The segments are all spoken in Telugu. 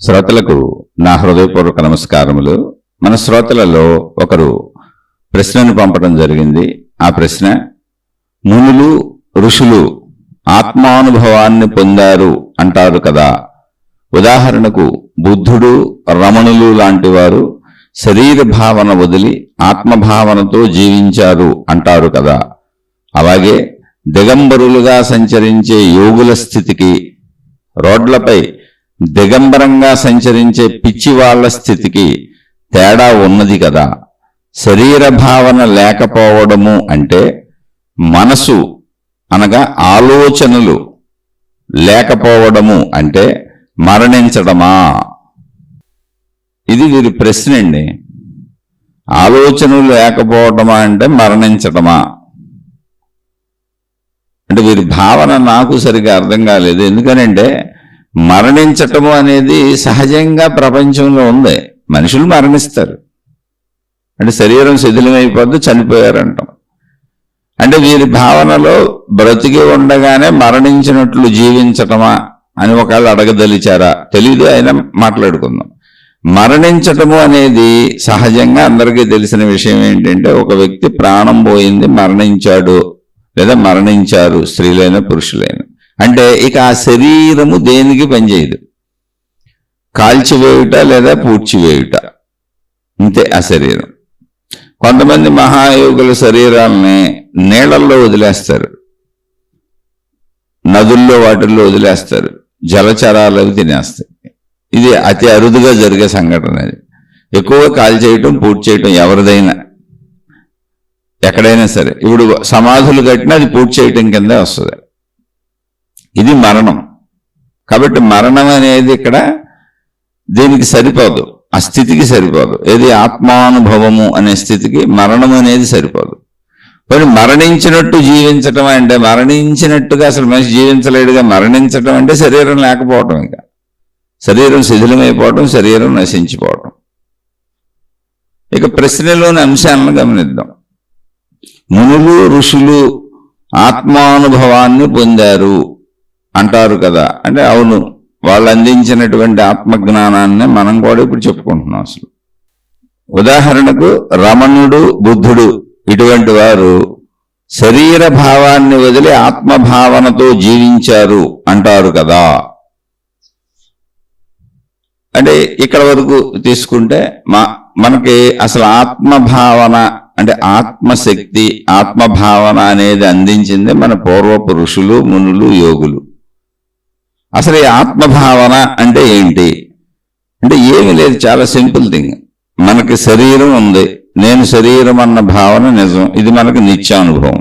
శ్రోతలకు నా హృదయపూర్వక నమస్కారములు. మన శ్రోతలలో ఒకరు ప్రశ్నను పంపడం జరిగింది. ఆ ప్రశ్న, మునులు ఋషులు ఆత్మానుభవాన్ని పొందారు అంటారు కదా, ఉదాహరణకు బుద్ధుడు, రమణులు లాంటి వారు శరీర భావన వదిలి ఆత్మభావనతో జీవించారు అంటారు కదా, అలాగే దిగంబరులుగా సంచరించే యోగుల స్థితికి, రోడ్లపై దిగంబరంగా సంచరించే పిచ్చివాళ్ల స్థితికి తేడా ఉన్నది కదా. శరీర భావన లేకపోవడము అంటే మనసు అనగా ఆలోచనలు లేకపోవడము అంటే మరణించడమా? ఇది వీరి ప్రశ్న అండి. ఆలోచనలు లేకపోవడమా అంటే మరణించడమా అంటే వీరి భావన నాకు సరిగా అర్థం కాలేదు. ఎందుకనంటే మరణించటము అనేది సహజంగా ప్రపంచంలో ఉంది. మనుషులు మరణిస్తారు అంటే శరీరం శిథిలమైపోద్ది, చనిపోయారంటాం. అంటే వీరి భావనలో బ్రతికి ఉండగానే మరణించినట్లు జీవించటమా అని ఒకళ్ళు అడగదలిచారా తెలీదు, అయినా మాట్లాడుకుందాం. మరణించటము అనేది సహజంగా అందరికీ తెలిసిన విషయం ఏంటంటే, ఒక వ్యక్తి ప్రాణం పోయింది, మరణించాడు లేదా మరణించారు, స్త్రీలైన పురుషులైన. అంటే ఇక ఆ శరీరము దేనికి పనిచేయదు, కాల్చివేయుట లేదా పూడ్చివేయుట, ఇంతే ఆ శరీరం. కొంతమంది మహాయోగుల శరీరాలని నీళ్లలో వదిలేస్తారు, నదుల్లో వాటిల్లో వదిలేస్తారు, జలచరాలు అవి తినేస్తాయి. ఇది అతి అరుదుగా జరిగే సంఘటన. అది ఎక్కువగా కాల్చేయటం, పూడ్చేయటం ఎవరిదైనా ఎక్కడైనా సరే. ఇప్పుడు సమాధులు కట్టినా అది పూడ్చేయటం కింద వస్తుంది. ఇది మరణం. కాబట్టి మరణం అనేది ఇక్కడ దీనికి సరిపోదు, ఆ స్థితికి సరిపోదు. ఏది ఆత్మానుభవము అనే స్థితికి మరణం అనేది సరిపోదు. కానీ మరణించినట్టు జీవించటం అంటే, మరణించినట్టుగా అసలు మనిషి జీవించలేడుగా. మరణించటం అంటే శరీరం లేకపోవటం, ఇంకా శరీరం శిథిలమైపోవటం, శరీరం నశించిపోవటం. ఇక ప్రశ్నలోని అంశాలను గమనిద్దాం. మునులు ఋషులు ఆత్మానుభవాన్ని పొందారు అంటారు కదా. అంటే అవును, వాళ్ళు అందించినటువంటి ఆత్మజ్ఞానాన్ని మనం కూడా ఇప్పుడు చెప్పుకుంటున్నాం. అసలు ఉదాహరణకు రమణుడు, బుద్ధుడు ఇటువంటి వారు శరీర భావాన్ని వదిలి ఆత్మభావనతో జీవించారు అంటారు కదా. అంటే ఇక్కడ వరకు తీసుకుంటే మనకి అసలు ఆత్మభావన అంటే ఆత్మశక్తి, ఆత్మభావన అనేది అందించింది మన పూర్వపు ఋషులు, మునులు, యోగులు. అసలు ఈ ఆత్మభావన అంటే ఏంటి అంటే ఏమీ లేదు, చాలా సింపుల్ థింగ్. మనకి శరీరం ఉంది, నేను శరీరం అన్న భావన నిజం, ఇది మనకు నిత్యానుభవం.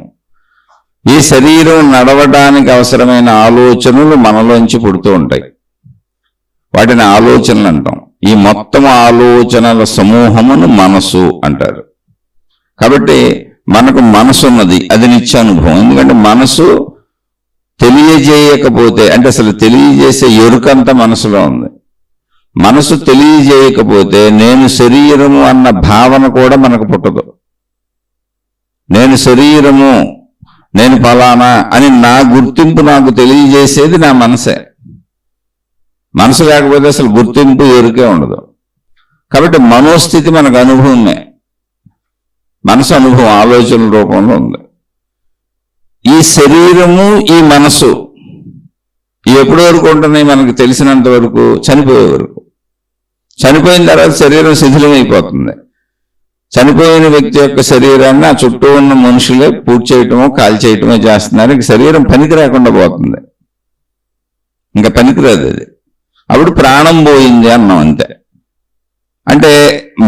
ఈ శరీరం నడవడానికి అవసరమైన ఆలోచనలు మనలోంచి పుడుతూ ఉంటాయి, వాటిని ఆలోచనలు అంటాం. ఈ మొత్తం ఆలోచనల సమూహమును మనసు అంటారు. కాబట్టి మనకు మనసు ఉన్నది, అది నిత్యానుభవం. ఎందుకంటే మనసు తెలియజేయకపోతే, అంటే అసలు తెలియజేసే ఎరుకంతా మనసులో ఉంది. మనసు తెలియజేయకపోతే నేను శరీరము అన్న భావన కూడా మనకు పుట్టదు. నేను శరీరము, నేను ఫలానా అని నా గుర్తింపు నాకు తెలియజేసేది నా మనసే. మనసు లేకపోతే అసలు గుర్తింపు ఎరుకే ఉండదు. కాబట్టి మనోస్థితి మనకు అనుభవమే. మనసు అనుభవం ఆలోచనల రూపంలో ఉంది. ఈ శరీరము, ఈ మనసు ఎప్పటి వరకు ఉంటున్నాయి మనకు తెలిసినంత వరకు? చనిపోయే వరకు. చనిపోయిన తర్వాత శరీరం శిథిలమైపోతుంది. చనిపోయిన వ్యక్తి యొక్క శరీరాన్ని ఆ చుట్టూ ఉన్న మనుషులే పూడ్చేయటమో కాల్చేయటమో చేస్తున్నారు. ఇంక శరీరం పనికి రాకుండా పోతుంది, ఇంకా పనికిరాదు అది. అప్పుడు ప్రాణం పోయింది అన్నాం, అంతే. అంటే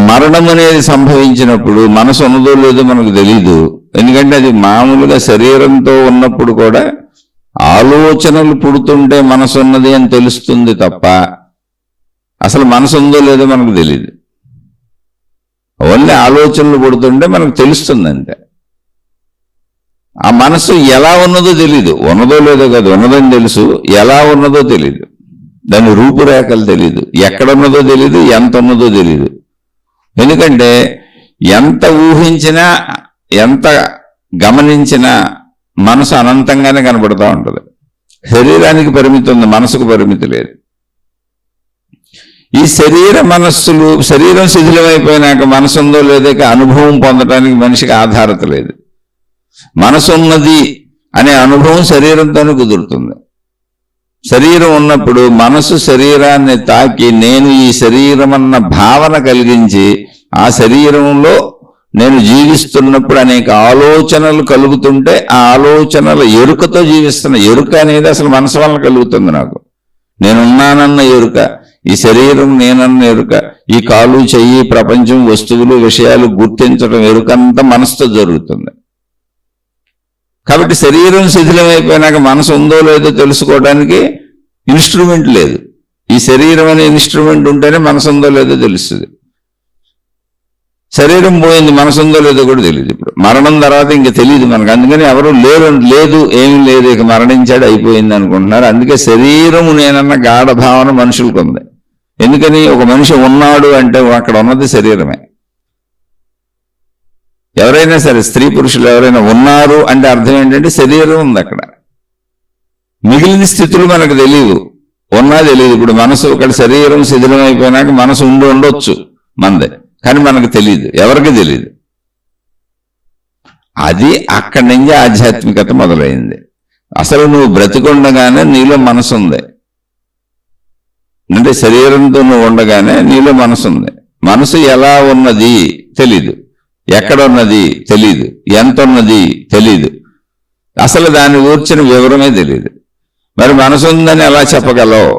మరణం అనేది సంభవించినప్పుడు మనసు ఉన్నదో లేదో మనకు తెలీదు. ఎందుకంటే అది మామూలుగా శరీరంతో ఉన్నప్పుడు కూడా ఆలోచనలు పుడుతుంటే మనసు ఉన్నది అని తెలుస్తుంది తప్ప అసలు మనసు ఉందో లేదో మనకు తెలియదు. ఓన్లీ ఆలోచనలు పుడుతుంటే మనకు తెలుస్తుంది అంతే. ఆ మనసు ఎలా ఉన్నదో తెలీదు, ఉన్నదో లేదో కాదు, ఉన్నదని తెలుసు, ఎలా ఉన్నదో తెలీదు, దాని రూపురేఖలు తెలీదు, ఎక్కడున్నదో తెలీదు, ఎంత ఉన్నదో తెలీదు. ఎందుకంటే ఎంత ఊహించినా, ఎంత గమనించినా మనసు అనంతంగానే కనబడుతూ ఉంటుంది. శరీరానికి పరిమితి ఉంది, మనసుకు పరిమితి లేదు. ఈ శరీరం శిథిలమైపోయినాక మనసు ఉందో లేదో అనుభవం పొందడానికి మనిషికి ఆధారత లేదు. మనసు ఉన్నది అనే అనుభవం శరీరంతోనే కుదురుతుంది. శరీరం ఉన్నప్పుడు మనసు శరీరాన్ని తాకి నేను ఈ శరీరం అన్న భావన కలిగించి ఆ శరీరంలో నేను జీవిస్తున్నప్పుడు అనేక ఆలోచనలు కలుగుతుంటే ఆ ఆలోచనల ఎరుకతో జీవిస్తున్న ఎరుక అనేది అసలు మనసు వలన కలుగుతుంది. నాకు నేనున్నానన్న ఎరుక, ఈ శరీరం నేనన్న ఎరుక, ఈ కాలు చెయ్యి ప్రపంచం వస్తువులు విషయాలు గుర్తించడం ఎరుకంతా మనసుతో జరుగుతుంది. కాబట్టి శరీరం శిథిలమైపోయినాక మనసు ఉందో లేదో తెలుసుకోవడానికి ఇన్స్ట్రుమెంట్ లేదు. ఈ శరీరం అనే ఇన్స్ట్రుమెంట్ ఉంటేనే మనసు ఉందో లేదో తెలుస్తుంది. శరీరం పోయింది, మనసు ఉందో లేదో కూడా తెలియదు. ఇప్పుడు మరణం తర్వాత ఇంక తెలియదు మనకు. అందుకని ఎవరు లేదు ఏమీ లేదు, ఇక మరణించాడు అయిపోయింది అనుకుంటున్నారు. అందుకే శరీరము నేనన్న గాఢ భావన మనుషులకు ఉంది. ఎందుకని ఒక మనిషి ఉన్నాడు అంటే అక్కడ ఉన్నది శరీరమే. ఎవరైనా సరే స్త్రీ పురుషులు ఎవరైనా ఉన్నారు అంటే అర్థం ఏంటంటే శరీరం ఉంది అక్కడ. మిగిలిన స్థితులు మనకు తెలియదు, ఉన్నా తెలియదు. ఇప్పుడు మనసు ఇక్కడ శరీరం శిథిలం అయిపోయినాక మనసు ఉండొచ్చు మందే, కానీ మనకు తెలియదు, ఎవరికి తెలియదు. అది అక్కడి నుంచి ఆధ్యాత్మికత మొదలైంది. అసలు నువ్వు బ్రతికుండగానే నీలో మనసు ఉంది, అంటే శరీరంతో నువ్వు ఉండగానే నీలో మనసు ఉంది. మనసు ఎలా ఉన్నది తెలీదు, ఎక్కడున్నది తెలీదు, ఎంత ఉన్నది తెలీదు, అసలు దాని కూర్చిన వివరమే తెలియదు. మరి మనసు ఉందని ఎలా చెప్పగలవు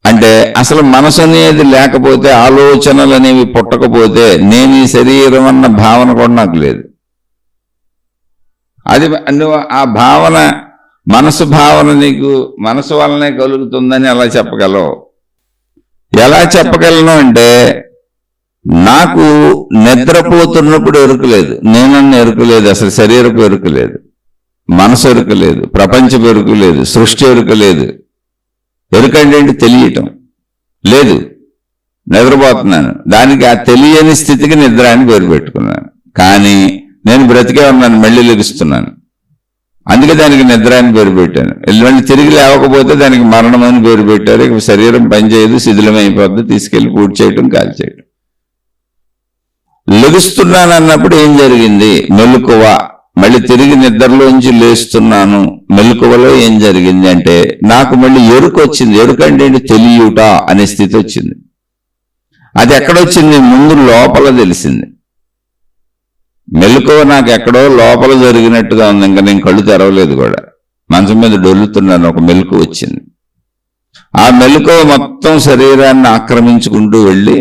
అంటే అసలు మనసు అనేది లేకపోతే, ఆలోచనలు అనేవి పుట్టకపోతే నేను ఈ శరీరం అన్న భావన కూడా నాకు లేదు. అది నువ్వు ఆ భావన, మనసు భావన నీకు మనసు వల్లనే కలుగుతుందని ఎలా చెప్పగలవు? ఎలా చెప్పగలను అంటే నాకు నిద్రపోతున్నప్పుడు ఎరుకలేదు, నేనన్న ఎరుకలేదు, అసలు శరీరపు ఎరుకలేదు, మనసు ఎరుకలేదు, ప్రపంచం ఎరుకలేదు, సృష్టి ఎరుకలేదు. ఎరుకంటే ఏంటి? తెలియటం లేదు, నిద్రపోతున్నాను. దానికి ఆ తెలియని స్థితికి నిద్ర అని పేరు పెట్టుకున్నాను. కానీ నేను బ్రతికే ఉన్నాను, మళ్ళీ లెగుస్తున్నాను, అందుకే దానికి నిద్ర అని పేరు పెట్టాను. మళ్ళీ తిరిగి లేవకపోతే దానికి మరణం అని పేరు పెట్టారు. ఇక శరీరం పనిచేయదు, శిథిలమైపోద్ది, తీసుకెళ్లి పూర్తి చేయటం, కాల్ చేయటం. లెగుస్తున్నాను అన్నప్పుడు ఏం జరిగింది? మెలకువ. మళ్ళీ తిరిగి నిద్రలోంచి లేస్తున్నాను, మెలకువలో ఏం జరిగింది అంటే నాకు మళ్ళీ ఎరుక వచ్చింది. ఎరుక అంటే ఏంటి? తెలియుట అనే స్థితి వచ్చింది. అది ఎక్కడొచ్చింది? ముందు లోపల తెలిసింది. మెలకువ నాకు ఎక్కడో లోపల జరిగినట్టుగా ఉంది, ఇంకా నేను కళ్ళు తెరవలేదు కూడా, మంచం మీద డొల్లుతున్నాను, ఒక మెలకువ వచ్చింది. ఆ మెలకువ మొత్తం శరీరాన్ని ఆక్రమించుకుంటూ వెళ్ళి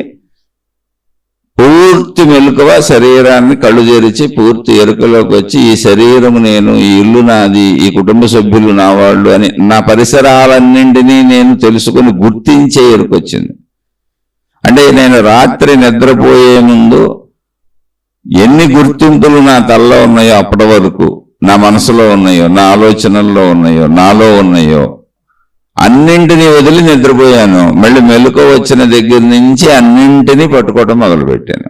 పూర్తి మెలకువ శరీరాన్ని కళ్ళు తెరిచి పూర్తి ఎరుకలోకి వచ్చి ఈ శరీరము నేను, ఈ ఇల్లు నాది, ఈ కుటుంబ సభ్యులు నా వాళ్ళు అని నా పరిసరాలన్నింటినీ నేను తెలుసుకుని గుర్తించే ఎరుకొచ్చింది. అంటే నేను రాత్రి నిద్రపోయే ముందు ఎన్ని గుర్తింపులు నా తలలో ఉన్నాయో, అప్పటి వరకు నా మనసులో ఉన్నాయో, నా ఆలోచనల్లో ఉన్నాయో, నాలో ఉన్నాయో అన్నింటినీ వదిలి నిద్రపోయాను. మళ్ళీ మెలకువ వచ్చిన దగ్గర నుంచి అన్నింటినీ పట్టుకోవటం మొదలుపెట్టాను.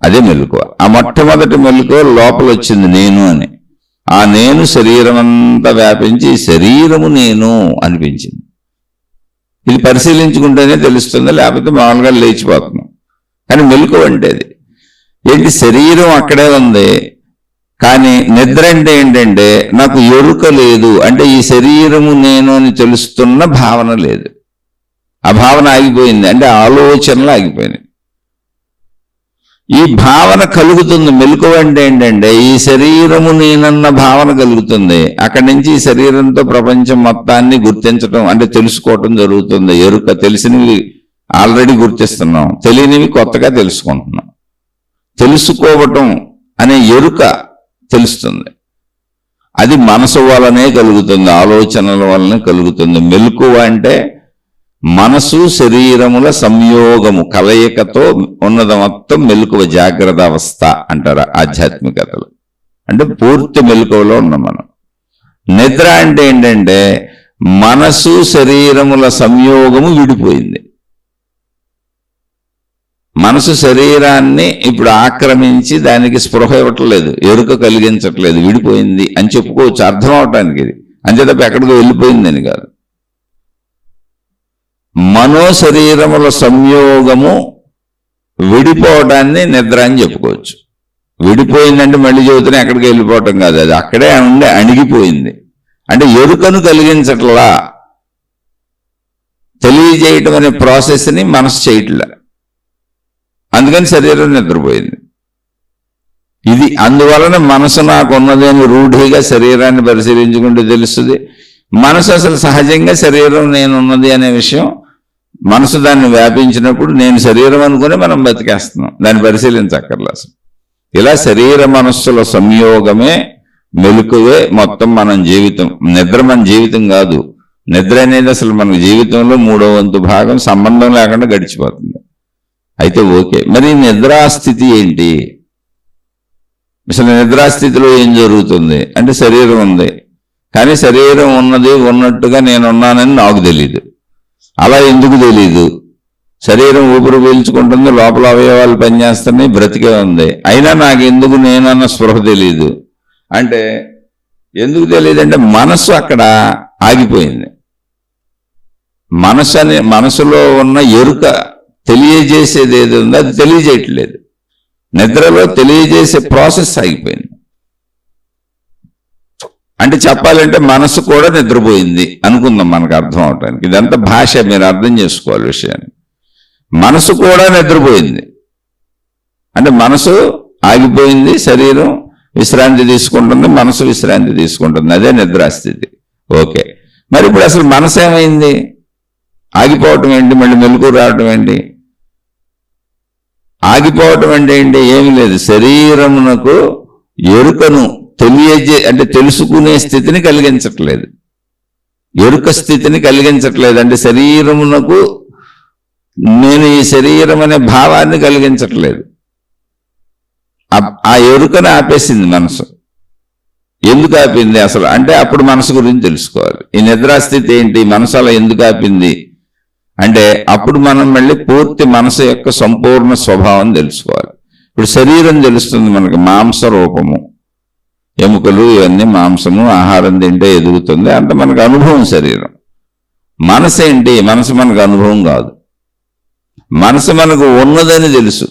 అదే మెలకువ. ఆ మొట్టమొదటి మెలకువ లోపల వచ్చింది, నేను అని. ఆ నేను శరీరం అంతా వ్యాపించి శరీరము నేను అనిపించింది. ఇది పరిశీలించుకుంటేనే తెలుస్తుంది, లేకపోతే మామూలుగా లేచిపోతున్నాం. కానీ మెలకువ అంటే అది ఏంటి? శరీరం అక్కడే ఉంది, కానీ నిద్ర అంటే ఏంటంటే నాకు ఎరుక లేదు, అంటే ఈ శరీరము నేను అని తెలుస్తున్న భావన లేదు. ఆ భావన ఆగిపోయింది, అంటే ఆలోచనలు ఆగిపోయినాయి. ఈ భావన కలుగుతుంది. మెలకువ అంటే ఏంటంటే ఈ శరీరము నేనన్న భావన కలుగుతుంది. అక్కడి నుంచి ఈ శరీరంతో ప్రపంచం మొత్తాన్ని గుర్తించడం, అంటే తెలుసుకోవటం జరుగుతుంది. ఎరుక. తెలిసినవి ఆల్రెడీ గుర్తిస్తున్నాం, తెలియనివి కొత్తగా తెలుసుకుంటున్నాం. తెలుసుకోవటం అనే ఎరుక తెలుస్తుంది. అది మనసు వలనే కలుగుతుంది, ఆలోచనల వలనే కలుగుతుంది. మెలకువ అంటే మనసు శరీరముల సంయోగము, కలయికతో ఉన్నది మొత్తం మెలకువ, జాగ్రత్త అవస్థ అంటారు ఆధ్యాత్మికతలు. అంటే పూర్తి మెలకువలో ఉన్నాం మనం. నిద్ర అంటే ఏంటంటే మనసు శరీరముల సంయోగము విడిపోయింది. మనసు శరీరాన్ని ఇప్పుడు ఆక్రమించి దానికి స్పృహ ఇవ్వట్లేదు, ఎరుక కలిగించట్లేదు, విడిపోయింది అని చెప్పుకోవచ్చు అర్థం అవటానికి. ఇది అంతే తప్ప ఎక్కడికో వెళ్ళిపోయిందని కాదు. మనోశరీరముల సంయోగము విడిపోవడాన్ని నిద్ర అని చెప్పుకోవచ్చు. విడిపోయిందంటే మళ్ళీ చెబుతున్నా ఎక్కడికి వెళ్ళిపోవటం కాదు, అది అక్కడే ఉండి అణిగిపోయింది. అంటే ఎరుకను కలిగించట్లా, తెలియజేయటం అనే ప్రాసెస్ని మనసు చేయట్లా, అందుకని శరీరం నిద్రపోయింది. ఇది అందువలన మనసు నాకు ఉన్నది అని రూఢిగా శరీరాన్ని పరిశీలించుకుంటే తెలుస్తుంది. మనసు అసలు సహజంగా శరీరం నేనున్నది అనే విషయం మనసు దాన్ని వ్యాపించినప్పుడు నేను శరీరం అనుకుని మనం బతికేస్తున్నాం, దాన్ని పరిశీలించక్కర్లేదు అసలు. ఇలా శరీర మనస్సుల సంయోగమే మెలకువే మొత్తం మన జీవితం. నిద్ర మన జీవితం కాదు. నిద్ర అనేది అసలు మన జీవితంలో 3వ వంతు భాగం సంబంధం లేకుండా గడిచిపోతుంది. అయితే ఓకే, మరి నిద్రాస్థితి ఏంటి? అసలు నిద్రాస్థితిలో ఏం జరుగుతుంది అంటే శరీరం ఉంది, కానీ శరీరం ఉన్నది ఉన్నట్టుగా నేనున్నానని నాకు తెలీదు. అలా ఎందుకు తెలీదు? శరీరం ఊపిరి పీల్చుకుంటుంది, లోపల అవయవాలు పనిచేస్తున్నాయి, బ్రతికే ఉంది, అయినా నాకు ఎందుకు నేనన్న స్పృహ తెలీదు. అంటే ఎందుకు తెలియదు అంటే మనసు అక్కడ ఆగిపోయింది. మనసులో ఉన్న ఎరుక తెలియజేసేది ఏది ఉందో అది తెలియజేయట్లేదు. నిద్రలో తెలియజేసే ప్రాసెస్ ఆగిపోయింది. అంటే చెప్పాలంటే మనసు కూడా నిద్రపోయింది అనుకుందాం మనకు అర్థం అవటానికి. ఇదంతా భాష, మీరు అర్థం చేసుకోవాలి విషయాన్ని. మనసు కూడా నిద్రపోయింది అంటే మనసు ఆగిపోయింది, శరీరం విశ్రాంతి తీసుకుంటుంది, మనసు విశ్రాంతి తీసుకుంటుంది, అదే నిద్రాస్థితి. ఓకే, మరి ఇప్పుడు అసలు మనసు ఏమైంది? ఆగిపోవటం ఏంటి, మళ్ళీ మెలకు రావటం ఏంటి? ఆగిపోవటం అంటే ఏంటి? ఏమి లేదు, శరీరమునకు ఎరుకను అంటే తెలుసుకునే స్థితిని కలిగించట్లేదు, ఎరుక స్థితిని కలిగించట్లేదు. అంటే శరీరమునకు నేను ఈ శరీరం అనే భావాన్ని కలిగించట్లేదు. ఆ ఎరుకను ఆపేసింది మనసు. ఎందుకు ఆపింది అసలు అంటే అప్పుడు మనసు గురించి తెలుసుకోవాలి. ఈ నిద్రాస్థితి ఏంటి, మనసు అలా ఎందుకు ఆపింది అంటే అప్పుడు మనం మళ్ళీ పూర్తి మనసు యొక్క సంపూర్ణ స్వభావం తెలుసుకోవాలి. ఇప్పుడు శరీరం తెలుస్తుంది మనకి, మాంస రూపము, ఎముకలు ఇవన్నీ మాంసము, ఆహారం తింటే ఎదుగుతుంది, అంత మనకు అనుభవం శరీరం. మనసు ఏంటి? మనసు మనకు అనుభవం కాదు. మనసు మనకు ఉన్నదని తెలుసు,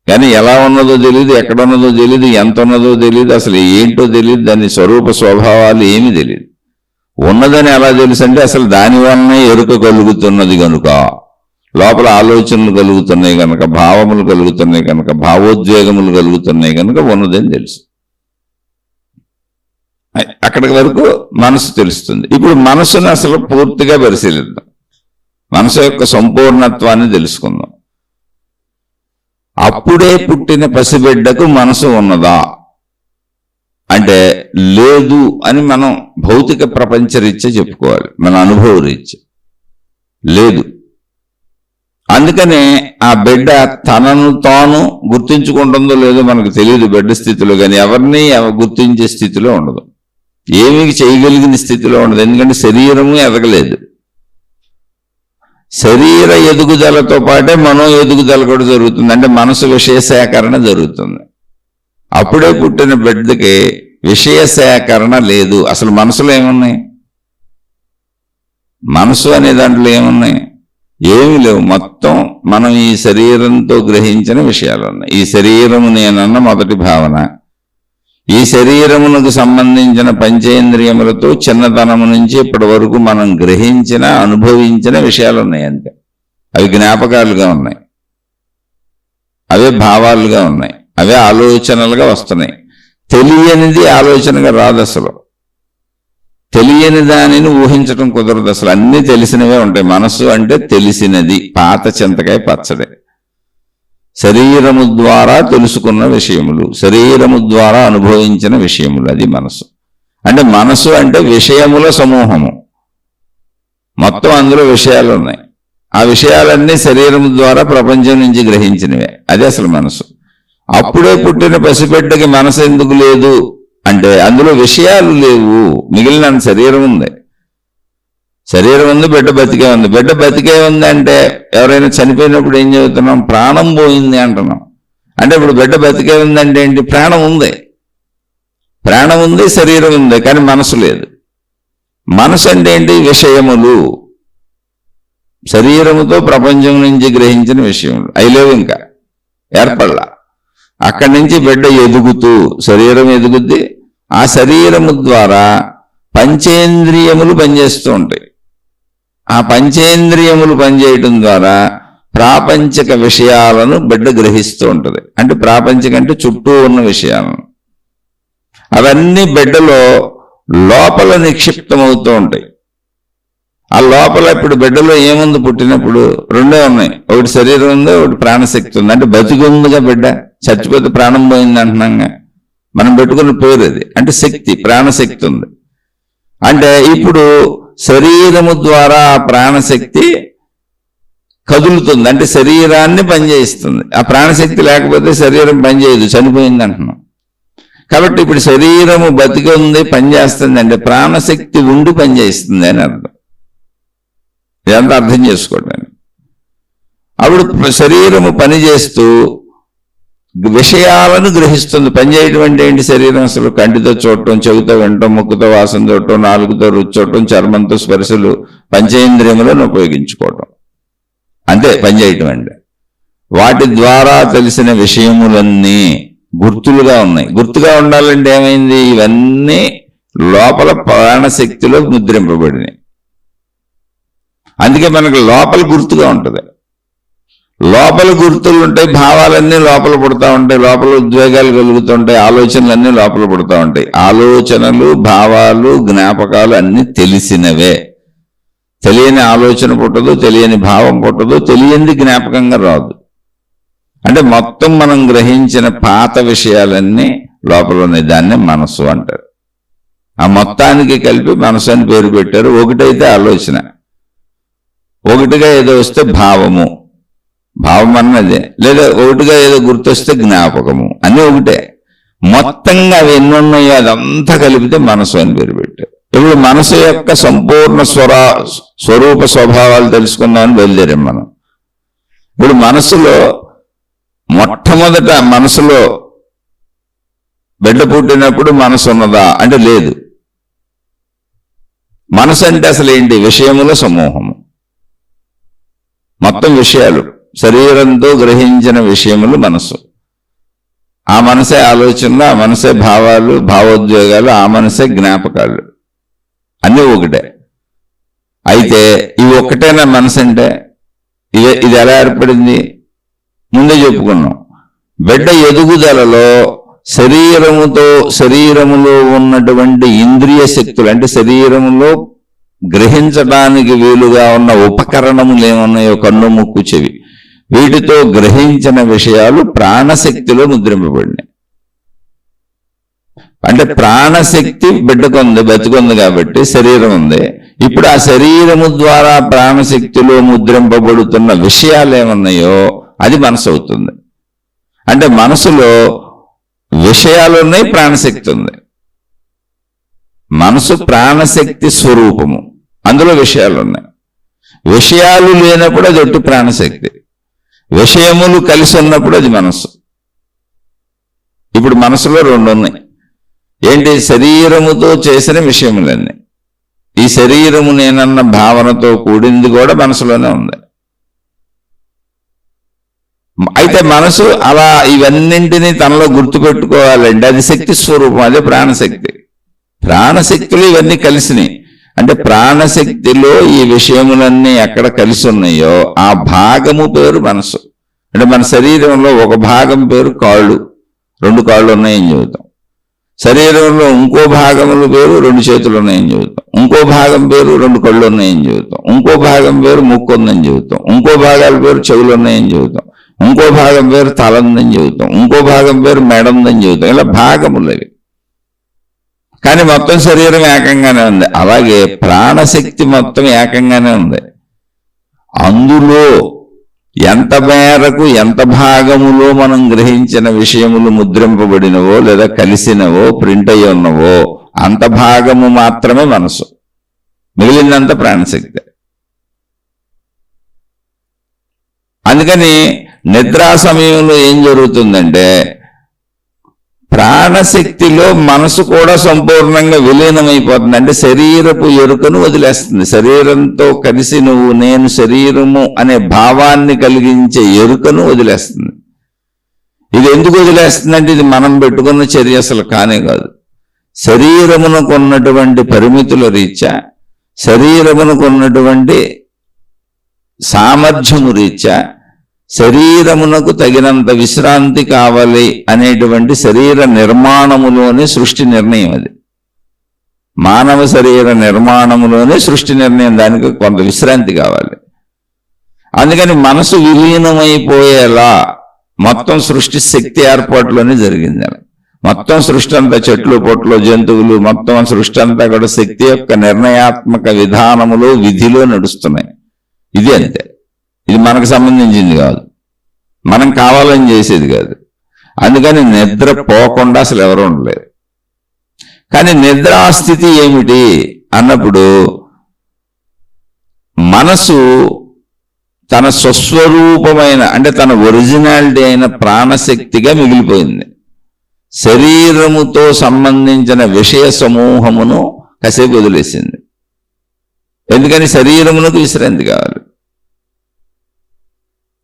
కానీ ఎలా ఉన్నదో తెలియదు, ఎక్కడ ఉన్నదో తెలియదు, ఎంత ఉన్నదో తెలియదు, అసలు ఏంటో తెలియదు, దాని స్వరూప స్వభావాలు ఏమీ తెలియదు. ఉన్నదని ఎలా తెలుసు అంటే అసలు దానివల్లనే ఎరుక కలుగుతున్నది కనుక, లోపల ఆలోచనలు కలుగుతున్నాయి కనుక, భావములు కలుగుతున్నాయి కనుక, భావోద్వేగములు కలుగుతున్నాయి కనుక ఉన్నదని తెలుసు. అక్కడి వరకు మనసు తెలుస్తుంది. ఇప్పుడు మనసును అసలు పూర్తిగా పరిశీలిద్దాం, మనసు యొక్క సంపూర్ణత్వాన్ని తెలుసుకుందాం. అప్పుడే పుట్టిన పసిబిడ్డకు మనసు ఉన్నదా అంటే లేదు అని మనం భౌతిక ప్రపంచ రీత్యా చెప్పుకోవాలి, మన అనుభవ రీత్యా లేదు. అందుకనే ఆ బిడ్డ తనను తాను గుర్తించుకుంటుందో లేదో మనకు తెలియదు బిడ్డ స్థితిలో, కానీ ఎవరిని గుర్తించే స్థితిలో ఉండదు, ఏమీ చేయగలిగిన స్థితిలో ఉండదు. ఎందుకంటే శరీరము ఎదగలేదు. శరీర ఎదుగుదలతో పాటే మనో ఎదుగుదల కూడా జరుగుతుంది, అంటే మనసు విషయ సేకరణ జరుగుతుంది. అప్పుడే పుట్టిన బిడ్డకి విషయ సేకరణ లేదు. అసలు మనసులో ఏమున్నాయి? మనసు అనే దాంట్లో ఏమున్నాయి? ఏమీ లేవు. మొత్తం మనం ఈ శరీరంతో గ్రహించిన విషయాలు ఉన్నాయి. ఈ శరీరము నేనన్న మొదటి భావన, ఈ శరీరమునకు సంబంధించిన పంచేంద్రియములతో చిన్నతనము నుంచి ఇప్పటి వరకు మనం గ్రహించిన అనుభవించిన విషయాలు ఉన్నాయి అంతే. అవి జ్ఞాపకాలుగా ఉన్నాయి, అవే భావాలుగా ఉన్నాయి, అవే ఆలోచనలుగా వస్తున్నాయి. తెలియనిది ఆలోచనగా రాదు. అసలు తెలియని దానిని ఊహించడం కుదరదు. అసలు అన్నీ తెలిసినవే ఉంటాయి. మనసు అంటే తెలిసినది, పాత చింతకాయ పచ్చడే. శరీరము ద్వారా తెలుసుకున్న విషయములు, శరీరము ద్వారా అనుభవించిన విషయములు, అది మనసు. అంటే మనసు అంటే విషయముల సమూహము, మొత్తం అందులో విషయాలు ఉన్నాయి. ఆ విషయాలన్నీ శరీరము ద్వారా ప్రపంచం నుంచి గ్రహించినవే, అదే అసలు మనసు. అప్పుడే పుట్టిన పసిబిడ్డకి మనసు ఎందుకు లేదు అంటే అందులో విషయాలు లేవు, మిగిలిన శరీరం ఉంది. శరీరం ఉంది, బిడ్డ బతికే ఉంది. బిడ్డ బతికే ఉంది అంటే ఎవరైనా చనిపోయినప్పుడు ఏం చెబుతున్నాం? ప్రాణం పోయింది అంటున్నాం. అంటే ఇప్పుడు బిడ్డ బతికే ఉందంటే ఏంటి? ప్రాణం ఉంది, ప్రాణం ఉంది, శరీరం ఉంది, కానీ మనసు లేదు. మనసు అంటే ఏంటి? విషయములు. శరీరముతో ప్రపంచం నుంచి గ్రహించిన విషయములు అవి లేవు, ఇంకా ఏర్పడలా. అక్కడి నుంచి బిడ్డ ఎదుగుతూ శరీరం ఎదుగుద్ది. ఆ శరీరము ద్వారా పంచేంద్రియములు పనిచేస్తూ ఉంటాయి. ఆ పంచేంద్రియములు పనిచేయటం ద్వారా ప్రాపంచిక విషయాలను బిడ్డ గ్రహిస్తూ ఉంటుంది. అంటే ప్రాపంచిక అంటే చుట్టూ ఉన్న విషయాలను, అవన్నీ బిడ్డలో లోపల నిక్షిప్తమవుతూ ఉంటాయి. ఆ లోపల ఇప్పుడు బిడ్డలో ఏముంది? పుట్టినప్పుడు రెండే ఉన్నాయి, ఒకటి శరీరం ఉంది, ఒకటి ప్రాణశక్తి ఉంది. అంటే బతికుందిగా బిడ్డ, చచ్చిపోతే ప్రాణం పోయింది అంటున్నాగా, మనం పెట్టుకున్న పేరు అది. అంటే శక్తి, ప్రాణశక్తి ఉంది. అంటే ఇప్పుడు శరీరము ద్వారా ఆ ప్రాణశక్తి కదులుతుంది, అంటే శరీరాన్ని పనిచేయిస్తుంది. ఆ ప్రాణశక్తి లేకపోతే శరీరం పనిచేయదు, చనిపోయింది అంటున్నాం. కాబట్టి ఇప్పుడు శరీరము బతికి ఉంది, పనిచేస్తుంది అంటే ప్రాణశక్తి ఉండి పనిచేస్తుంది అని అర్థం. ఇదంతా అర్థం చేసుకోండి. అప్పుడు శరీరము పనిచేస్తూ విషయాలను గ్రహిస్తుంది. పనిచేయటం అంటే ఏంటి? శరీరం అసలు కంటితో చూడటం, చెవితో వినటం, ముక్కుతో వాసన చూడటం, నాలుగుతో రుచి చూడటం, చర్మంతో స్పర్శలు, పంచేంద్రియములను ఉపయోగించుకోవటం, అంతే పనిచేయటం అంటే. వాటి ద్వారా తెలిసిన విషయములన్నీ గుర్తులుగా ఉన్నాయి. గుర్తుగా ఉండాలంటే ఏమైంది? ఇవన్నీ లోపల ప్రాణశక్తిలో ముద్రింపబడినాయి. అందుకే మనకు లోపల గుర్తుగా ఉంటుంది. లోపల గుర్తులు ఉంటాయి, భావాలన్నీ లోపల పుడతా ఉంటాయి, లోపల ఉద్వేగాలు కలుగుతుంటాయి, ఆలోచనలన్నీ లోపల పుడతా ఉంటాయి. ఆలోచనలు, భావాలు, జ్ఞాపకాలు అన్నీ తెలిసినవే. తెలియని ఆలోచన పుట్టదు, తెలియని భావం పుట్టదు, తెలియంది జ్ఞాపకంగా రాదు. అంటే మొత్తం మనం గ్రహించిన పాత విషయాలన్నీ లోపల ఉన్నాయి. దాన్నే మనసు అంటారు. ఆ మొత్తానికి కలిపి మనసు అని పేరు పెట్టారు. ఒకటైతే ఆలోచన, ఒకటిగా ఏదో వస్తే భావము, భావం అన్నదే, లేదా ఒకటిగా ఏదో గుర్తొస్తే జ్ఞాపకము, అన్నీ ఒకటే. మొత్తంగా అవి ఎన్ని ఉన్నాయో అదంతా కలిపితే మనసు అని పేరు పెట్టారు. ఇప్పుడు మనసు యొక్క సంపూర్ణ స్వరూప స్వభావాలు తెలుసుకుందామని బయలుదేరాం మనం. ఇప్పుడు మనసులో మొట్టమొదట మనసులో బిడ్డ పుట్టినప్పుడు మనసు ఉన్నదా అంటే లేదు. మనసు అంటే అసలు ఏంటి? విషయముల సమూహము, మొత్తం విషయాలు, శరీరంతో గ్రహించిన విషయములు మనసు. ఆ మనసే ఆలోచనలు, ఆ మనసే భావాలు, భావోద్వేగాలు, ఆ మనసే జ్ఞాపకాలు, అన్నీ ఒకటే. అయితే ఇవి ఒక్కటేనా మనసు అంటే? ఇది ఎలా ఏర్పడింది? ముందే చెప్పుకున్నాం. బిడ్డ ఎదుగుదలలో శరీరములో ఉన్నటువంటి ఇంద్రియ శక్తులు, అంటే శరీరములో గ్రహించడానికి వీలుగా ఉన్న ఉపకరణములు ఏమున్నాయో, కన్ను, ముక్కు, చెవి, వీటితో గ్రహించిన విషయాలు ప్రాణశక్తిలో ముద్రింపబడినాయి. అంటే ప్రాణశక్తి బిడ్డకుంది, బతికుంది కాబట్టి శరీరం ఉంది. ఇప్పుడు ఆ శరీరము ద్వారా ప్రాణశక్తిలో ముద్రింపబడుతున్న విషయాలు ఏమన్నాయో అది మనసు అవుతుంది. అంటే మనసులో విషయాలు ఉన్నాయి, ప్రాణశక్తి ఉంది. మనసు ప్రాణశక్తి స్వరూపము, అందులో విషయాలు ఉన్నాయి. విషయాలు లేనప్పుడు అది ఒట్టి ప్రాణశక్తి, విషయములు కలిసి ఉన్నప్పుడు అది మనసు. ఇప్పుడు మనసులో రెండు ఉన్నాయి. ఏంటి? శరీరముతో చేసిన విషయములన్నీ. ఈ శరీరము నేనన్న భావనతో కూడింది కూడా మనసులోనే ఉంది. అయితే మనసు అలా ఇవన్నింటినీ తనలో గుర్తుపెట్టుకోవాలంటే అది శక్తి స్వరూపం, అదే ప్రాణశక్తి. ప్రాణశక్తులు ఇవన్నీ కలిసినాయి. అంటే ప్రాణశక్తిలో ఈ విషయములన్నీ ఎక్కడ కలిసి ఉన్నాయో ఆ భాగము పేరు మనసు. అంటే మన శరీరంలో ఒక భాగం పేరు కాళ్ళు, 2 కాళ్ళు ఉన్నాయని చెబుతాం. శరీరంలో ఇంకో భాగముల పేరు 2 చేతులు ఉన్నాయని చెబుతాం. ఇంకో భాగం పేరు 2 కళ్ళు ఉన్నాయని చెబుతాం. ఇంకో భాగం పేరు ముక్కు ఉందని చెబుతాం. ఇంకో భాగాల పేరు చెవులు ఉన్నాయని చెబుతాం. ఇంకో భాగం పేరు తల ఉందని చెబుతాం. ఇంకో భాగం పేరు మెడ ఉందని చెబుతాం. ఇలా భాగములు అవి. కానీ మొత్తం శరీరం ఏకంగానే ఉంది. అలాగే ప్రాణశక్తి మొత్తం ఏకంగానే ఉంది. అందులో ఎంత మేరకు, ఎంత భాగములో మనం గ్రహించిన విషయములు ముద్రింపబడినవో లేదా కలిసినవో, ప్రింట్ అయ్యి ఉన్నవో అంత భాగము మాత్రమే మనసు, మిగిలినంత ప్రాణశక్తి. అందుకని నిద్రా సమయంలో ఏం జరుగుతుందంటే ప్రాణశక్తిలో మనసు కూడా సంపూర్ణంగా విలీనమైపోతుంది. అంటే శరీరపు ఎరుకను వదిలేస్తుంది. శరీరంతో కలిసి నువ్వు నేను శరీరము అనే భావాన్ని కలిగించే ఎరుకను వదిలేస్తుంది. ఇది ఎందుకు వదిలేస్తుందంటే ఇది మనం పెట్టుకున్న చర్య అసలు కానే కాదు. శరీరమునకు ఉన్నటువంటి పరిమితుల రీత్యా, శరీరమునకు ఉన్నటువంటి సామర్థ్యము రీత్యా, శరీరమునకు తగినంత విశ్రాంతి కావాలి అనేటువంటి శరీర నిర్మాణములోనే సృష్టి నిర్ణయం. అది మానవ శరీర నిర్మాణములోనే సృష్టి నిర్ణయం. దానికి కొంత విశ్రాంతి కావాలి. అందుకని మనసు విలీనమైపోయేలా మొత్తం సృష్టి శక్తి ఏర్పాటులోనే జరిగింది. మొత్తం సృష్టి అంతా చెట్లు పొట్లు జంతువులు మొత్తం సృష్టి అంతా కూడా శక్తి యొక్క నిర్ణయాత్మక విధానములో విధిలో నడుస్తున్నాయి. ఇది అంతే. ఇది మనకు సంబంధించింది కాదు, మనం కావాలని చేసేది కాదు. అందుకని నిద్ర పోకుండా అసలు ఎవరు ఉండలేరు. కానీ నిద్రాస్థితి ఏమిటి అన్నప్పుడు మనసు తన స్వస్వరూపమైన అంటే తన ఒరిజినాలిటీ అయిన ప్రాణశక్తిగా మిగిలిపోయింది. శరీరముతో సంబంధించిన విషయ సమూహమును కాసేపు వదిలేసింది. ఎందుకని శరీరమునకు విశ్రాంతి కావాలి.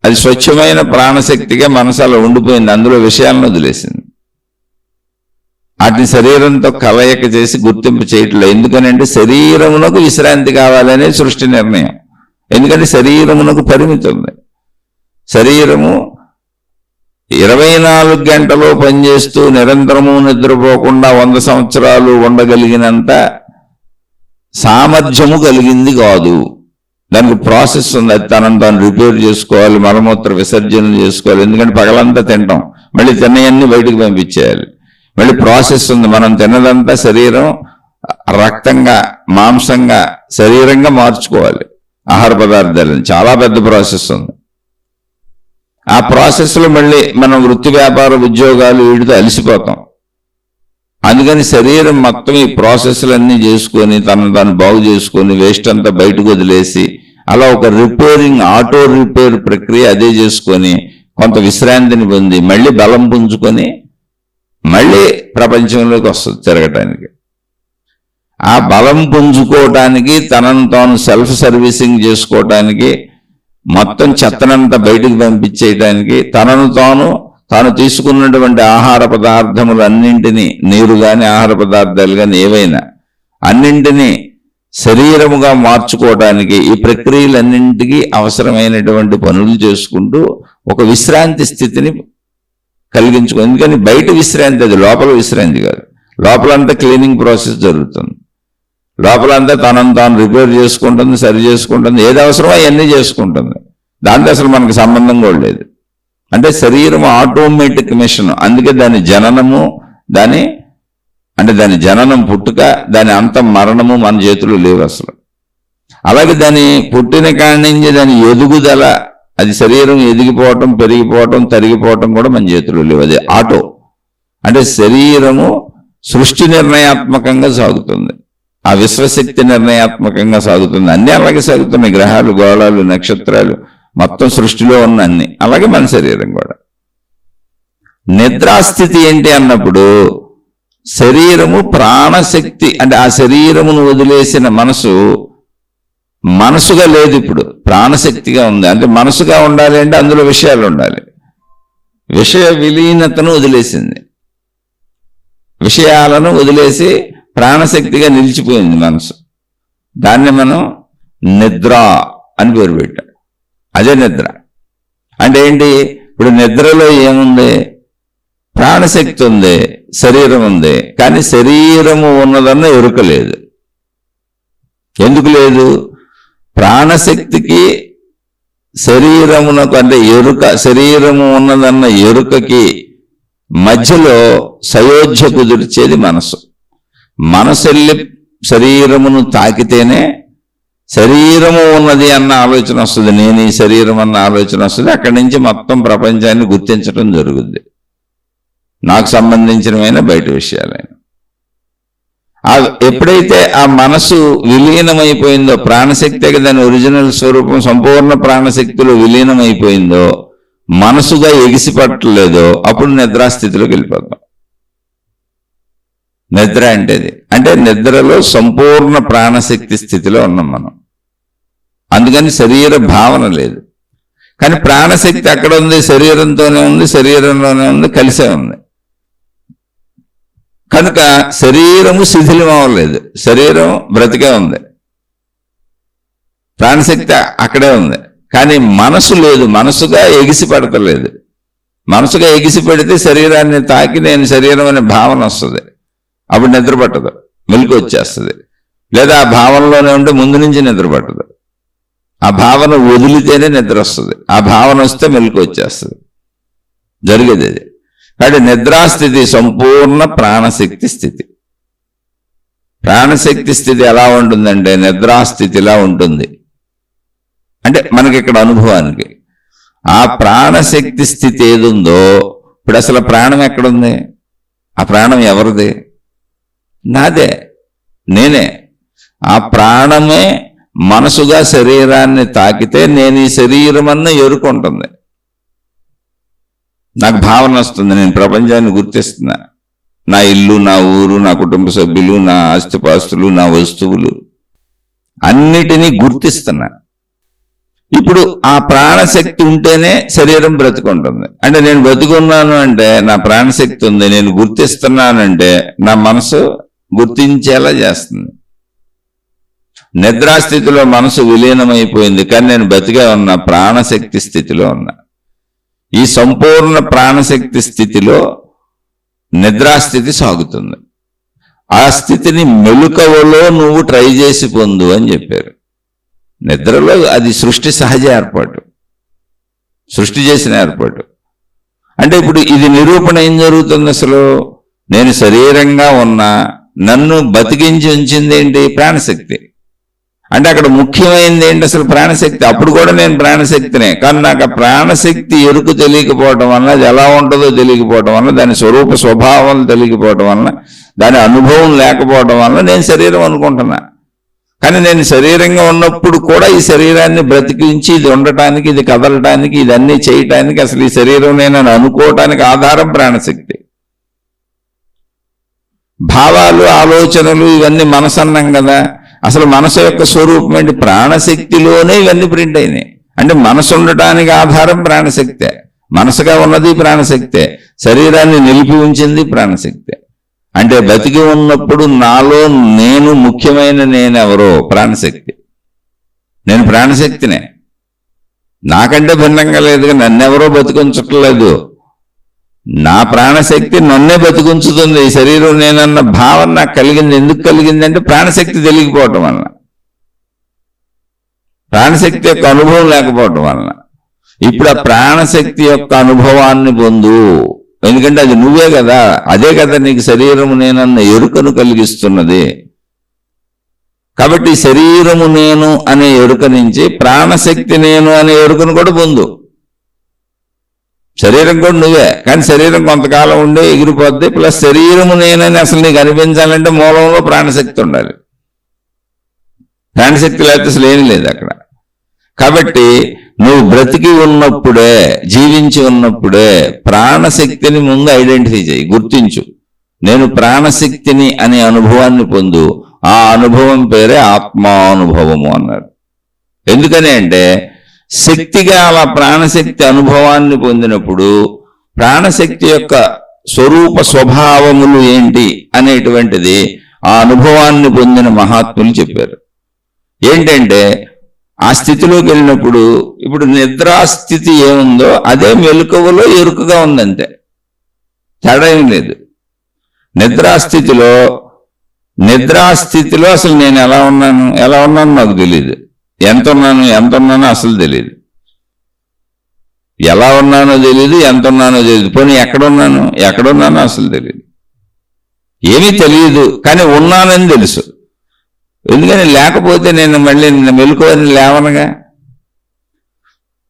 అది స్వచ్ఛమైన ప్రాణశక్తిగా మనసు అలా ఉండిపోయింది. అందులో విషయాలను వదిలేసింది. వాటిని శరీరంతో కలయిక చేసి గుర్తింపు చేయట్లేదు. ఎందుకనంటే శరీరమునకు విశ్రాంతి కావాలనే సృష్టి నిర్ణయం. ఎందుకంటే శరీరమునకు పరిమితి ఉంది. శరీరము 24 గంటలు పనిచేస్తూ నిరంతరము నిద్రపోకుండా 100 సంవత్సరాలు ఉండగలిగినంత సామర్థ్యము కలిగింది కాదు. దానికి ప్రాసెస్ ఉంది. అది తనను తాను రిపేర్ చేసుకోవాలి, మలమూత్ర విసర్జన చేసుకోవాలి. ఎందుకంటే పగలంతా తింటాం, మళ్ళీ తిన్నయన్నీ బయటకు పంపించేయాలి. మళ్ళీ ప్రాసెస్ ఉంది. మనం తిన్నదంతా శరీరం రక్తంగా మాంసంగా శరీరంగా మార్చుకోవాలి. ఆహార పదార్థాలని చాలా పెద్ద ప్రాసెస్ ఉంది. ఆ ప్రాసెస్లో మళ్ళీ మనం వృత్తి వ్యాపార ఉద్యోగాలు వీటితో అలసిపోతాం. అందుకని శరీరం మొత్తం ఈ ప్రాసెస్లన్నీ చేసుకొని తనను తాను బాగు చేసుకొని వేస్ట్ అంతా బయటకు వదిలేసి అలా ఒక రిపేరింగ్ ఆటో రిపేర్ ప్రక్రియ అదే చేసుకొని కొంత విశ్రాంతిని పొంది మళ్ళీ బలం పుంజుకొని మళ్ళీ ప్రపంచంలోకి వస్తుంది తిరగటానికి. ఆ బలం పుంజుకోవటానికి తనను తాను సెల్ఫ్ సర్వీసింగ్ చేసుకోవటానికి మొత్తం చెత్తనంతా బయటకు పంపించేయటానికి తాను తీసుకున్నటువంటి ఆహార పదార్థములు అన్నింటినీ నీరు కానీ ఆహార పదార్థాలు కానీ ఏవైనా అన్నింటినీ శరీరముగా మార్చుకోవటానికి ఈ ప్రక్రియలన్నింటికి అవసరమైనటువంటి పనులు చేసుకుంటూ ఒక విశ్రాంతి స్థితిని కలిగించుకో. ఎందుకని బయట విశ్రాంతి, అది లోపల విశ్రాంతి కాదు. లోపలంతా క్లీనింగ్ ప్రాసెస్ జరుగుతుంది. లోపలంతా తనను తాను రిపేర్ చేసుకుంటుంది, సరి చేసుకుంటుంది, ఏది అవసరమో అవన్నీ చేసుకుంటుంది. దాంతో అసలు మనకు సంబంధం కూడా లేదు. అంటే శరీరం ఆటోమేటిక్ మిషన్. అందుకే దాని జననము దాని జననం పుట్టుక దాని అంతం మరణము మన చేతులు లేవు అసలు. అలాగే దాని పుట్టిన కాడి నుంచి దాని ఎదుగుదల, అది శరీరం ఎదిగిపోవటం పెరిగిపోవటం తరిగిపోవటం కూడా మన చేతులు లేవు. అది ఆటో. అంటే శరీరము సృష్టి నిర్ణయాత్మకంగా సాగుతుంది, ఆ విశ్వశక్తి నిర్ణయాత్మకంగా సాగుతుంది. అన్నీ అలాగే సాగుతున్నాయి. గ్రహాలు గోళాలు నక్షత్రాలు మొత్తం సృష్టిలో ఉన్న అన్ని అలాగే మన శరీరం కూడా. నిద్రాస్థితి ఏంటి అన్నప్పుడు శరీరము ప్రాణశక్తి అంటే ఆ శరీరమును వదిలేసిన మనసుగా లేదు, ఇప్పుడు ప్రాణశక్తిగా ఉంది. అంటే మనసుగా ఉండాలి అంటే అందులో విషయాలు ఉండాలి. విషయ విలీనతను వదిలేసింది, విషయాలను వదిలేసి ప్రాణశక్తిగా నిలిచిపోయింది మనసు. దాన్ని మనం నిద్ర అని పేరు పెట్టాం. అదే నిద్ర అంటే ఏంటి? ఇప్పుడు నిద్రలో ఏముంది? ప్రాణశక్తి ఉంది, శరీరం ఉంది, కానీ శరీరము ఉన్నదన్న ఎరుక లేదు. ఎందుకు లేదు? ప్రాణశక్తికి శరీరమునకు అంటే ఎరుక, శరీరము ఉన్నదన్న ఎరుకకి మధ్యలో సయోధ్య కుదిర్చేది మనసు. మనసు వెళ్ళి శరీరమును తాకితేనే శరీరము ఉన్నది అన్న ఆలోచన వస్తుంది, నేను ఈ శరీరం అన్న ఆలోచన వస్తుంది. అక్కడి నుంచి మొత్తం ప్రపంచాన్ని గుర్తించడం జరుగుద్ది, నాకు సంబంధించినవైన బయట విషయాలైన. ఎప్పుడైతే ఆ మనసు విలీనమైపోయిందో, ప్రాణశక్తికి దాని ఒరిజినల్ స్వరూపం సంపూర్ణ ప్రాణశక్తిలో విలీనమైపోయిందో, మనసుగా ఎగిసిపట్టలేదో, అప్పుడు నిద్రాస్థితిలోకి వెళ్ళిపోతాం. నిద్ర అంటే నిద్రలో సంపూర్ణ ప్రాణశక్తి స్థితిలో ఉన్నాం మనం. అందుకని శరీర భావన లేదు. కానీ ప్రాణశక్తి అక్కడ ఉంది, శరీరంతోనే ఉంది, శరీరంలోనే ఉంది, కలిసే ఉంది. కనుక శరీరము శిథిలం అవ్వలేదు, శరీరం బ్రతికే ఉంది, ప్రాణశక్తి అక్కడే ఉంది. కానీ మనసు లేదు, మనసుగా ఎగిసి పడతలేదు. మనసుగా ఎగిసి పెడితే శరీరాన్ని తాకి నేను శరీరం అనే భావన వస్తుంది, అప్పుడు నిద్ర పట్టదు, మెలకు వచ్చేస్తుంది. లేదా ఆ భావనలోనే ఉంటే ముందు నుంచి నిద్ర పట్టదు, ఆ భావన వదిలితేనే నిద్ర వస్తుంది, ఆ భావన వస్తే మెలకు వచ్చేస్తుంది, జరిగేది అది. కాబట్టి నిద్రాస్థితి సంపూర్ణ ప్రాణశక్తి స్థితి. ప్రాణశక్తి స్థితి ఎలా ఉంటుందంటే నిద్రాస్థితిలా ఉంటుంది. అంటే మనకి ఇక్కడ అనుభవానికి ఆ ప్రాణశక్తి స్థితి ఏదుందో, ఇప్పుడు అసలు ప్రాణం ఎక్కడుంది? ఆ ప్రాణం ఎవరిది? నాదే, నేనే. ఆ ప్రాణమే మనసుగా శరీరాన్ని తాకితే నేను ఈ శరీరం అన్న ఎరుకుంటుంది, నాకు భావన వస్తుంది, నేను ప్రపంచాన్ని గుర్తిస్తున్నా, నా ఇల్లు, నా ఊరు, నా కుటుంబ సభ్యులు, నా ఆస్తిపాస్తులు, నా వస్తువులు అన్నిటినీ గుర్తిస్తున్నా. ఇప్పుడు ఆ ప్రాణశక్తి ఉంటేనే శరీరం బ్రతుకుంటుంది. అంటే నేను బ్రతుకున్నాను అంటే నా ప్రాణశక్తి ఉంది, నేను గుర్తిస్తున్నానంటే నా మనసు గుర్తించేలా చేస్తుంది. నిద్రాస్థితిలో మనసు విలీనమైపోయింది, కానీ నేను బతికే ఉన్నా, ప్రాణశక్తి స్థితిలో ఉన్నా. ఈ సంపూర్ణ ప్రాణశక్తి స్థితిలో నిద్రాస్థితి సాగుతుంది. ఆ స్థితిని మెలుకవలో నువ్వు ట్రై చేసి పొందు అని చెప్పారు. నిద్రలో అది సృష్టి సహజ ఏర్పాటు, సృష్టి చేసిన ఏర్పాటు. అంటే ఇప్పుడు ఇది నిరూపణ ఏం జరుగుతుంది? అసలు నేను శరీరంగా ఉన్నా, నన్ను బతికించి ఉంచింది ఏంటి? ప్రాణశక్తి. అంటే అక్కడ ముఖ్యమైనది ఏంటి? అసలు ప్రాణశక్తి. అప్పుడు కూడా నేను ప్రాణశక్తినే, కానీ నాకు ఆ ప్రాణశక్తి ఎరుకు తెలియకపోవటం వల్ల, అది ఎలా ఉంటుందో తెలియకపోవటం వల్ల, దాని స్వరూప స్వభావం తెలియకపోవటం వల్ల, దాని అనుభవం లేకపోవడం వల్ల నేను శరీరం అనుకుంటున్నా. కానీ నేను శరీరంగా ఉన్నప్పుడు కూడా ఈ శరీరాన్ని బ్రతికించి ఇది ఉండటానికి, ఇది కదలటానికి, ఇదన్నీ చేయటానికి, అసలు ఈ శరీరం నేను అనుకోవటానికి ఆధారం ప్రాణశక్తి. భావాలు, ఆలోచనలు ఇవన్నీ మనసు అన్నాం కదా. అసలు మనసు యొక్క స్వరూపం ఏంటి? ప్రాణశక్తిలోనే ఇవన్నీ ప్రింట్ అయినాయి. అంటే మనసు ఉండటానికి ఆధారం ప్రాణశక్తే, మనసుగా ఉన్నది ప్రాణశక్తే, శరీరాన్ని నిలిపి ఉంచింది ప్రాణశక్తే. అంటే బతికి ఉన్నప్పుడు నాలో నేను ముఖ్యమైన నేనెవరో? ప్రాణశక్తి. నేను ప్రాణశక్తినే, నాకంటే భిన్నంగా లేదుగా, నన్నెవరో బతికించట్లేదు, నా ప్రాణశక్తి నన్నే బతికించుతుంది. ఈ శరీరం నేనన్న భావన నాకు కలిగింది. ఎందుకు కలిగింది అంటే ప్రాణశక్తి తెలియకపోవటం వలన, ప్రాణశక్తి యొక్క అనుభవం లేకపోవటం వలన. ఇప్పుడు ఆ ప్రాణశక్తి యొక్క అనుభవాన్ని పొందు, ఎందుకంటే అది నువ్వే కదా, అదే కదా నీకు శరీరము నేనన్న ఎరుకను కలిగిస్తున్నది. కాబట్టి శరీరము నేను అనే ఎరుక నుంచి ప్రాణశక్తి నేను అనే ఎరుకను కూడా పొందు. శరీరం కూడా నువ్వే, కానీ శరీరం కొంతకాలం ఉండే ఎగిరిపోద్ది. ప్లస్ శరీరము నేనని అసలు నీకు అనిపించాలంటే మూలంలో ప్రాణశక్తి ఉండాలి. ప్రాణశక్తి లేకపోతే అసలు ఏమీ లేదు అక్కడ. కాబట్టి నువ్వు బ్రతికి ఉన్నప్పుడే, జీవించి ఉన్నప్పుడే ప్రాణశక్తిని ముందు ఐడెంటిఫై చేయి, గుర్తించు. నేను ప్రాణశక్తిని అనే అనుభవాన్ని పొందు. ఆ అనుభవం పేరే ఆత్మానుభవము అన్నారు. ఎందుకని అంటే శక్తిగా అలా ప్రాణశక్తి అనుభవాన్ని పొందినప్పుడు ప్రాణశక్తి యొక్క స్వరూప స్వభావములు ఏంటి అనేటువంటిది ఆ అనుభవాన్ని పొందిన మహాత్ములు చెప్పారు. ఏంటంటే ఆ స్థితిలోకి వెళ్ళినప్పుడు, ఇప్పుడు నిద్రాస్థితి ఏముందో అదే మెలకువలో ఎరుకగా ఉందంతే, తేడా ఏం లేదు. నిద్రాస్థితిలో అసలు నేను ఎలా ఉన్నాను నాకు తెలియదు, ఎంత ఉన్నానో అసలు తెలియదు, ఎలా ఉన్నానో తెలియదు, ఎంత ఉన్నానో తెలియదు, పోనీ ఎక్కడున్నానో అసలు తెలియదు, ఏమీ తెలియదు. కానీ ఉన్నానని తెలుసు. ఎందుకని? లేకపోతే నేను మళ్ళీ మెలుకువని లేవనగా.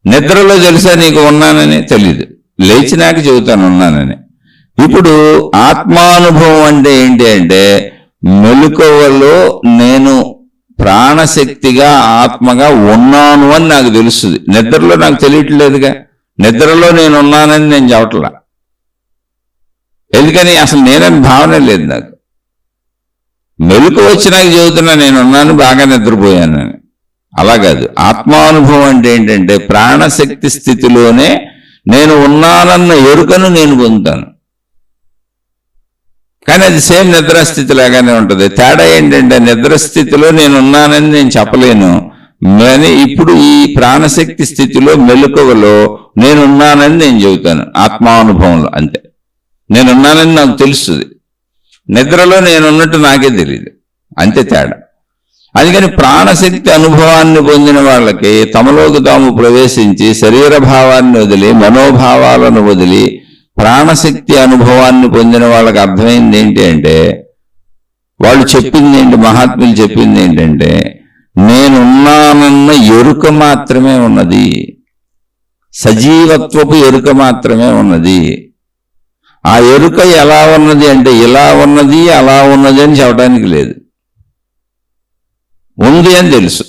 నిద్రలో తెలుసా నీకు ఉన్నానని? తెలీదు, లేచినాక చెబుతాను ఉన్నానని. ఇప్పుడు ఆత్మానుభవం అంటే ఏంటి అంటే మెలుకువలో నేను ప్రాణశక్తిగా ఆత్మగా ఉన్నాను అని నాకు తెలుస్తుంది. నిద్రలో నాకు తెలియట్లేదుగా. నిద్రలో నేను ఉన్నానని నేను చెప్పట్లా. ఎందుకని? అసలు నేనని భావన లేదు నాకు. మెలకు వచ్చినాక చెబుతున్నా నేనున్నాను, బాగా నిద్రపోయాను అని. అలా కాదు. ఆత్మానుభవం అంటే ఏంటంటే ప్రాణశక్తి స్థితిలోనే నేను ఉన్నానన్న ఎరుకను నేను పొందుతాను. కానీ అది సేమ్ నిద్రాస్థితి లాగానే ఉంటుంది. తేడా ఏంటంటే నిద్రస్థితిలో నేను ఉన్నానని నేను చెప్పలేను, కానీ ఇప్పుడు ఈ ప్రాణశక్తి స్థితిలో మెలకువలో నేనున్నానని నేను చెబుతాను. ఆత్మానుభవంలో అంతే. నేనున్నానని నాకు తెలుస్తుంది, నిద్రలో నేనున్నట్టు నాకే తెలియదు, అంతే తేడా. అందుకని ప్రాణశక్తి అనుభవాన్ని పొందిన వాళ్ళకి తమలోకి తాము ప్రవేశించి శరీర భావాన్ని వదిలి మనోభావాలను వదిలి ప్రాణశక్తి అనుభవాన్ని పొందిన వాళ్ళకి అర్థమైంది ఏంటి అంటే, వాళ్ళు చెప్పింది ఏంటి, మహాత్ములు చెప్పింది ఏంటంటే నేనున్నానన్న ఎరుక మాత్రమే ఉన్నది, సజీవత్వపు ఎరుక మాత్రమే ఉన్నది. ఆ ఎరుక ఎలా ఉన్నది అంటే ఇలా ఉన్నది అలా ఉన్నది అని చెప్పడానికి లేదు, ఉంది అని తెలుసు.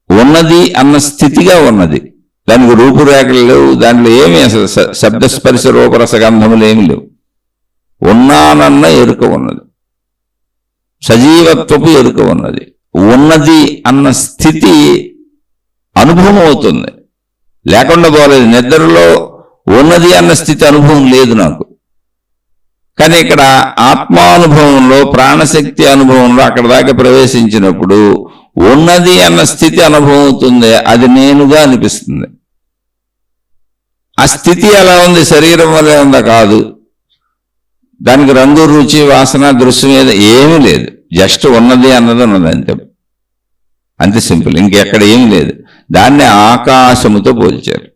ఉన్నది అన్న స్థితిగా ఉన్నది, దానికి రూపురేఖలు లేవు, దాంట్లో ఏమి అసలు శబ్దస్పర్శ రూపరసగంధములు ఏమి లేవు. ఉన్నానన్న ఎరుక ఉన్నది, సజీవత్వపు ఎరుక ఉన్నది. ఉన్నది అన్న స్థితి అనుభవం అవుతుంది, లేకుండా పోలేదు. నిద్రలో ఉన్నది అన్న స్థితి అనుభవం లేదు నాకు. కానీ ఇక్కడ ఆత్మానుభవంలో ప్రాణశక్తి అనుభవంలో అక్కడ దాకా ప్రవేశించినప్పుడు ఉన్నది అన్న స్థితి అనుభవం అవుతుంది, అది నేనుగా అనిపిస్తుంది. ఆ స్థితి ఎలా ఉంది, శరీరం వల్లే ఉందా? కాదు. దానికి రంగు రుచి వాసన దృశ్యం ఏమీ లేదు, జస్ట్ ఉన్నది అన్నది ఉన్నది, అంతే. అంతే సింపుల్, ఇంకెక్కడ ఏమీ లేదు. దాన్ని ఆకాశముతో పోల్చారు.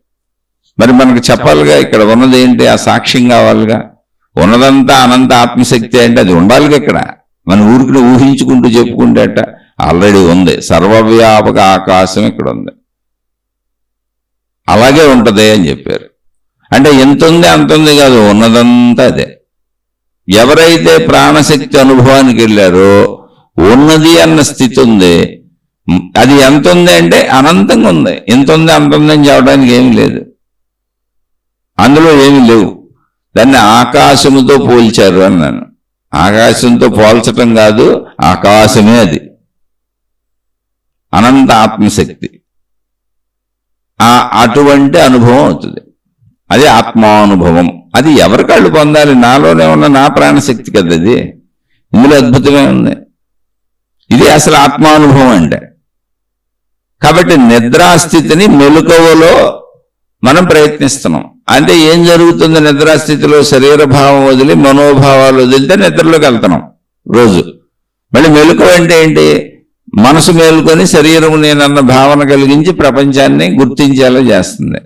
మరి మనకు చెప్పాలిగా ఇక్కడ ఉన్నది ఏంటి, ఆ సాక్ష్యం కావాలిగా. ఉన్నదంతా అనంత ఆత్మశక్తి అంటే అది ఉండాలిగా. ఇక్కడ మన ఊరికి ఊహించుకుంటూ చెప్పుకుంటేట ఆల్రెడీ ఉంది, సర్వవ్యాపక ఆకాశం ఇక్కడ ఉంది, అలాగే ఉంటుంది అని చెప్పారు. అంటే ఎంత ఉంది అంత ఉంది కాదు, ఉన్నదంతా అదే. ఎవరైతే ప్రాణశక్తి అనుభవానికి వెళ్ళారో ఉన్నది అన్న స్థితి ఉంది, అది ఎంత ఉంది అంటే అనంతంగా ఉంది. ఎంత ఉంది అంత ఉందని చెప్పడానికి ఏమీ లేదు, అందులో ఏమీ లేవు. దాన్ని ఆకాశముతో పోల్చారు అన్నాను. ఆకాశంతో పోల్చటం కాదు, ఆకాశమే అది, అనంత ఆత్మశక్తి. అటువంటి అనుభవం అవుతుంది, అది ఆత్మానుభవం. అది ఎవరి కళ్ళు పొందాలి? నాలోనే ఉన్న నా ప్రాణశక్తి కదా అది, ఇందులో అద్భుతమే ఉంది. ఇది అసలు ఆత్మానుభవం అంటే. కాబట్టి నిద్రాస్థితిని మెలకువలో మనం ప్రయత్నిస్తున్నాం. అంటే ఏం జరుగుతుంది నిద్రాస్థితిలో? శరీర భావం వదిలి మనోభావాలు వదిలితే నిద్రలోకి వెళ్తున్నాం రోజు. మళ్ళీ మెలకువ అంటే ఏంటి? మనసు మేలుకొని శరీరం నేనన్న భావన కలిగించి ప్రపంచాన్ని గుర్తించేలా చేస్తుంది.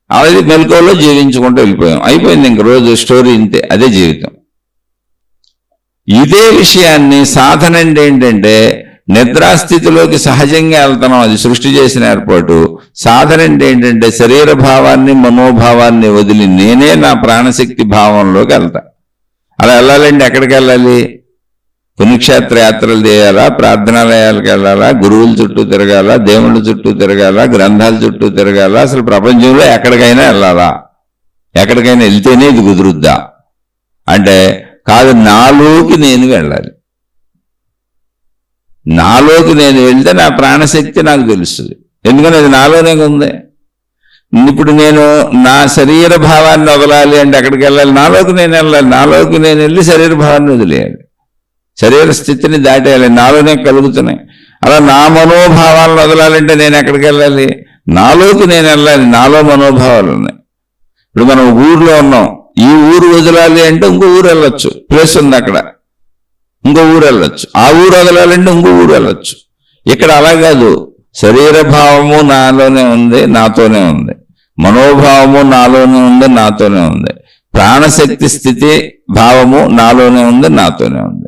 అది మెలకువలో జీవించుకుంటూ వెళ్ళిపోయాం, అయిపోయింది. ఇంక రోజు స్టోరీ ఇంతే, అదే జీవితం. ఇదే విషయాన్ని సాధన అంటే ఏంటంటే నిద్రాస్థితిలోకి సహజంగా వెళ్తున్నాం, అది సృష్టి చేసిన ఏర్పాటు. సాధన అంటే ఏంటంటే శరీర భావాన్ని మనోభావాన్ని వదిలి నేనే నా ప్రాణశక్తి భావంలోకి వెళ్తా. అలా వెళ్ళాలంటే ఎక్కడికి వెళ్ళాలి? పుణ్యక్షేత్ర యాత్రలు చేయాలా, ప్రార్థనాలయాలకు వెళ్ళాలా, గురువుల చుట్టూ తిరగాల, దేవుళ్ళ చుట్టూ తిరగాల, గ్రంథాల చుట్టూ తిరగాల, అసలు ప్రపంచంలో ఎక్కడికైనా వెళ్ళాలా? ఎక్కడికైనా వెళ్తేనే ఇది కుదురుద్దా అంటే కాదు, నాలోకి నేను వెళ్ళాలి. నాలోకి నేను వెళ్తే నా ప్రాణశక్తి నాకు తెలుస్తుంది, ఎందుకంటే అది నాలోనే ఉంది. ఇప్పుడు నేను నా శరీర భావాన్ని వదలాలి అంటే ఎక్కడికి వెళ్ళాలి? నాలోకి నేను వెళ్ళాలి. నాలోకి నేను వెళ్ళి శరీర భావాన్ని వదిలేయాలి, శరీర స్థితిని దాటేయాలి, నాలోనే కలుగుతున్నాయి. అలా నా మనోభావాలను వదలాలంటే నేను ఎక్కడికి వెళ్ళాలి? నాలోకి నేను వెళ్ళాలి, నాలో మనోభావాలు ఉన్నాయి. ఇప్పుడు మనం ఊర్లో ఉన్నాం, ఈ ఊరు వదలాలి అంటే ఇంకో ఊరు వెళ్ళొచ్చు, ప్లేస్ ఉంది అక్కడ, ఇంకో ఊరు వెళ్ళొచ్చు. ఆ ఊరు వదలాలంటే ఇంకో ఊరు వెళ్ళొచ్చు. ఇక్కడ అలా కాదు, శరీర భావము నాలోనే ఉంది, నాతోనే ఉంది, మనోభావము నాలోనే ఉంది, నాతోనే ఉంది, ప్రాణశక్తి స్థితి భావము నాలోనే ఉంది, నాతోనే ఉంది.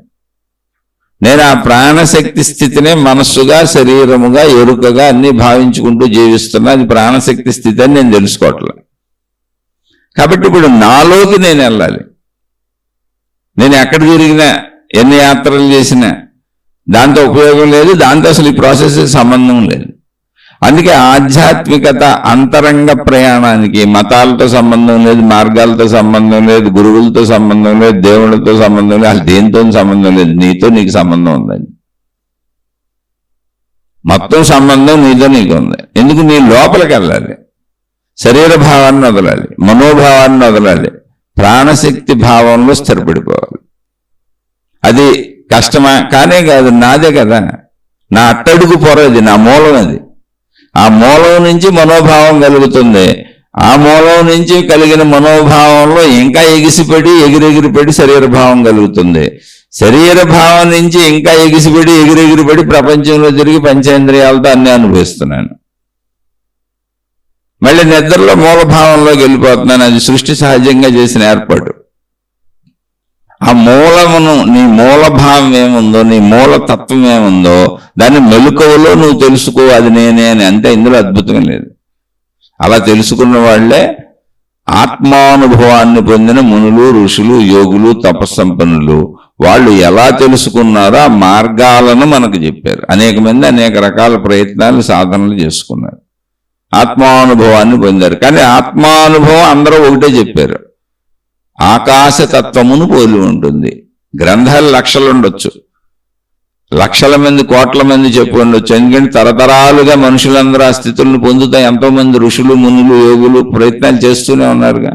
నేను ఆ ప్రాణశక్తి స్థితినే మనస్సుగా శరీరముగా ఎరుకగా అన్ని భావించుకుంటూ జీవిస్తున్నా. అది ప్రాణశక్తి స్థితి అని నేను తెలుసుకోవట్లేదు. కాబట్టి ఇప్పుడు నాలోకి నేను వెళ్ళాలి. నేను ఎక్కడ తిరిగినా, ఎన్ని యాత్రలు చేసినా దాంతో ఉపయోగం లేదు, దాంతో అసలు ఈ ప్రాసెస్ సంబంధం లేదు. అందుకే ఆధ్యాత్మికత అంతరంగ ప్రయాణానికి మతాలతో సంబంధం లేదు, మార్గాలతో సంబంధం లేదు, గురువులతో సంబంధం లేదు, దేవుళ్ళతో సంబంధం లేదు, అసలు దేనితో సంబంధం లేదు, నీతో నీకు సంబంధం ఉందండి. మొత్తం సంబంధం నీతో నీకు ఉంది. ఎందుకు? నీ లోపలికి వెళ్ళాలి, శరీర భావాన్ని వదలాలి, మనోభావాన్ని వదలాలి, ప్రాణశక్తి భావంలో స్థిరపడిపోవాలి. అది కష్టమా? కానే కాదు, నాదే కదా, నా అట్టడుగు పొరది, నా మూలం అది. ఆ మూలం నుంచి మనోభావం కలుగుతుంది. ఆ మూలం నుంచి కలిగిన మనోభావంలో ఇంకా ఎగిసిపడి ఎగిరెగిరిపడి శరీర భావం కలుగుతుంది. శరీర భావం నుంచి ఇంకా ఎగిసిపడి ఎగిరెగిరిపడి ప్రపంచంలో తిరిగి పంచేంద్రియాలతో అన్ని అనుభవిస్తున్నాను. మళ్ళీ నిద్రలో మూలభావంలోకి వెళ్ళిపోతున్నాను. అది సృష్టి సహజంగా చేసిన ఏర్పాటు. ఆ మూలమును, నీ మూలభావం ఏముందో, నీ మూలతత్వం ఏముందో దాన్ని మెలకువలో నువ్వు తెలుసుకో, అది నేనే అని. అంతే, ఇందులో అద్భుతం లేదు. అలా తెలుసుకున్న వాళ్లే ఆత్మానుభవాన్ని పొందిన మునులు, ఋషులు, యోగులు, తపస్సంపన్నులు. వాళ్ళు ఎలా తెలుసుకున్నారో ఆ మార్గాలను మనకు చెప్పారు. అనేక మంది అనేక రకాల ప్రయత్నాలు, సాధనలు చేసుకున్నారు, ఆత్మానుభవాన్ని పొందారు. కానీ ఆత్మానుభవం అందరూ ఒకటే చెప్పారు, ఆకాశతత్వమును పోలి ఉంటుంది. గ్రంథాలు లక్షలు ఉండొచ్చు, లక్షల మంది, కోట్ల మంది చెప్పి ఉండొచ్చు. ఎందుకంటే తరతరాలుగా మనుషులందరూ ఆ స్థితులను పొందుతాయి. ఎంతోమంది ఋషులు, మునులు, యోగులు ప్రయత్నాలు చేస్తూనే ఉన్నారుగా.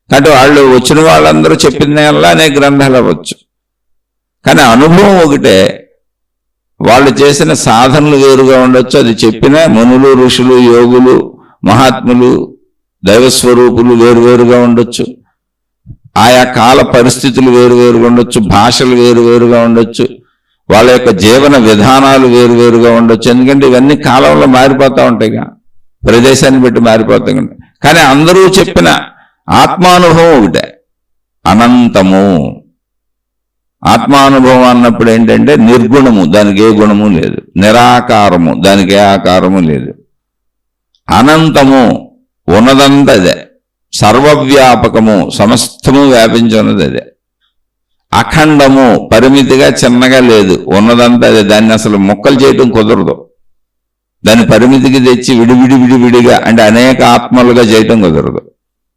కాబట్టి వాళ్ళు వచ్చిన వాళ్ళందరూ చెప్పిందల్లా అనేక గ్రంథాలు అవ్వచ్చు. కానీ అనుభవం ఒకటే. వాళ్ళు చేసిన సాధనలు వేరుగా ఉండొచ్చు, అది చెప్పిన మునులు, ఋషులు, యోగులు, మహాత్ములు, దైవస్వరూపులు వేరువేరుగా ఉండొచ్చు. ఆయా కాల పరిస్థితులు వేరువేరుగా ఉండొచ్చు, భాషలు వేరువేరుగా ఉండొచ్చు, వాళ్ళ యొక్క జీవన విధానాలు వేరువేరుగా ఉండొచ్చు. ఎందుకంటే ఇవన్నీ కాలంలో మారిపోతూ ఉంటాయిగా, ప్రదేశాన్ని బట్టి మారిపోతాయి. కానీ అందరూ చెప్పిన ఆత్మానుభవం ఒకటే, అనంతము. ఆత్మానుభవం అన్నప్పుడు ఏంటంటే నిర్గుణము, దానికి ఏ గుణము లేదు. నిరాకారము, దానికి ఏ ఆకారము లేదు. అనంతము, ఉన్నదంతా అదే. సర్వవ్యాపకము, సమస్తము వ్యాపించున్నది అదే. అఖండము, పరిమితిగా చిన్నగా లేదు, ఉన్నదంతా అదే. దాన్ని అసలు ముక్కలు చేయటం కుదరదు. దాన్ని పరిమితికి తెచ్చి విడివిడిగా అంటే అనేక ఆత్మలుగా చేయటం కుదరదు,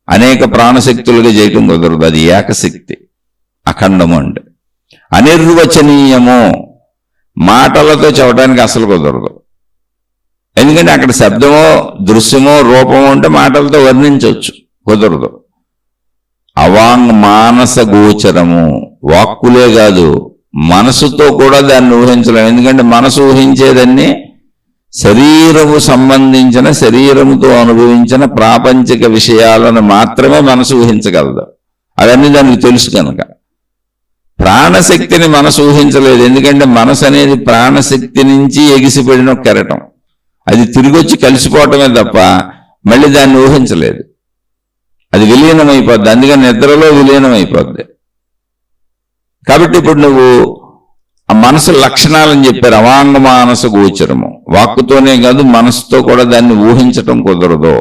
అనేక ప్రాణశక్తులుగా చేయటం కుదరదు. అది ఏకశక్తి, అఖండము. అంటే అనిర్వచనీయము, మాటలతో చెప్పడానికి అసలు కుదరదు. ఎందుకంటే అక్కడ శబ్దమో, దృశ్యమో, రూపమో ఉంటే మాటలతో వర్ణించవచ్చు, కుదరదు. అవాంగ్ మానస గోచరము, వాక్కులే కాదు మనసుతో కూడా దాన్ని ఊహించలేము. ఎందుకంటే మనసు ఊహించేదాన్ని శరీరము సంబంధించిన, శరీరముతో అనుభవించిన ప్రాపంచిక విషయాలను మాత్రమే మనసు ఊహించగలదు. అవన్నీ దానికి తెలుసు కనుక. ప్రాణశక్తిని మనసు ఊహించలేదు. ఎందుకంటే మనసు అనేది ప్రాణశక్తి నుంచి ఎగిసిపడిన కెరటం. అది తిరిగి వచ్చి కలిసిపోవటమే తప్ప మళ్ళీ దాన్ని ఊహించలేదు. అది విలీనమైపోద్ది. అందుకని నిద్రలో విలీనమైపోద్ది. కాబట్టి ఇప్పుడు నువ్వు ఆ మనసు లక్షణాలని చెప్పారు, అవాంగ మానస గోచరము. వాక్కుతోనే కాదు, మనసుతో కూడా దాన్ని ఊహించటం కుదరదు.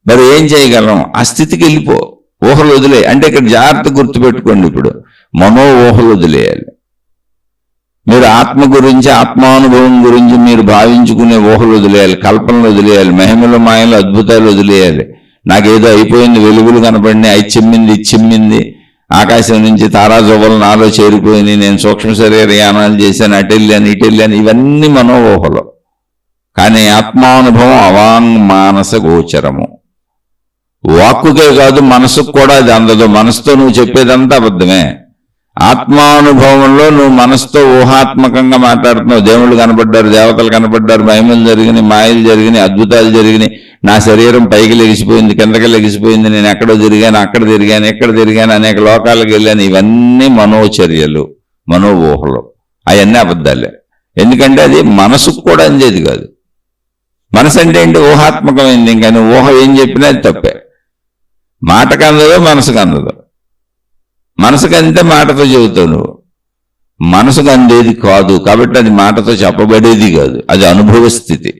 మరి ఏం చేయగలం? ఆ స్థితికి వెళ్ళిపో, ఊహలు వదిలే. అంటే ఇక్కడ జాగ్రత్త గుర్తుపెట్టుకోండి, ఇప్పుడు మనో ఊహలు వదిలేయాలి. మీరు ఆత్మ గురించి, ఆత్మానుభవం గురించి మీరు భావించుకునే ఊహలు వదిలేయాలి, కల్పనలు వదిలేయాలి, మహిమలు, మాయలు, అద్భుతాలు వదిలేయాలి. నాకేదో అయిపోయింది, వెలుగులు కనపడినాయి, అది చిమ్మింది, ఇది చిమ్మింది, ఆకాశం నుంచి తారాజువ్వలు నాలో చేరిపోయినాయి, నేను సూక్ష్మ శరీర యానాలు చేశాను, అటెళ్ళాను, ఇటెళ్ళాను, ఇవన్నీ మనో ఊహలు. కానీ ఆత్మానుభవం అవాంగ్ మానస గోచరము. వాక్కుకే కాదు, మనసుకు కూడా అది అందదు. మనసుతో నువ్వు చెప్పేదంతా అబద్ధమే. ఆత్మానుభవంలో నువ్వు మనసుతో ఊహాత్మకంగా మాట్లాడుతున్నావు. దేవుళ్ళు కనపడ్డారు, దేవతలు కనపడ్డారు, మహిమలు జరిగినాయి, మాయలు జరిగినాయి, అద్భుతాలు జరిగినాయి, నా శరీరం పైకి లెగిసిపోయింది, కిందకి లెగిసిపోయింది, నేను ఎక్కడో తిరిగాను, అక్కడ తిరిగాను, ఎక్కడ తిరిగాను, అనేక లోకాలకు వెళ్ళాను. ఇవన్నీ మనోచర్యలు, మనో ఊహలు. అవన్నీ అబద్ధాలే. ఎందుకంటే అది మనసుకు కూడా అందేది కాదు. మనసు అంటే ఏంటి? ఊహాత్మకమైంది. ఇంకా నువ్వు ఊహ ఏం చెప్పినా అది తప్పే. మాటకు అందదో, మనసుకు అందదు. మనసుకు అంతే మాటతో చెబుతావు నువ్వు, మనసుకు అందేది కాదు. కాబట్టి అది మాటతో చెప్పబడేది కాదు, అది అనుభవ స్థితి.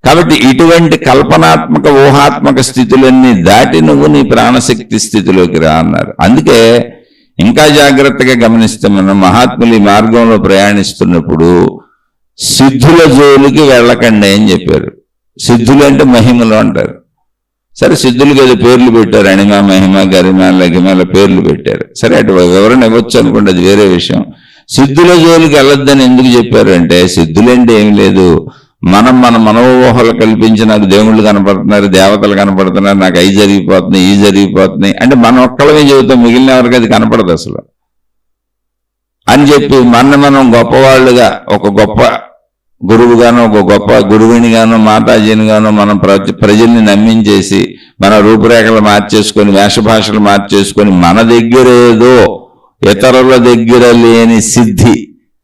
కాబట్టి ఇటువంటి కల్పనాత్మక, ఊహాత్మక స్థితులన్నీ దాటి నువ్వు నీ ప్రాణశక్తి స్థితిలోకి రా అన్నారు. అందుకే ఇంకా జాగ్రత్తగా గమనిస్తే మనం మహాత్ములు ఈ మార్గంలో ప్రయాణిస్తున్నప్పుడు సిద్ధుల జోలికి వెళ్ళకండి అని చెప్పారు. సిద్ధులు అంటే మహిమలు అంటారు. సరే, సిద్ధులకి ఏదో పేర్లు పెట్టారు, అణిమ, మహిమ, గరిమ, లగిమ, అలా పేర్లు పెట్టారు. సరే, అటు వివరణ ఇవ్వచ్చు అనుకోండి, అది వేరే విషయం. సిద్ధుల జోలికి వెళ్ళొద్దని ఎందుకు చెప్పారు అంటే, సిద్ధులంటే ఏం లేదు, మన మనోహలు కల్పించి నాకు దేవుళ్ళు కనపడుతున్నారు, దేవతలు కనపడుతున్నారు, నాకు అవి జరిగిపోతున్నాయి, ఈ జరిగిపోతున్నాయి అంటే మనం ఒక్కళ్ళమే చెబుతాం, మిగిలిన ఎవరికి అది కనపడదు అసలు అని చెప్పి మనం గొప్పవాళ్ళుగా, ఒక గొప్ప గురువుగానో, ఒక గొప్ప గురువునిగానో, మాతాజీనిగానో మనం ప్రజల్ని నమ్మించేసి మన రూపురేఖలు మార్చేసుకొని, వేషభాషలు మార్చేసుకొని, మన దగ్గరేదో ఇతరుల దగ్గర లేని సిద్ధి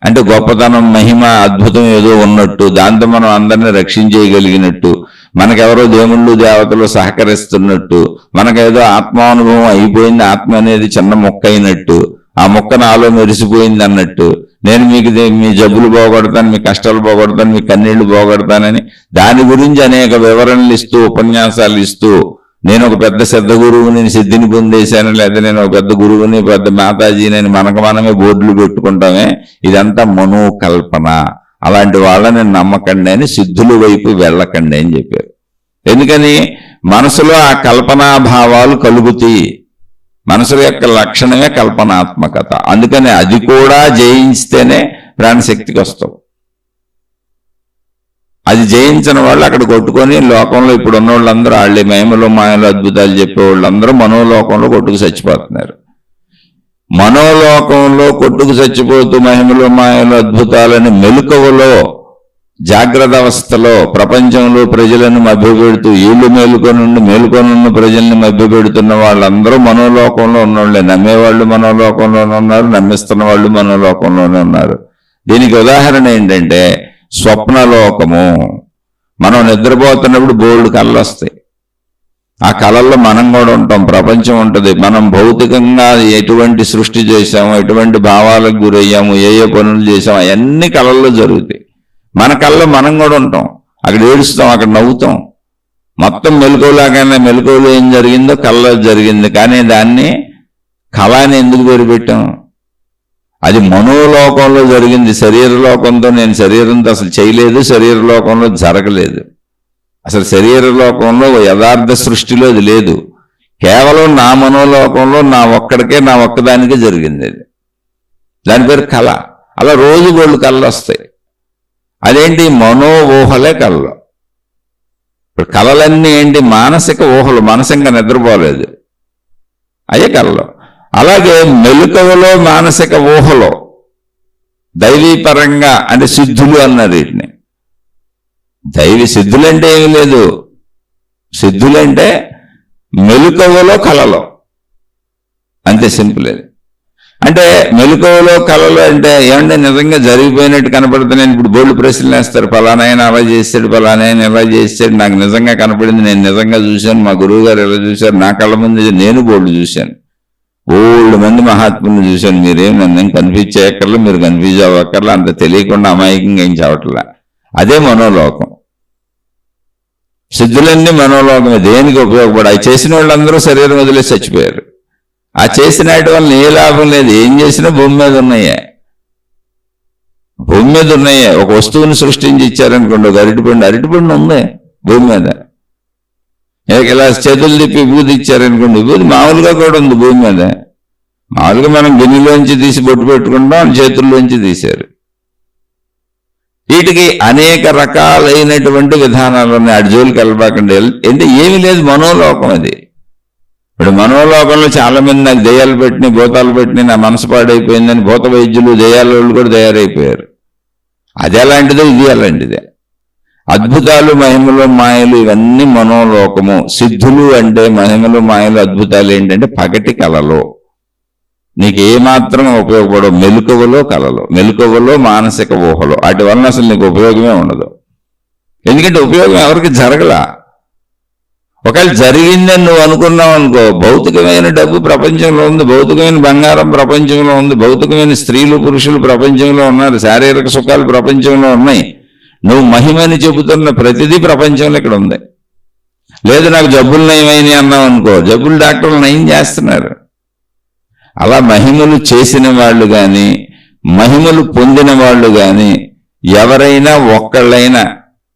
అంటే గొప్పతనం, మహిమ, అద్భుతం ఏదో ఉన్నట్టు, దాంతో మనం అందరినీ రక్షించేయగలిగినట్టు, మనకెవరో దేవుళ్ళు దేవతలు సహకరిస్తున్నట్టు, మనకేదో ఆత్మానుభవం అయిపోయింది, ఆత్మ అనేది చిన్న మొక్క అయినట్టు, ఆ మొక్క నాలో మెరిసిపోయింది అన్నట్టు, నేను మీకు మీ జబ్బులు పోగొడతాను, మీ కష్టాలు పోగొడతాను, మీ కన్నీళ్లు పోగొడతానని దాని గురించి అనేక వివరణలు ఇస్తూ, ఉపన్యాసాలు ఇస్తూ, నేను ఒక పెద్ద సిద్ధ గురువుని, సిద్ధిని పొందేశాను, లేదా నేను ఒక పెద్ద గురువుని, పెద్ద మాతాజీని మనకు మనమే బోర్డులు పెట్టుకుంటామే, ఇదంతా మనోకల్పన. అలాంటి వాళ్ళని నమ్మకండి అని, సిద్ధుల వైపు వెళ్ళకండి అని చెప్పారు. ఎందుకని? మనసులో ఆ కల్పనాభావాలు కలుగుతాయి. మనసు యొక్క లక్షణమే కల్పనాత్మకత. అందుకని అది కూడా జయించితేనే ప్రాణశక్తికి వస్తావు. అది జయించిన వాళ్ళు అక్కడ కొట్టుకొని లోకంలో ఇప్పుడు ఉన్న వాళ్ళందరూ వాళ్ళే మహిమలు, మాయలు, అద్భుతాలు చెప్పే వాళ్ళందరూ మనోలోకంలో కొట్టుకు చచ్చిపోతున్నారు. మనోలోకంలో కొట్టుకు చచ్చిపోతూ మహిమలు, మాయలు, అద్భుతాలని మెలకువలో, జాగ్రత్త అవస్థలో ప్రపంచంలో ప్రజలను మభ్యపెడుతూ, వీళ్ళు మేలుకొనున్న ప్రజల్ని మభ్యపెడుతున్న వాళ్ళందరూ మనోలోకంలో ఉన్నోళ్ళే. నమ్మేవాళ్ళు మనోలోకంలోనే ఉన్నారు, నమ్మిస్తున్న వాళ్ళు మనోలోకంలోనే ఉన్నారు. దీనికి ఉదాహరణ ఏంటంటే స్వప్నలోకము. మనం నిద్రపోతున్నప్పుడు బోల్డ్ కళ్ళు వస్తాయి. ఆ కళల్లో మనం కూడా ఉంటాం, ప్రపంచం ఉంటుంది. మనం భౌతికంగా ఎటువంటి సృష్టి చేశాము, ఎటువంటి భావాలకు గురయ్యాము, ఏ పనులు చేసాము, అవన్నీ కళల్లో జరుగుతాయి. మన కళ్ళలో మనం కూడా ఉంటాం. అక్కడ ఏడుస్తాం, అక్కడ నవ్వుతాం. మొత్తం మెలకువలాగానే మెలకువలో ఏం జరిగిందో కళ్ళలో జరిగింది. కానీ దాన్ని కళ అని ఎందుకు పేరు పెట్టాం? అది మనోలోకంలో జరిగింది. శరీరలోకంతో నేను శరీరంతో అసలు చేయలేదు, శరీరలోకంలో జరగలేదు. అసలు శరీరలోకంలో యథార్థ సృష్టిలో అది లేదు. కేవలం నా మనోలోకంలో నా ఒక్కదానికే జరిగింది అది. దాని పేరు కళ. అలా రోజు వాళ్ళు కళ్ళు వస్తాయి. అదేంటి? మనోఊహలే కళలు. ఇప్పుడు కళలన్నీ ఏంటి? మానసిక ఊహలు. మనసు ఇంకా నిద్రపోలేదు, అయ్యే కళలు. అలాగే మెలకువలో మానసిక ఊహలో దైవీపరంగా అంటే సిద్ధులు అన్నారు వీటిని. సిద్ధులంటే ఏమీ లేదు. సిద్ధులంటే మెలకువలో కళలో, అంతే, సింపుల్. అది అంటే మెలకువలో కళలు అంటే ఏమంటే నిజంగా జరిగిపోయినట్టు కనపడుతున్నాయి. ఇప్పుడు బోల్డ్ ప్రశ్నలు వేస్తారు, ఫలానా ఆయన అలా చేశాడు, ఫలానా ఆయన ఎలా చేశాడు, నాకు నిజంగా కనపడింది, నేను నిజంగా చూశాను, మా గురువు గారు ఎలా చూశారు, నా కళ్ళ ముందు నేను బోల్డ్ చూశాను, బోల్డ్ మంది మహాత్ములను చూశాను. మీరేం నన్ను కన్ఫ్యూజ్ చేయక్కర్లా, మీరు కన్ఫ్యూజ్ అవ్వక్కర్లా, అంత తెలియకుండా అమాయకంగా ఏం చావట్లా. అదే మనోలోకం. సిద్ధులన్నీ మనోలోకమే. దేనికి ఉపయోగపడ? అవి చేసిన వాళ్ళందరూ శరీరం వదిలేసి చచ్చిపోయారు. ఆ చేసిన వాటి వల్ల ఏ లాభం లేదు. ఏం చేసినా భూమి మీద ఉన్నాయే. ఒక వస్తువుని సృష్టించి ఇచ్చారనుకోండి, ఒక అరటిపండు ఉంది భూమి మీద. ఇలా చేతులు తిప్పి విభూతి ఇచ్చారనుకోండి, విభూతి మామూలుగా కూడా ఉంది భూమి మీద. మామూలుగా మనం గిన్నెలోంచి తీసి బొట్టు పెట్టుకుంటాం, చేతుల్లోంచి తీశారు. వీటికి అనేక రకాలైనటువంటి విధానాలు ఉన్నాయి. అటు జోలికి వెళ్ళబాకండి. అంటే ఏమీ లేదు, మనోలోకం అది. ఇప్పుడు మనోలోకంలో చాలా మంది నాకు దయ్యాలు పెట్టినాయి, భూతాలు పెట్టినాయి, నా మనసు పాడైపోయిందని భూత వైద్యులు, దయ్యాల వాళ్ళు కూడా తయారైపోయారు. అది ఎలాంటిదో ఇది అలాంటిదే. అద్భుతాలు, మహిమలు, మాయలు ఇవన్నీ మనోలోకము. సిద్ధులు అంటే మహిమలు, మాయలు, అద్భుతాలు ఏంటంటే పగటి కళలో, నీకు ఏమాత్రం ఉపయోగపడవు. మెలకువలో కళలో, మెలకువలో మానసిక ఊహలో, వాటి వలన అసలు నీకు ఉపయోగమే ఉండదు. ఎందుకంటే ఉపయోగం ఎవరికి జరగలా. ఒకవేళ జరిగిందని నువ్వు అనుకున్నావు అనుకో, భౌతికమైన డబ్బు ప్రపంచంలో ఉంది, భౌతికమైన బంగారం ప్రపంచంలో ఉంది, భౌతికమైన స్త్రీలు పురుషులు ప్రపంచంలో ఉన్నారు, శారీరక సుఖాలు ప్రపంచంలో ఉన్నాయి. నువ్వు మహిమని చెబుతున్న ప్రతిదీ ప్రపంచంలో ఇక్కడ ఉంది. లేదు నాకు జబ్బులు నయమైనాయి అన్నావు అనుకో, జబ్బులు డాక్టర్లు నయం చేస్తున్నారు. అలా మహిమలు చేసిన వాళ్ళు కానీ, మహిమలు పొందిన వాళ్ళు కానీ ఎవరైనా ఒక్కళ్ళైనా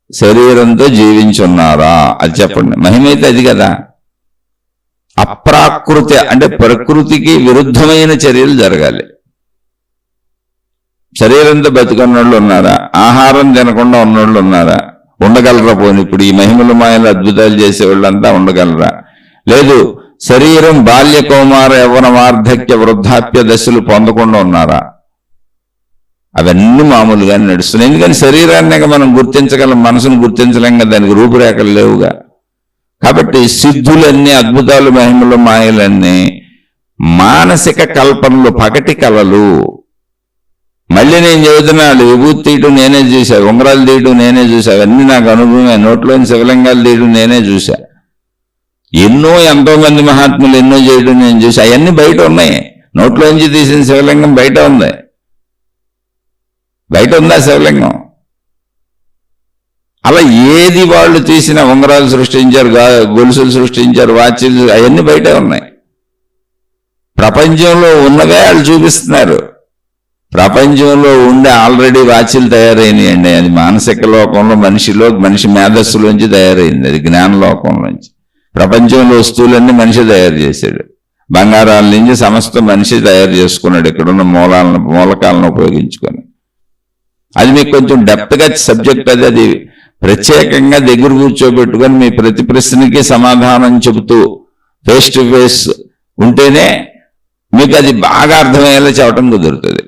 శరీరంతో జీవించున్నారా? అది చెప్పండి. మహిమైతే అది కదా. అప్రాకృతి అంటే ప్రకృతికి విరుద్ధమైన చర్యలు జరగాలి. శరీరంతో బతుకున్నోళ్ళు ఉన్నారా? ఆహారం తినకుండా ఉన్నోళ్ళు ఉన్నారా? ఉండగలరా? పోనీ ఇప్పుడు ఈ మహిమల మాయలు అద్భుతాలు చేసేవాళ్ళంతా ఉండగలరా? లేదు. శరీరం బాల్య కౌమార యవ్వన వార్ధక్య వృద్ధాప్య దశలు పొందకుండా ఉన్నారా? అవన్నీ మామూలుగానే నడుస్తున్నాయి. ఎందుకని శరీరాన్ని మనం గుర్తించగలం, మనసును గుర్తించలేం కదా, దానికి రూపురేఖలు లేవుగా. కాబట్టి సిద్ధులన్నీ, అద్భుతాలు, మహిమలు, మాయలన్నీ మానసిక కల్పనలు, పగటి కలలు. మళ్ళీ నేను చెబుతున్నాడు, విభూతి తీయటం నేనే చూసా, ఉంగరాలు తీయటం నేనే చూసా, అవన్నీ నాకు అనుభవమే. నోట్లోని శివలింగాలు తీయడం నేనే చూసా. ఎంతో మంది మహాత్ములు ఎన్నో చేయడం నేను చూసా. అవన్నీ బయట ఉన్నాయి. నోట్లోంచి తీసిన శివలింగం బయట ఉంది. బయట ఉందా శివలింగం? అలా ఏది వాళ్ళు తీసిన ఉంగరాలు సృష్టించారు, గొలుసులు సృష్టించారు, వాచీలు, అవన్నీ బయటే ఉన్నాయి. ప్రపంచంలో ఉన్నవే వాళ్ళు చూపిస్తున్నారు. ప్రపంచంలో ఉండే ఆల్రెడీ వాచీలు తయారైనాయండి. అది మానసిక లోకంలో మనిషి మేధస్సులోంచి తయారైంది. అది జ్ఞాన లోకంలోంచి. ప్రపంచంలో వస్తువులన్నీ మనిషి తయారు చేశాడు. బంగారాల నుంచి సమస్త మనిషి తయారు చేసుకున్నాడు ఇక్కడున్న మూలకాలను ఉపయోగించుకొని. అది మీకు కొంచెం డెప్త్గా సబ్జెక్ట్. అది ప్రత్యేకంగా దగ్గర కూర్చోబెట్టుకొని మీ ప్రతి ప్రశ్నకి సమాధానం చెబుతూ ఫేస్ టు ఫేస్ ఉంటేనే మీకు అది బాగా అర్థమయ్యేలా చెప్పడం కుదురుతుంది.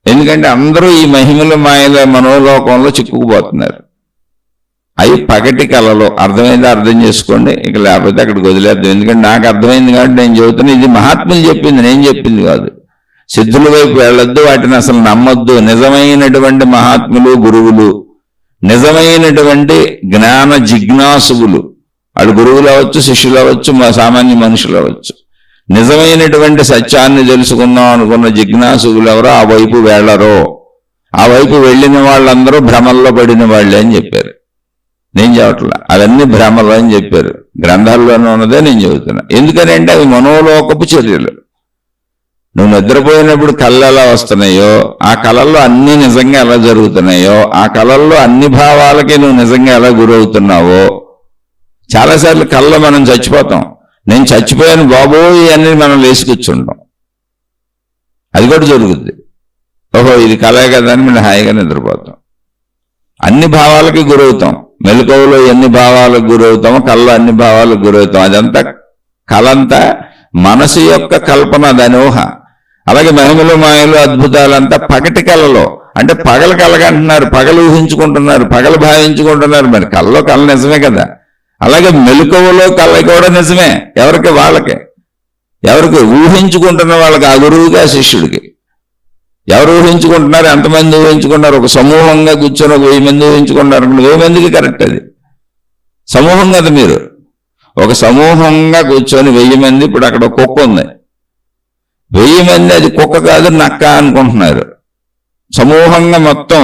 ఎందుకంటే అందరూ ఈ మహిమల మాయల మనోలోకంలో చిక్కుకుపోతున్నారు. అవి పగటి కళలో. అర్థమైందా? అర్థం చేసుకోండి. ఇక లేకపోతే అక్కడికి వదిలేద్దాం. ఎందుకంటే నాకు అర్థమైంది కాబట్టి నేను చెబుతున్నా. ఇది మహాత్ములు చెప్పింది, నేను చెప్పింది కాదు. సిద్ధుల వైపు వెళ్ళొద్దు, వాటిని అసలు నమ్మొద్దు. నిజమైనటువంటి మహాత్ములు, గురువులు, నిజమైనటువంటి జ్ఞాన జిజ్ఞాసువులు, వాళ్ళు గురువులు అవ్వచ్చు, శిష్యులు అవ్వచ్చు, సామాన్య మనుషులు అవ్వచ్చు, నిజమైనటువంటి సత్యాన్ని తెలుసుకుందాం అనుకున్న జిజ్ఞాసువులు ఎవరో ఆ వైపు వెళ్ళరో, ఆ వైపు వెళ్ళిన వాళ్ళందరూ భ్రమల్లో పడిన వాళ్ళే అని చెప్పారు. నేను చెప్పట్లా, అవన్నీ భ్రమలు అని చెప్పారు. గ్రంథాల్లోనే ఉన్నదే నేను చెబుతున్నా. ఎందుకనంటే అవి మనోలోకపు చర్యలు. నువ్వు నిద్రపోయినప్పుడు కళ్ళు ఎలా వస్తున్నాయో, ఆ కళల్లో అన్ని నిజంగా ఎలా జరుగుతున్నాయో, ఆ కళల్లో అన్ని భావాలకి నువ్వు నిజంగా ఎలా గురవుతున్నావో. చాలాసార్లు కళ్ళలో మనం చచ్చిపోతాం. నేను చచ్చిపోయాను బాబోయ్ అని మనం లేసుకొచ్చుంటాం. అది కూడా జరుగుద్ది. ఓహో ఇది కళే కదా అని మనం హాయిగా నిద్రపోతాం. అన్ని భావాలకి గురవుతాం. మెలకువలో ఎన్ని భావాలకు గురవుతామో కళ్ళలో అన్ని భావాలకు గురవుతాం. అదంతా కళంతా మనసు యొక్క కల్పన, దాని ఊహ. అలాగే మహిమలు, మాయలు, అద్భుతాలంతా పగటి కళలో. అంటే పగలు కలగంటున్నారు, పగలు ఊహించుకుంటున్నారు, పగలు భావించుకుంటున్నారు. మరి కళ్ళలో కళ నిజమే కదా. అలాగే మెలకువలో కళ కూడా నిజమే. ఎవరికి? వాళ్ళకి. ఎవరికి? ఊహించుకుంటున్న వాళ్ళకి, ఆ గురువుగా శిష్యుడికి. ఎవరు ఊహించుకుంటున్నారు? ఎంతమంది ఊహించుకుంటున్నారు? ఒక సమూహంగా కూర్చొని ఒక 1000 మంది ఊహించుకుంటున్నారు. 1000 మందికి కరెక్ట్. అది సమూహం కదా. మీరు ఒక సమూహంగా కూర్చొని 1000 మంది, ఇప్పుడు అక్కడ ఒక కుక్క ఉంది, 1000 మంది అది కుక్క కాదు నక్క అనుకుంటున్నారు. సమూహంగా మొత్తం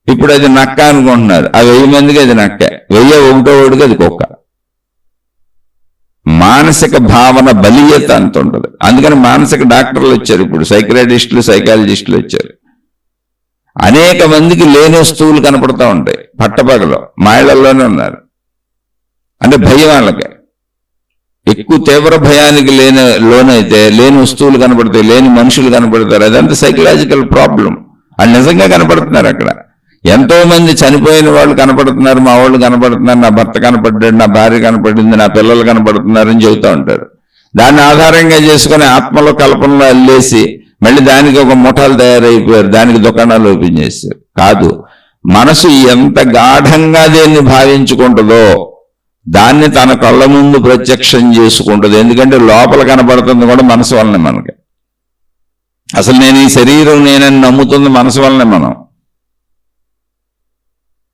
ఇప్పుడు అది నక్క అనుకుంటున్నారు. ఆ 1000 మందికి అది నక్క, 1001వ అది కుక్క. మానసిక భావన బలీయత అంత ఉంటుంది. అందుకని మానసిక డాక్టర్లు వచ్చారు, ఇప్పుడు సైకియాట్రిస్టులు, సైకాలజిస్టులు వచ్చారు. అనేక మందికి లేని వస్తువులు కనపడుతూ ఉంటాయి పట్టపగలో. మాయలలోనే ఉన్నారు. అంటే భయం వాళ్ళకి ఎక్కువ తీవ్ర భయానికి లోనైతే లేని వస్తువులు కనపడతాయి, లేని మనుషులు కనపడతారు. అదంతా సైకలాజికల్ ప్రాబ్లం. అది నిజంగా కనపడుతున్నారు. అక్కడ ఎంతో మంది చనిపోయిన వాళ్ళు కనపడుతున్నారు, మా వాళ్ళు కనపడుతున్నారు, నా భర్త కనపడ్డాడు, నా భార్య కనపడింది, నా పిల్లలు కనపడుతున్నారని చెబుతూ ఉంటారు. దాన్ని ఆధారంగా చేసుకుని ఆత్మలో కల్పనలో అల్లేసి మళ్ళీ దానికి ఒక ముఠాలు తయారైపోయారు, దానికి దుకాణాలు ఓపెన్ చేశారు. కాదు, మనసు ఎంత గాఢంగా దేన్ని భావించుకుంటుందో దాన్ని తన కళ్ళ ముందు ప్రత్యక్షం చేసుకుంటుంది. ఎందుకంటే లోపల కనపడుతుంది కూడా మనసు వల్లనే. మనకి అసలు నేను ఈ శరీరం నేనని నమ్ముతుంది మనసు వల్లనే. మనం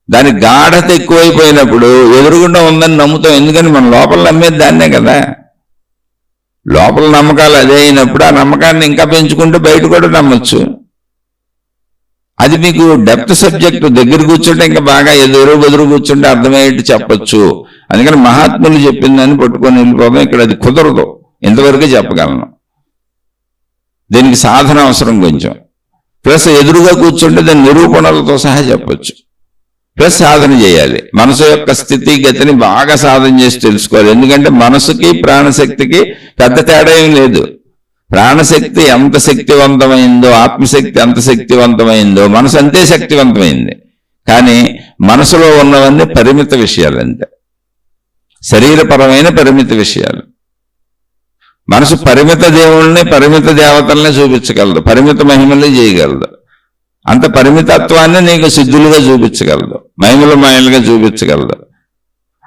దాని గాఢత ఎక్కువైపోయినప్పుడు ఎదురుగుండా ఉందని నమ్ముతాం. ఎందుకని మన లోపల నమ్మేది దాన్నే కదా. లోపల నమ్మకాలు అదే అయినప్పుడు ఆ నమ్మకాన్ని ఇంకా పెంచుకుంటే బయట కూడా నమ్మచ్చు. అది మీకు డెప్త్ సబ్జెక్టు. దగ్గర కూర్చుంటే ఇంకా బాగా ఎదురు కూర్చుంటే అర్థమయ్యేట్టు చెప్పచ్చు. అందుకని మహాత్ములు చెప్పిందని పట్టుకొని వెళ్ళిపోతాం. ఇక్కడ అది కుదరదు. ఇంతవరకే చెప్పగలను. దీనికి సాధన అవసరం కొంచెం. ప్లస్ ఎదురుగా కూర్చుంటే దాని నిరూపణలతో సహా చెప్పొచ్చు. ప్లస్ సాధన చేయాలి. మనసు యొక్క స్థితిగతిని బాగా సాధన చేసి తెలుసుకోవాలి. ఎందుకంటే మనసుకి ప్రాణశక్తికి పెద్ద తేడా ఏం లేదు. ప్రాణశక్తి ఎంత శక్తివంతమైందో, ఆత్మశక్తి ఎంత శక్తివంతమైందో, మనసు అంతే శక్తివంతమైంది. కానీ మనసులో ఉన్నవన్నీ పరిమిత విషయాలు, అంతే శరీరపరమైన పరిమిత విషయాలు. మనసు పరిమిత దేవుళ్ళని, పరిమిత దేవతల్ని చూపించగలదు, పరిమిత మహిమల్ని చేయగలదు. అంత పరిమితత్వాన్ని నీకు సిద్ధులుగా చూపించగలదు, మహిమలు మాయలుగా చూపించగలదు.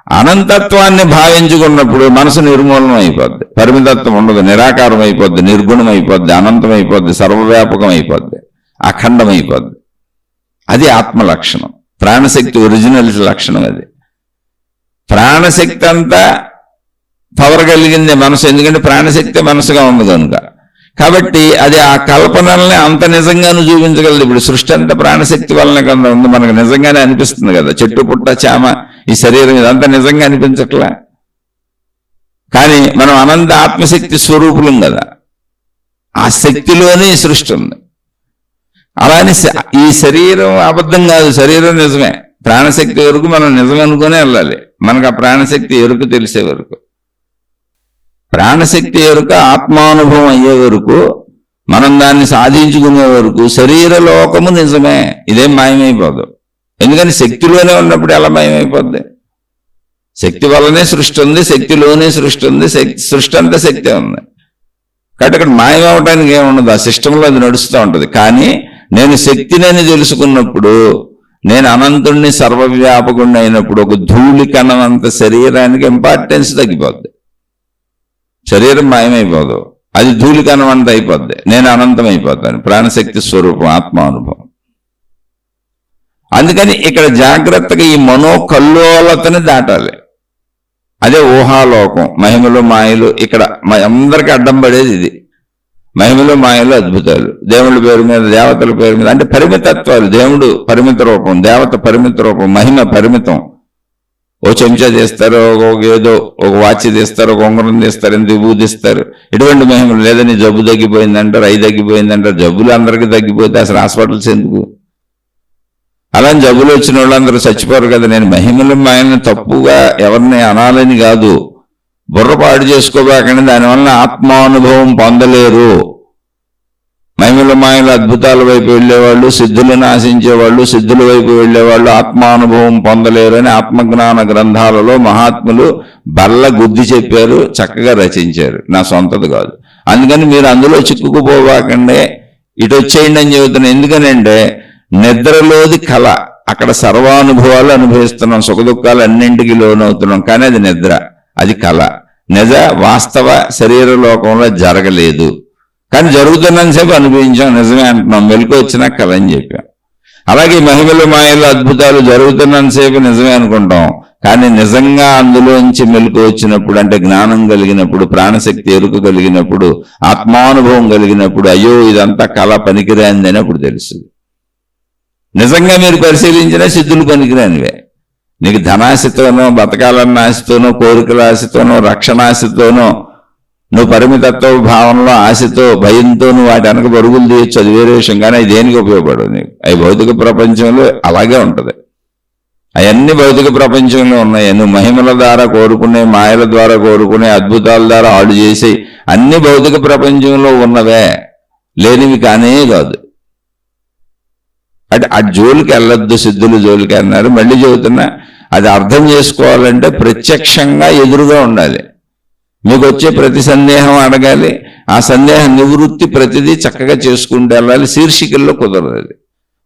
అనంతత్వాన్ని భావించుకున్నప్పుడు మనసు నిర్మూలనం అయిపోద్ది, పరిమితత్వం ఉండదు, నిరాకారం అయిపోద్ది, నిర్గుణం అయిపోద్ది, అనంతం అయిపోద్ది, సర్వవ్యాపకం అయిపోద్ది, అఖండం అయిపోద్ది. అది ఆత్మ లక్షణం, ప్రాణశక్తి ఒరిజినల్ లక్షణం. అది ప్రాణశక్తి అంతా పవర్ కలిగింది మనసు, ఎందుకంటే ప్రాణశక్తి మనసుగా ఉంది కనుక. కాబట్టి అది ఆ కల్పనల్ని అంత నిజంగానూ చూపించగలదు. ఇప్పుడు సృష్టి అంతా ప్రాణశక్తి వల్లనే కదా ఉంది, మనకు నిజంగానే అనిపిస్తుంది కదా. చెట్టు పుట్ట చామ ఈ శరీరం ఇదంతా నిజంగా అనిపించట్లా. కానీ మనం అనంత ఆత్మశక్తి స్వరూపులం కదా, ఆ శక్తిలోనే ఈ సృష్టి ఉంది. అలానే ఈ శరీరం అబద్ధం కాదు, శరీరం నిజమే. ప్రాణశక్తి వరకు మనం నిజం అనుకునే వెళ్ళాలి, మనకు ఆ ప్రాణశక్తి ఎరుకు తెలిసే వరకు. ప్రాణశక్తి ఎరుక ఆత్మానుభవం అయ్యే వరకు, మనం దాన్ని సాధించుకునే వరకు శరీర లోకము నిజమే, ఇదేం మాయమైపోదు. ఎందుకని శక్తిలోనే ఉన్నప్పుడు ఎలా మాయమైపోద్ది? శక్తి వల్లనే సృష్టి ఉంది, శక్తిలోనే సృష్టి ఉంది, సృష్టి అంతా శక్తి ఉంది. కాబట్టి అక్కడ మాయమవటానికి ఏముండదు, ఆ సిస్టంలో అది నడుస్తూ ఉంటుంది. కానీ నేను శక్తినని తెలుసుకున్నప్పుడు, నేను అనంతుణ్ణి సర్వవ్యాపకుణ్ణి అయినప్పుడు, ఒక ధూళి కణమంత శరీరానికి ఇంపార్టెన్స్ తగ్గిపోద్ది. శరీరం మాయమైపోదు, అది ధూళి కణం అంత అయిపోద్ది, నేను అనంతం అయిపోతాను. ప్రాణశక్తి స్వరూపం ఆత్మానుభవం. అందుకని ఇక్కడ జాగ్రత్తగా ఈ మనోకల్లోలతని దాటాలి. అదే ఊహాలోకం, మహిమలు మాయలు. ఇక్కడ అందరికీ అడ్డం పడేది ఇది. మహిమలు మాయలు అద్భుతాలు, దేవుళ్ళ పేరు మీద, దేవతల పేరు మీద, అంటే పరిమితత్వాలు. దేవుడు పరిమిత రూపం, దేవత పరిమిత రూపం, మహిమ పరిమితం. ఓ చెంచా తీస్తారు, ఏదో ఒక వాచ్ తీస్తారు, ఒక ఉంగరం తీస్తారు, ఎంత ఊదిస్తారు. ఎటువంటి మహిమలు లేదని జబ్బు తగ్గిపోయిందంటారు, రై తగ్గిపోయిందంటారు. జబ్బులు అందరికీ తగ్గిపోతే అసలు హాస్పిటల్స్ ఎందుకు? అలాని జబ్బులు వచ్చిన వాళ్ళందరూ చచ్చిపోరు కదా. నేను మహిమలు మాయల్ని తప్పుగా ఎవరిని అనాలని కాదు, బుర్రపాటు చేసుకోబాకండి. దానివల్ల ఆత్మానుభవం పొందలేరు. మహిమల మాయల అద్భుతాల వైపు వెళ్ళేవాళ్ళు, సిద్ధులను ఆశించేవాళ్ళు, సిద్ధుల వైపు వెళ్ళేవాళ్ళు ఆత్మానుభవం పొందలేరు అని ఆత్మజ్ఞాన గ్రంథాలలో మహాత్ములు బల్ల గుద్ది చెప్పారు, చక్కగా రచించారు. నా సొంతది కాదు. అందుకని మీరు అందులో చిక్కుకుపోబాకండి, ఇటు వచ్చేయండి అని చెబుతున్నాను. ఎందుకనంటే నిద్రలోది కళ, అక్కడ సర్వానుభవాలు అనుభవిస్తున్నాం, సుఖదుఖాలు అన్నింటికి లోనవుతున్నాం. కానీ అది నిద్ర, అది కళ. నిజ వాస్తవ శరీర లోకంలో జరగలేదు, కానీ జరుగుతున్నంతసేపు అనుభవించాం, నిజమే అంటున్నాం. మెలకు వచ్చినా కళ అని చెప్పాం. అలాగే మహిమలు మాయలు అద్భుతాలు జరుగుతున్నంతసేపు నిజమే అనుకుంటాం, కానీ నిజంగా అందులోంచి మెలకు వచ్చినప్పుడు, అంటే జ్ఞానం కలిగినప్పుడు, ప్రాణశక్తి ఎరుక కలిగినప్పుడు, ఆత్మానుభవం కలిగినప్పుడు, అయ్యో ఇదంతా కళ పనికిరాందని అప్పుడు తెలుస్తుంది. నిజంగా మీరు పరిశీలించినా సిద్ధులు పనికిరానివే. నీకు ధనాశతోనో, బతకాలన్న ఆశతోనో, కోరికల ఆశతోనో, రక్షణాశతోనో, నువ్వు పరిమితత్వ భావనలో ఆశతో, భయంతో నువ్వు వాటి వెనక పరుగులు తీయచ్చు, అది వేరే విషయం. కానీ అవి దేనికి ఉపయోగపడవు నీకు. అవి భౌతిక ప్రపంచంలో అలాగే ఉంటుంది. అవన్నీ భౌతిక ప్రపంచంలో ఉన్నాయి. నువ్వు మహిమల ద్వారా కోరుకునే, మాయల ద్వారా కోరుకునే, అద్భుతాల ద్వారా ఆడు చేసి అన్ని భౌతిక ప్రపంచంలో ఉన్నవే, లేనివి కానే కాదు. అంటే ఆ జోలికి వెళ్ళొద్దు, సిద్ధులు జోలికి అన్నారు. మళ్ళీ చెబుతున్నా, అది అర్థం చేసుకోవాలంటే ప్రత్యక్షంగా ఎదురుగా ఉండాలి. మీకు వచ్చే ప్రతి సందేహం అడగాలి, ఆ సందేహ నివృత్తి ప్రతిదీ చక్కగా చేసుకుంటూ వెళ్ళాలి. శీర్షికల్లో కుదరదు.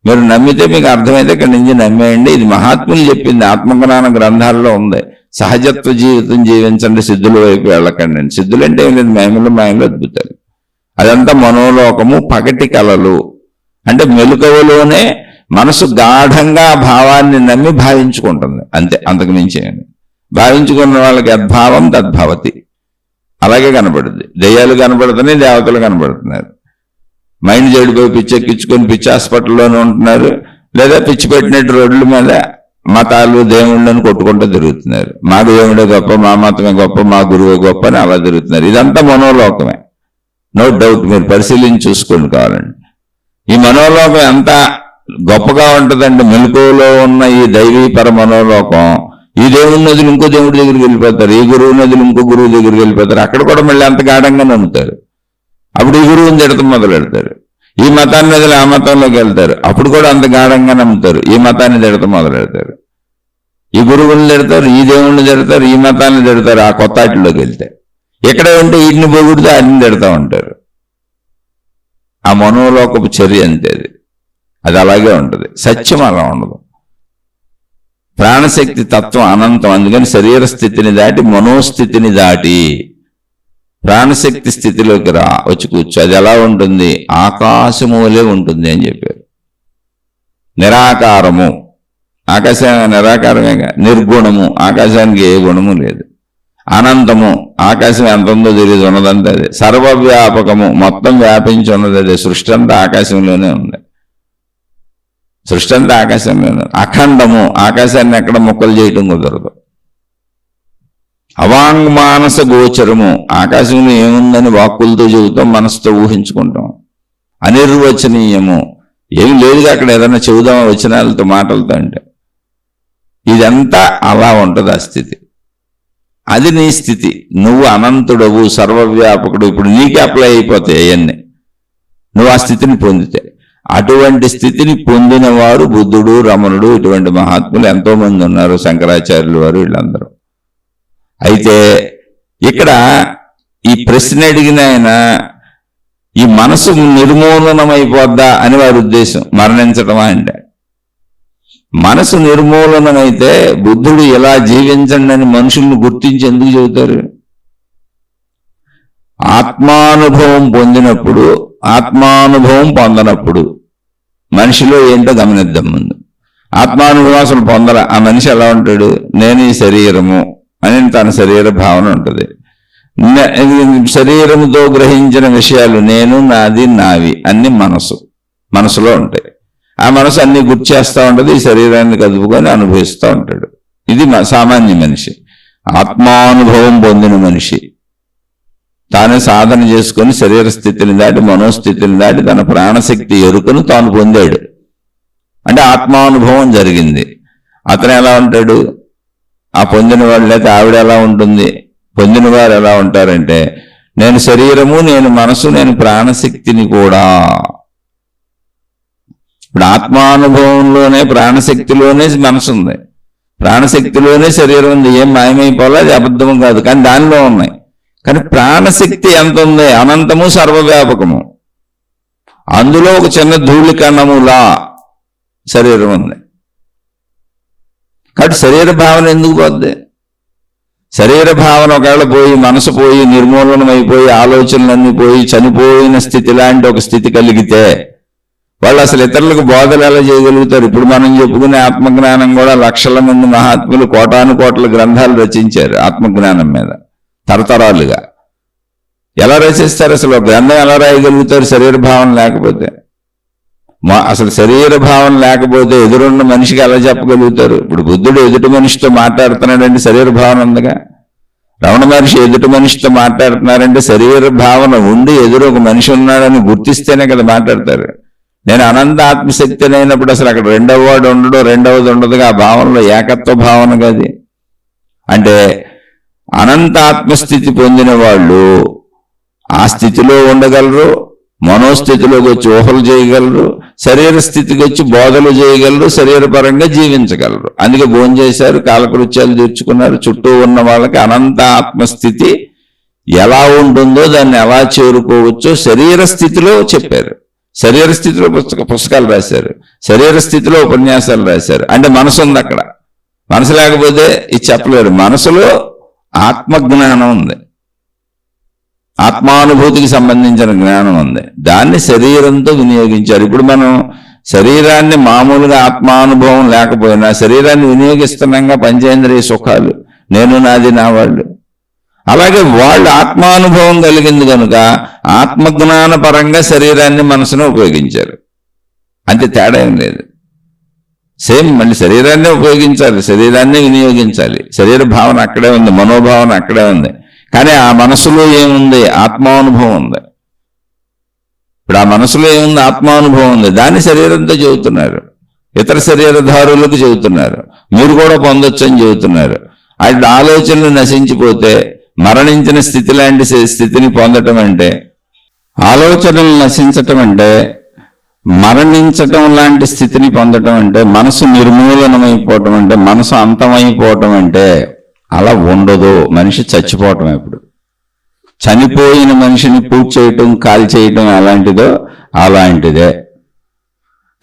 మీరు నమ్మితే మీకు అర్థమైతే ఇక్కడి నుంచి నమ్మేయండి. ఇది మహాత్ములు చెప్పింది, ఆత్మజ్ఞాన గ్రంథాల్లో ఉంది. సహజత్వ జీవితం జీవించండి, సిద్ధుల వైపు వెళ్ళకండి. సిద్ధులు అంటే ఏం లేదు, మహిమలు మాయలు అద్భుతాలు. అదంతా మనోలోకము, పగటి కళలు. అంటే మెలకువలోనే మనసు గాఢంగా భావాన్ని నమ్మి భావించుకుంటుంది, అంతే, అంతకు మించేయండి. భావించుకున్న వాళ్ళకి యద్భావం తద్భవతి, అలాగే కనపడుద్ది. దెయ్యాలు కనపడుతున్నాయి, దేవతలు కనపడుతున్నారు. మైండ్ చెడిపోయి పిచ్చెక్కించుకొని పిచ్చి హాస్పిటల్లోనే ఉంటున్నారు, లేదా పిచ్చి పెట్టినట్టు రోడ్ల మీద మతాలు దేవుళ్ళని కొట్టుకుంటూ తిరుగుతున్నారు. మా దేవుడే గొప్ప, మా మతమే గొప్ప, మా గురువే గొప్ప అని అలా తిరుగుతున్నారు. ఇదంతా మనోలోకమే, నో డౌట్. మీరు పరిశీలించి చూసుకోండి కావాలండి. ఈ మనోలోకం ఎంత గొప్పగా ఉంటుందంటే మెలకువలో ఉన్న ఈ దైవీపర మనోలోకం, ఈ దేవుని నదులు ఇంకో దేవుడి దగ్గరికి వెళ్ళిపోతారు, ఈ గురువు నదులు ఇంకో గురువు దగ్గరికి వెళ్ళిపోతారు, అక్కడ కూడా మళ్ళీ అంత గాఢంగా నమ్ముతారు. అప్పుడు ఈ గురువుని తిడతం మొదలు పెడతారు. ఈ మతాన్ని వదిలి ఆ మతంలోకి వెళ్తారు, అప్పుడు కూడా అంత గాఢంగా నమ్ముతారు, ఈ మతాన్ని తిడతం మొదలు పెడతారు. ఈ గురువుని తిడతారు, ఈ దేవుణ్ణి తిడతారు, ఈ మతాన్ని తిడతారు, ఆ కొత్త ఆటిలోకి వెళ్తే. ఎక్కడ ఉంటే వీటిని పొగుడితే వాటిని తిడతా ఉంటారు. ఆ మనోలోకపు చర్య అంతే, అది అలాగే ఉంటుంది. సత్యం అలా ఉండదు. ప్రాణశక్తి తత్వం అనంతం. అందుకని శరీర స్థితిని దాటి మనోస్థితిని దాటి ప్రాణశక్తి స్థితిలోకి వచ్చి కూర్చో. అది ఎలా ఉంటుంది? ఆకాశము వలె ఉంటుంది అని చెప్పారు. నిరాకారము, ఆకాశం నిరాకారమేగా. నిర్గుణము, ఆకాశానికి ఏ గుణము లేదు. అనంతము, ఆకాశం ఎంత ఉందో తెలియదు, ఉన్నదంతా అదే. సర్వవ్యాపకము, మొత్తం వ్యాపించి ఉన్నది అదే. సృష్టి అంతా ఆకాశంలోనే ఉంది. సృష్టి అంతా ఆకాశంలోనే. అఖండము, ఆకాశాన్ని ఎక్కడ ముక్కలు చేయటం కుదరదు. అవాంగ్మానస గోచరము, ఆకాశంలో ఏముందని వాక్కులతో చెబుతాం, మనసుతో ఊహించుకుంటాం. అనిర్వచనీయము, ఏం లేదుగా అక్కడ, ఏదైనా చెబుదామా వచనాలతో మాటలతో అంటే. ఇదంతా అలా ఉంటుంది ఆ స్థితి. అది నీ స్థితి. నువ్వు అనంతుడవు, సర్వవ్యాపకుడు. ఇప్పుడు నీకే అప్లై అయిపోతాయి అవన్నీ, నువ్వు ఆ స్థితిని పొందితే. అటువంటి స్థితిని పొందిన వారు బుద్ధుడు, రమణుడు, ఇటువంటి మహాత్ములు ఎంతో మంది ఉన్నారు, శంకరాచార్యులు వారు, వీళ్ళందరూ. అయితే ఇక్కడ ఈ ప్రశ్న అడిగిన ఆయన, ఈ మనసు నిర్మూలనమైపోద్దా అని వారి ఉద్దేశం. మరణించటమా అంటే, మనసు నిర్మూలనమైతే బుద్ధుడు ఎలా జీవించండి అని మనుషుల్ని గుర్తించి ఎందుకు చెబుతారు? ఆత్మానుభవం పొందినప్పుడు, ఆత్మానుభవం పొందనప్పుడు మనిషిలో ఏంటో గమనిద్దాం ముందు. ఆత్మానుభవం అసలు పొందల ఆ మనిషి ఎలా ఉంటాడు? నేను ఈ శరీరము అని తన శరీర భావన ఉంటుంది. శరీరముతో గ్రహించిన విషయాలు నేను, నాది, నావి అన్ని మనసులో ఉంటాయి. ఆ మనసు అన్ని గుర్తు చేస్తూ ఉంటుంది, ఈ శరీరాన్ని కదుపుకొని అనుభవిస్తూ ఉంటాడు. ఇది సామాన్య మనిషి. ఆత్మానుభవం పొందిన మనిషి తానే సాధన చేసుకొని శరీర స్థితిని దాటి మనోస్థితిని దాటి తన ప్రాణశక్తి ఎరుకను తాను పొందాడు. అంటే ఆత్మానుభవం జరిగింది. అతను ఎలా ఉంటాడు? ఆ పొందిన వాడు, లేకపోతే ఆవిడ ఎలా ఉంటుంది? పొందిన వారు ఎలా ఉంటారంటే, నేను శరీరము, నేను మనసు, నేను ప్రాణశక్తిని కూడా. ఇప్పుడు ఆత్మానుభవంలోనే, ప్రాణశక్తిలోనే మనసు ఉంది, ప్రాణశక్తిలోనే శరీరం ఉంది. ఏం మాయమైపోలే, అది అబద్ధము కాదు, కానీ దానిలో ఉన్నాయి. కానీ ప్రాణశక్తి ఎంత ఉంది? అనంతము, సర్వవ్యాపకము. అందులో ఒక చిన్న ధూళి కణములా శరీరం ఉంది. కాబట్టి శరీర భావన ఎందుకు పోద్ది? శరీర భావన ఒకవేళ పోయి, మనసు పోయి, నిర్మూలనమైపోయి, ఆలోచనలన్నీ పోయి, చనిపోయిన స్థితి లాంటి ఒక స్థితి కలిగితే వాళ్ళు అసలు ఇతరులకు బోధలు ఎలా చేయగలుగుతారు? ఇప్పుడు మనం చెప్పుకునే ఆత్మజ్ఞానం కూడా లక్షల మంది మహాత్ములు కోటాను కోట్ల గ్రంథాలు రచించారు ఆత్మజ్ఞానం మీద, తరతరాలుగా. ఎలా రచిస్తారు? అసలు గ్రంథం ఎలా రాయగలుగుతారు శరీర భావన లేకపోతే? అసలు శరీర భావన లేకపోతే ఎదురున్న మనిషికి ఎలా చెప్పగలుగుతారు? ఇప్పుడు బుద్ధుడు ఎదుటి మనిషితో మాట్లాడుతున్నాడంటే శరీర భావన ఉందిగా. రమణ మహర్షి ఎదుటి మనిషితో మాట్లాడుతున్నారంటే శరీర భావన ఉండి ఎదురు ఒక మనిషి ఉన్నాడని గుర్తిస్తేనే కదా మాట్లాడతారు. నేను అనంత ఆత్మశక్తి అయినప్పుడు అసలు అక్కడ రెండవ వాడు ఉండడు, రెండవది ఉండదుగా. ఆ భావనలో ఏకత్వ భావన కాదు. అంటే అనంత ఆత్మస్థితి పొందిన వాళ్ళు ఆ స్థితిలో ఉండగలరు, మనోస్థితిలోకి వచ్చి ఊహలు చేయగలరు, శరీర స్థితికి వచ్చి బోధలు చేయగలరు, శరీరపరంగా జీవించగలరు. అందుకే భోజనం చేశారు, కాలకృత్యాలు తీర్చుకున్నారు. చుట్టూ ఉన్న వాళ్ళకి అనంత ఆత్మస్థితి ఎలా ఉంటుందో, దాన్ని ఎలా చేరుకోవచ్చో శరీర స్థితిలో చెప్పారు. శరీర స్థితిలో పుస్తకాలు రాశారు, శరీర స్థితిలో ఉపన్యాసాలు రాశారు. అంటే మనసు ఉంది అక్కడ. మనసు లేకపోతే ఇది చెప్పలేరు. మనసులో ఆత్మజ్ఞానం ఉంది, ఆత్మానుభూతికి సంబంధించిన జ్ఞానం ఉంది. దాన్ని శరీరంతో వినియోగించారు. ఇప్పుడు మనం శరీరాన్ని మామూలుగా ఆత్మానుభవం లేకపోయినా శరీరాన్ని వినియోగిస్తున్నాంగా, పంచేంద్రియ సుఖాలు, నేను, నాది, నా వాళ్ళు. అలాగే వాళ్ళు ఆత్మానుభవం కలిగింది కనుక ఆత్మజ్ఞాన పరంగా శరీరాన్ని, మనసును ఉపయోగించారు. అంతే, తేడా ఏం లేదు. సేమ్, మళ్ళీ శరీరాన్నే ఉపయోగించాలి, శరీరాన్నే వినియోగించాలి. శరీర భావన అక్కడే ఉంది, మనోభావన అక్కడే ఉంది. కానీ ఆ మనసులో ఏముంది? ఆత్మానుభవం ఉంది. ఇప్పుడు ఆ మనసులో ఏముంది? ఆత్మానుభవం ఉంది. దాన్ని శరీరంతో చెబుతున్నారు, ఇతర శరీరధారులకు చెబుతున్నారు, మీరు కూడా పొందొచ్చు అని చెబుతున్నారు. అటు ఆలోచనలు నశించిపోతే మరణించిన స్థితి లాంటి స్థితిని పొందటం అంటే, ఆలోచనలు నశించటం అంటే మరణించటం లాంటి స్థితిని పొందటం అంటే, మనసు నిర్మూలనమైపోవటం అంటే, మనసు అంతమైపోవటం అంటే అలా ఉండదు. మనిషి చచ్చిపోవటం. ఎప్పుడు చనిపోయిన మనిషిని పూజ చేయటం, కాల్ చేయటం అలాంటిదో అలాంటిదే.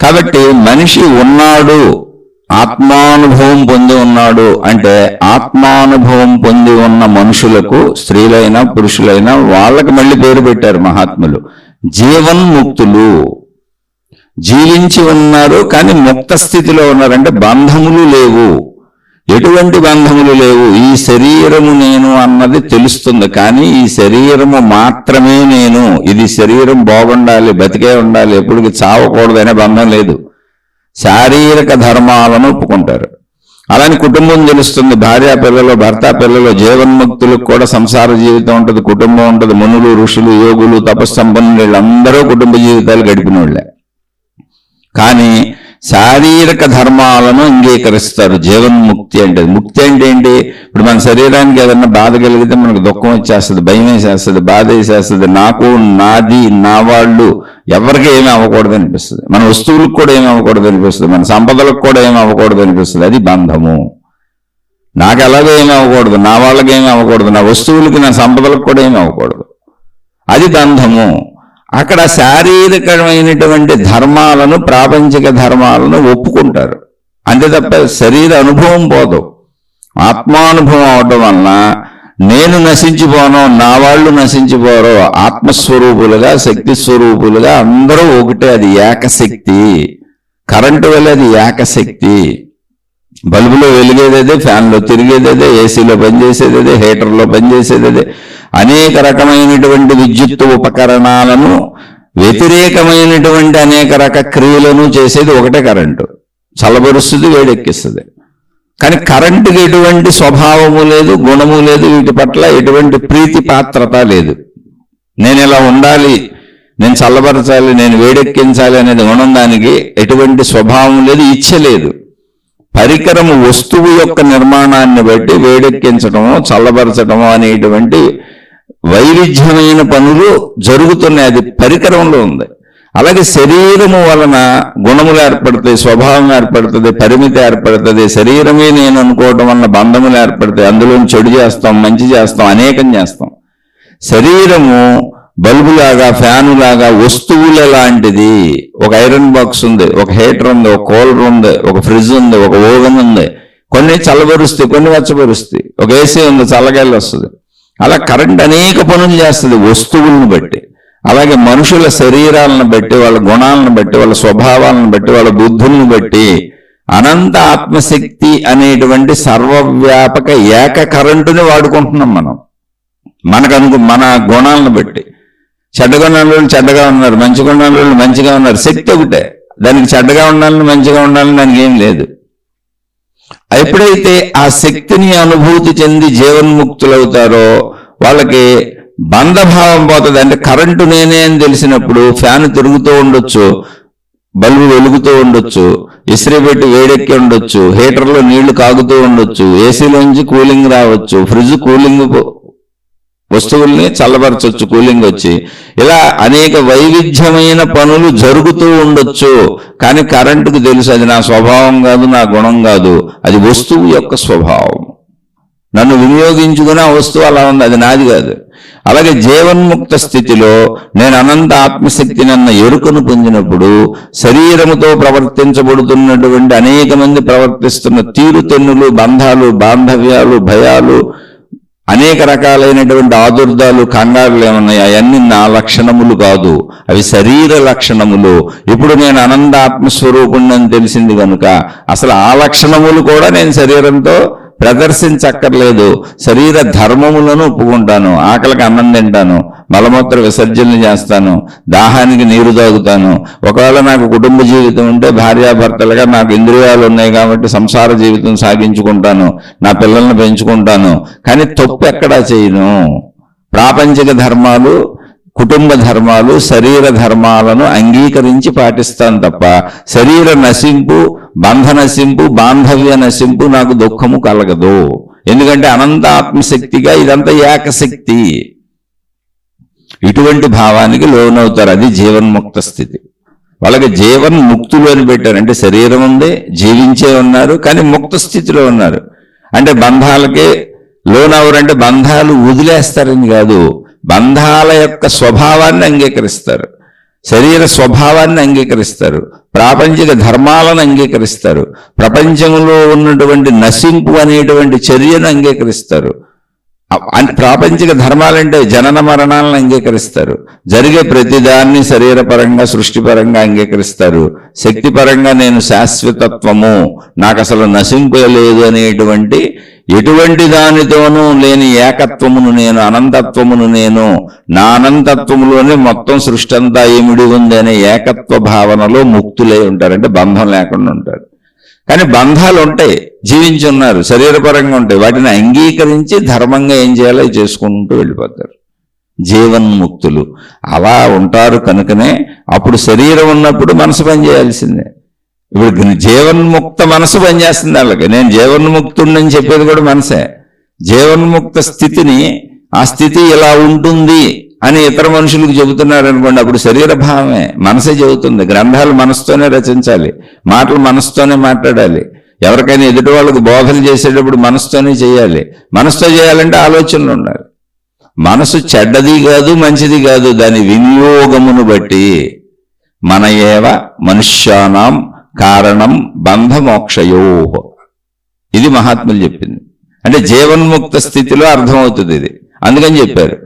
కాబట్టి మనిషి ఉన్నాడు, ఆత్మానుభవం పొంది ఉన్నాడు అంటే, ఆత్మానుభవం పొంది ఉన్న మనుషులకు, స్త్రీలైనా పురుషులైనా, వాళ్ళకి మళ్ళీ పేరు పెట్టారు మహాత్ములు, జీవన్ముక్తులు. జీవించి ఉన్నారు కానీ ముక్త స్థితిలో ఉన్నారంటే బంధములు లేవు, ఎటువంటి బంధములు లేవు. ఈ శరీరము నేను అన్నది తెలుస్తుంది, కానీ ఈ శరీరము మాత్రమే నేను, ఇది శరీరం బాగుండాలి, బతికే ఉండాలి, ఎప్పటికి చావకూడదు అనే బంధం లేదు. శారీరక ధర్మాలను ఒప్పుకుంటారు. అలాని కుటుంబం తెలుస్తుంది, భార్య పిల్లలు, భర్త పిల్లలు. జీవన్ముక్తులకు కూడా సంసార జీవితం ఉంటుంది, కుటుంబం ఉంటుంది. మునులు, ఋషులు, యోగులు, తపస్సంపన్నులు వీళ్ళందరూ కుటుంబ జీవితాలు గడిపిన వాళ్ళే. కానీ శారీరక ధర్మాలను అంగీకరిస్తారు. జీవన్ముక్తి అంటే, ముక్తి అంటే ఏంటి? ఇప్పుడు మన శరీరానికి ఏదన్నా బాధ కలిగితే మనకు దుఃఖం వచ్చేస్తుంది, భయం వేసేస్తుంది, బాధ వేసేస్తుంది. నాకు, నాది, నా వాళ్ళు, ఎవరికి ఏమీ అవ్వకూడదు అనిపిస్తుంది. మన వస్తువులకు కూడా ఏమి అవ్వకూడదు అనిపిస్తుంది, మన సంపదలకు కూడా ఏమి అవ్వకూడదు అనిపిస్తుంది. అది బంధము. నాకు ఎలాగో ఏమి అవ్వకూడదు, నా వాళ్ళకి ఏమి అవ్వకూడదు, నా వస్తువులకి, నా సంపదలకు కూడా ఏమి అవ్వకూడదు, అది బంధము. అక్కడ శారీరకమైనటువంటి ధర్మాలను, ప్రాపంచిక ధర్మాలను ఒప్పుకుంటారు అంతే తప్ప శరీర అనుభవం పోదు. ఆత్మానుభవం అవడం వలన నేను నశించిపోను, నా వాళ్ళు నశించిపోరు, ఆత్మస్వరూపులుగా, శక్తి స్వరూపులుగా అందరూ ఒకటే. అది ఏకశక్తి. కరెంటు వల్ల అది ఏకశక్తి. బల్బులో వెలిగేదే, ఫ్యాన్లో తిరిగేదే, ఏసీలో పనిచేసేదే, హీటర్లో పనిచేసేదే, అనేక రకమైనటువంటి విద్యుత్ ఉపకరణాలను, వ్యతిరేకమైనటువంటి అనేక రక క్రియలను చేసేది ఒకటే కరెంటు. చల్లబరుస్తుంది, వేడెక్కిస్తుంది. కానీ కరెంటుకి ఎటువంటి స్వభావము లేదు, గుణము లేదు, వీటి పట్ల ఎటువంటి ప్రీతి పాత్రత లేదు. నేను ఇలా ఉండాలి, నేను చల్లబరచాలి, నేను వేడెక్కించాలి అనేది గుణం, దానికి ఎటువంటి స్వభావం లేదు, ఇచ్చ లేదు. పరికరము వస్తువు యొక్క నిర్మాణాన్ని బట్టి వేడెక్కించటము, చల్లబరచటము అనేటువంటి వైవిధ్యమైన పనులు జరుగుతున్నాయి. అది పరికరంలో ఉంది. అలాగే శరీరము వలన గుణములు ఏర్పడతాయి, స్వభావం ఏర్పడుతుంది, పరిమితి ఏర్పడుతుంది. శరీరమే నేను అనుకోవటం వలన బంధములు ఏర్పడతాయి. అందులో చెడు చేస్తాం, మంచి చేస్తాం, అనేకం చేస్తాం. శరీరము బల్బులాగా, ఫ్యానులాగా, వస్తువుల లాంటిది. ఒక ఐరన్ బాక్స్ ఉంది, ఒక హీటర్ ఉంది, ఒక కూలర్ ఉంది, ఒక ఫ్రిడ్జ్ ఉంది, ఒక ఓవెన్ ఉంది. కొన్ని చల్లబరుస్తాయి, కొన్ని వెచ్చబరుస్తాయి. ఒక ఏసీ ఉంది, చల్లగాలి వస్తుంది. అలా కరెంట్ అనేక పనులు చేస్తుంది వస్తువులను బట్టి. అలాగే మనుషుల శరీరాలను బట్టి, వాళ్ళ గుణాలను బట్టి, వాళ్ళ స్వభావాలను బట్టి, వాళ్ళ బుద్ధులను బట్టి అనంత ఆత్మశక్తి అనేటువంటి సర్వవ్యాపక ఏక కరెంటుని వాడుకుంటున్నాం మనం. మన గుణాలను బట్టి. చెడ్డగా ఉన్న వాళ్ళు చెడ్డగా ఉన్నారు, మంచిగా ఉన్న వాళ్ళు మంచిగా ఉన్నారు. శక్తి ఒకటే. దానికి చెడ్డగా ఉండాలని, మంచిగా ఉండాలని దానికి ఏం లేదు. ఎప్పుడైతే ఆ శక్తిని అనుభూతి చెంది జీవన్ముక్తులవుతారో వాళ్ళకి బంధభావం పోతుంది. అంటే కరెంటు నేనే అని తెలిసినప్పుడు ఫ్యాన్ తిరుగుతూ ఉండొచ్చు, బల్బు వెలుగుతూ ఉండొచ్చు, ఇస్త్రీ పెట్టి వేడెక్కి ఉండొచ్చు, హీటర్లో నీళ్లు కాగుతూ ఉండొచ్చు, ఏసీలోంచి కూలింగ్ రావచ్చు, ఫ్రిడ్జ్ కూలింగ్ వస్తువుల్ని చల్లబరచవచ్చు, కూలింగ్ వచ్చి. ఇలా అనేక వైవిధ్యమైన పనులు జరుగుతూ ఉండొచ్చు. కానీ కరెంటుకు తెలుసు అది నా స్వభావం కాదు, నా గుణం కాదు, అది వస్తువు యొక్క స్వభావం. నన్ను వినియోగించుకుని ఆ వస్తువు అలా ఉంది, అది నాది కాదు. అలాగే జీవన్ముక్త స్థితిలో నేను అనంత ఆత్మశక్తిని అన్న ఎరుకను పొందినప్పుడు శరీరముతో ప్రవర్తించబడుతున్నటువంటి అనేక మంది ప్రవర్తిస్తున్న తీరుతెన్నులు, బంధాలు, బాంధవ్యాలు, భయాలు, అనేక రకాలైనటువంటి ఆదుర్దాలు, కంగారులు ఏమన్నాయి, అవన్నీ నా లక్షణములు కాదు, అవి శరీర లక్షణములు. ఇప్పుడు నేను అనంత ఆత్మస్వరూపుణ్ణి అని తెలిసింది కనుక అసలు ఆ లక్షణములు కూడా నేను శరీరంతో ప్రదర్శించక్కర్లేదు. శరీర ధర్మములను ఒప్పుకుంటాను. ఆకలికి అన్నం తింటాను, మలమూత్ర విసర్జనలు చేస్తాను, దాహానికి నీరు తాగుతాను. ఒకవేళ నాకు కుటుంబ జీవితం ఉంటే భార్యాభర్తలుగా నాకు ఇంద్రియాలు ఉన్నాయి కాబట్టి సంసార జీవితం సాగించుకుంటాను, నా పిల్లల్ని పెంచుకుంటాను. కానీ తప్పు ఎక్కడా చేయను. ప్రాపంచిక ధర్మాలు కుటుంబ ధర్మాలు, శరీర ధర్మాలను అంగీకరించి పాటిస్తాను తప్ప శరీర నశింపు, బంధ నశింపు, బాంధవ్య నశింపు నాకు దుఃఖము కలగదు. ఎందుకంటే అనంత ఆత్మశక్తిగా ఇదంతా ఏకశక్తి. ఇటువంటి భావానికి లోనవుతారు. అది జీవన్ముక్త స్థితి. వాళ్ళకి జీవన్ముక్తులు అని పెట్టారు. అంటే శరీరం ఉంది, జీవించే ఉన్నారు, కానీ ముక్త స్థితిలో ఉన్నారు. అంటే బంధాలకే లోనవరంటే బంధాలు వదిలేస్తారని కాదు, బంధాల యొక్క స్వభావాన్ని అంగీకరిస్తారు, శరీర స్వభావాన్ని అంగీకరిస్తారు, ప్రాపంచిక ధర్మాలను అంగీకరిస్తారు, ప్రపంచంలో ఉన్నటువంటి నశింపు అనేటువంటి చర్యను అంగీకరిస్తారు. ప్రాపంచిక ధర్మాలంటే జనన మరణాలను అంగీకరిస్తారు, జరిగే ప్రతిదాన్ని శరీరపరంగా సృష్టిపరంగా అంగీకరిస్తారు. శక్తిపరంగా నేను శాశ్వతత్వము, నాకు అసలు నశింపలేదు అనేటువంటి ఎటువంటి దానితోనూ లేని ఏకత్వమును నేను, అనంతత్వమును నేను, నా అనంతత్వములోనే మొత్తం సృష్టి అంతా ఏమిడి ఉంది అనే ఏకత్వ భావనలో ముక్తులై ఉంటారు. అంటే బంధం లేకుండా ఉంటారు. కానీ బంధాలు ఉంటాయి, జీవించి ఉన్నారు, శరీరపరంగా ఉంటాయి. వాటిని అంగీకరించి ధర్మంగా ఏం చేయాలో చేసుకుంటూ వెళ్ళిపోతారు. జీవన్ముక్తులు అలా ఉంటారు. కనుకనే అప్పుడు శరీరం ఉన్నప్పుడు మనసు పనిచేయాల్సిందే. ఇప్పుడు జీవన్ముక్త మనసు పనిచేస్తుంది వాళ్ళకి. నేను జీవన్ముక్తుడిని చెప్పేది కూడా మనసే. జీవన్ముక్త స్థితిని, ఆ స్థితి ఇలా ఉంటుంది అని ఇతర మనుషులకు చెబుతున్నారు అనుకోండి, అప్పుడు శరీర భావమే, మనసే చెబుతుంది. గ్రంథాలు మనసుతోనే రచించాలి, మాటలు మనసుతోనే మాట్లాడాలి. ఎవరికైనా ఎదుటి వాళ్ళకు బోధలు చేసేటప్పుడు మనసుతోనే చేయాలి. మనసుతో చేయాలంటే ఆలోచనలు ఉండాలి. మనసు చెడ్డది కాదు, మంచిది కాదు, దాని వినియోగమును బట్టి మన ఏవ మనుష్యానాం కారణం బంధమోక్షయో. ఇది మహాత్ములు చెప్పింది. అంటే జీవన్ముక్త స్థితిలో అర్థమవుతుంది ఇది. అందుకని చెప్పారు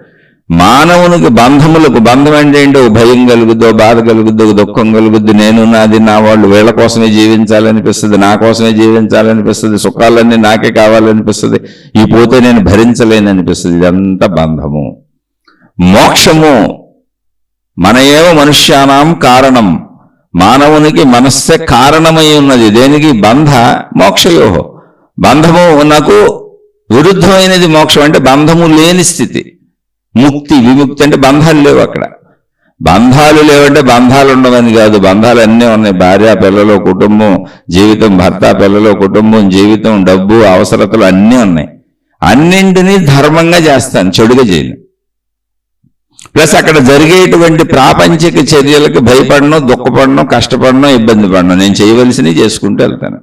మానవునికి బంధములకు, బంధం అంటే ఏంటో భయం కలుగుద్దో, బాధ కలుగుద్దో, దుఃఖం కలుగుద్ది, నేను నాది నా వాళ్ళు, వీళ్ళ కోసమే జీవించాలనిపిస్తుంది, నా కోసమే జీవించాలనిపిస్తుంది, సుఖాలన్నీ నాకే కావాలనిపిస్తుంది, ఈ పోతే నేను భరించలేననిపిస్తుంది. ఇదంతా బంధము. మోక్షము మన ఏవ మనుష్యానాం కారణం, మానవునికి మనస్సే కారణమై ఉన్నది. దేనికి? బంధ మోక్షయోహో. బంధము నాకు విరుద్ధమైనది మోక్షం. అంటే బంధము లేని స్థితి. ముక్తి, విముక్తి అంటే బంధాలు లేవు. అక్కడ బంధాలు లేవంటే బంధాలు ఉండవని కాదు, బంధాలు అన్నీ ఉన్నాయి. భార్య పిల్లలు, కుటుంబం, జీవితం, భర్త పిల్లలు, కుటుంబం, జీవితం, డబ్బు, అవసరతలు అన్నీ ఉన్నాయి. అన్నింటినీ ధర్మంగా చేస్తాను, చెడుగా చేయను. ప్లస్ అక్కడ జరిగేటువంటి ప్రాపంచిక చర్యలకు భయపడను, దుఃఖపడను, కష్టపడను, ఇబ్బంది పడను. నేను చేయవలసినవి చేసుకుంటూ వెళ్తాను.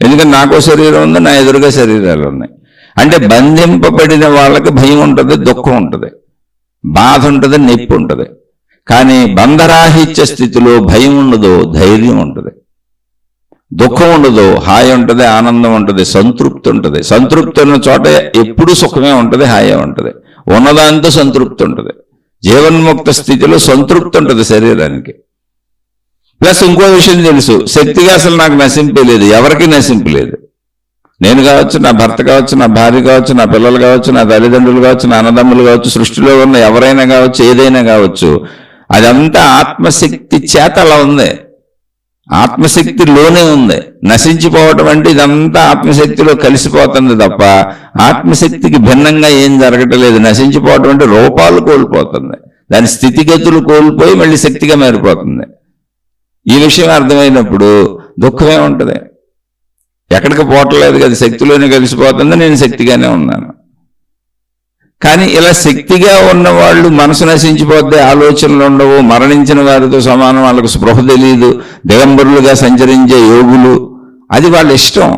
ఎందుకంటే నాకో శరీరం ఉంది, నా ఎదురుగా శరీరాలు ఉన్నాయి. అంటే బంధింపబడిన వాళ్ళకి భయం ఉంటుంది, దుఃఖం ఉంటుంది, బాధ ఉంటుంది, నొప్పి ఉంటుంది. కానీ బంధరాహిత్య స్థితిలో భయం ఉండదు, ధైర్యం ఉంటుంది, దుఃఖం ఉండదు, హాయి ఉంటుంది, ఆనందం ఉంటుంది, సంతృప్తి ఉంటుంది. సంతృప్తి ఉన్న చోట ఎప్పుడూ సుఖమే ఉంటుంది, హాయి ఉంటుంది, ఉన్నదాంతో సంతృప్తి ఉంటుంది. జీవన్ముక్త స్థితిలో సంతృప్తి ఉంటుంది శరీరానికి. ప్లస్ ఇంకో విషయం తెలుసు, శక్తిగా అసలు నాకు నశింపే లేదు, ఎవరికి నశింపు లేదు. నేను కావచ్చు, నా భర్త కావచ్చు, నా భార్య కావచ్చు, నా పిల్లలు కావచ్చు, నా తల్లిదండ్రులు కావచ్చు, నా అన్నదమ్ములు కావచ్చు, సృష్టిలో ఉన్న ఎవరైనా కావచ్చు, ఏదైనా కావచ్చు, అదంతా ఆత్మశక్తి చేత అలా ఉంది, ఆత్మశక్తిలోనే ఉంది. నశించిపోవటం అంటే ఇదంతా ఆత్మశక్తిలో కలిసిపోతుంది తప్ప ఆత్మశక్తికి భిన్నంగా ఏం జరగటలేదు. నశించిపోవటం అంటే రూపాలు కోల్పోతుంది, దాని స్థితిగతులు కోల్పోయి మళ్ళీ శక్తిగా మారిపోతుంది. ఈ విషయం అర్థమైనప్పుడు దుఃఖమే ఉంటుంది, ఎక్కడికి పోవట్లేదు కదా, శక్తిలోనే కలిసిపోతుంది, నేను శక్తిగానే ఉన్నాను. కానీ ఇలా శక్తిగా ఉన్న వాళ్ళు మనసు నశించిపోతే ఆలోచనలు ఉండవు, మరణించిన వారితో సమానం, వాళ్ళకు స్పృహ తెలియదు, దిగంబరులుగా సంచరించే యోగులు, అది వాళ్ళ ఇష్టం.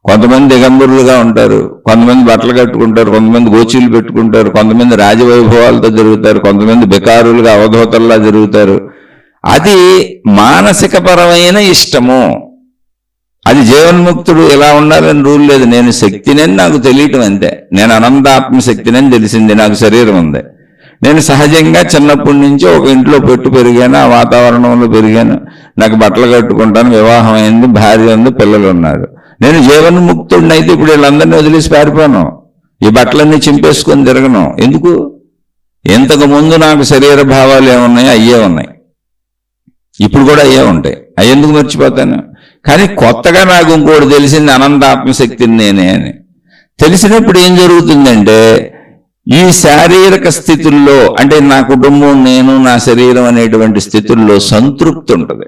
కొంతమంది దిగంబరులుగా ఉంటారు, కొంతమంది బట్టలు కట్టుకుంటారు, కొంతమంది గోచీలు పెట్టుకుంటారు, కొంతమంది రాజవైభవాలతో జరుగుతారు, కొంతమంది బెకారులుగా అవధూతల్లా జరుగుతారు. అది మానసికపరమైన ఇష్టము. అది జీవన్ముక్తుడు ఎలా ఉండాలని రూల్ లేదు. నేను శక్తినని నాకు తెలియటం అంతే. నేను అనంతాత్మ శక్తినని తెలిసింది. నాకు శరీరం ఉంది. నేను సహజంగా చిన్నప్పటి నుంచి ఒక ఇంట్లో పెట్టు పెరిగాను, ఆ వాతావరణంలో పెరిగాను, నాకు బట్టలు కట్టుకుంటాను, వివాహం అయింది, భార్య ఉంది, పిల్లలు ఉన్నారు. నేను జీవన్ముక్తుడిని అయితే ఇప్పుడు వీళ్ళందరినీ వదిలేసి పారిపోను, ఈ బట్టలన్నీ చింపేసుకొని తిరగను. ఎందుకు? ఇంతకు ముందు నాకు శరీర భావాలు ఏమున్నాయో అయ్యే ఉన్నాయి, ఇప్పుడు కూడా అయ్యే ఉంటాయి. అవి ఎందుకు మర్చిపోతాను? కానీ కొత్తగా నాకు ఇంకోటి తెలిసింది, అనంత ఆత్మశక్తిని నేనే అని తెలిసినప్పుడు ఏం జరుగుతుందంటే ఈ శారీరక స్థితుల్లో అంటే నా కుటుంబం, నేను, నా శరీరం అనేటువంటి స్థితుల్లో సంతృప్తి ఉంటుంది.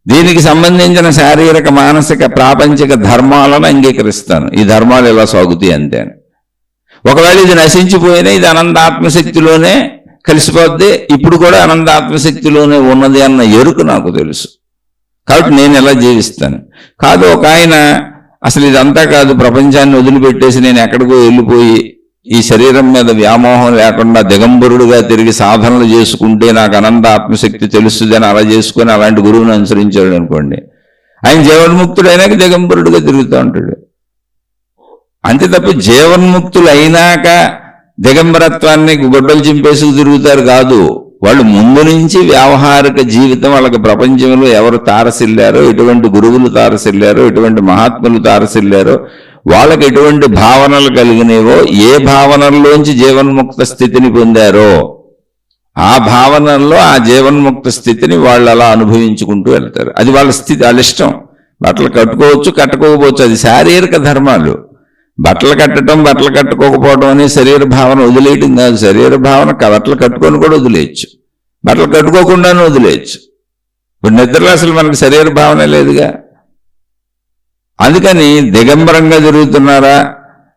దీనికి సంబంధించిన శారీరక, మానసిక, ప్రాపంచిక ధర్మాలను అంగీకరిస్తాను. ఈ ధర్మాలు ఎలా సాగుతాయి అంతే అని. ఒకవేళ ఇది నశించిపోయినా ఇది అనంతాత్మశక్తిలోనే కలిసిపోద్ది, ఇప్పుడు కూడా అనంతాత్మశక్తిలోనే ఉన్నది అన్న ఎరుకు నాకు తెలుసు. కాబట్టి నేను ఎలా జీవిస్తాను. కాదు ఒక ఆయన అసలు ఇదంతా కాదు, ప్రపంచాన్ని వదిలిపెట్టేసి నేను ఎక్కడికో వెళ్ళిపోయి ఈ శరీరం మీద వ్యామోహం లేకుండా దిగంబరుడుగా తిరిగి సాధనలు చేసుకుంటే నాకు అనంత ఆత్మశక్తి తెలుస్తుంది అని అలా చేసుకొని అలాంటి గురువుని అనుసరించాడు అనుకోండి, ఆయన జీవన్ముక్తుడైనాక దిగంబరుడుగా తిరుగుతూ ఉంటాడు. అంతే తప్ప జీవన్ముక్తులు అయినాక దిగంబరత్వాన్ని గొడ్డలు చింపేసుకు తిరుగుతారు కాదు. వాళ్ళు ముందు నుంచి వ్యావహారిక జీవితం, వాళ్ళకి ప్రపంచంలో ఎవరు తారసిల్లారో, ఎటువంటి గురువులు తారసిల్లారో, ఎటువంటి మహాత్ములు తారసిల్లారో, వాళ్ళకి ఎటువంటి భావనలు కలిగినవో, ఏ భావనల్లోంచి జీవన్ముక్త స్థితిని పొందారో ఆ భావనల్లో ఆ జీవన్ముక్త స్థితిని వాళ్ళు అలా అనుభవించుకుంటూ వెళ్తారు. అది వాళ్ళ స్థితి, వాళ్ళ ఇష్టం. బట్టలు కట్టుకోవచ్చు, కట్టుకోకపోవచ్చు, అది శారీరక ధర్మాలు. బట్టలు కట్టడం, బట్టలు కట్టుకోకపోవడం అనే శరీర భావన వదిలేయటం కాదు. శరీర భావన బట్టలు కట్టుకొని కూడా వదిలేయచ్చు, బట్టలు కట్టుకోకుండానే వదిలేయచ్చు. ఇప్పుడు నిద్రలో అసలు మనకు శరీర భావన లేదుగా. అందుకని దిగంబరంగా తిరుగుతున్నారా,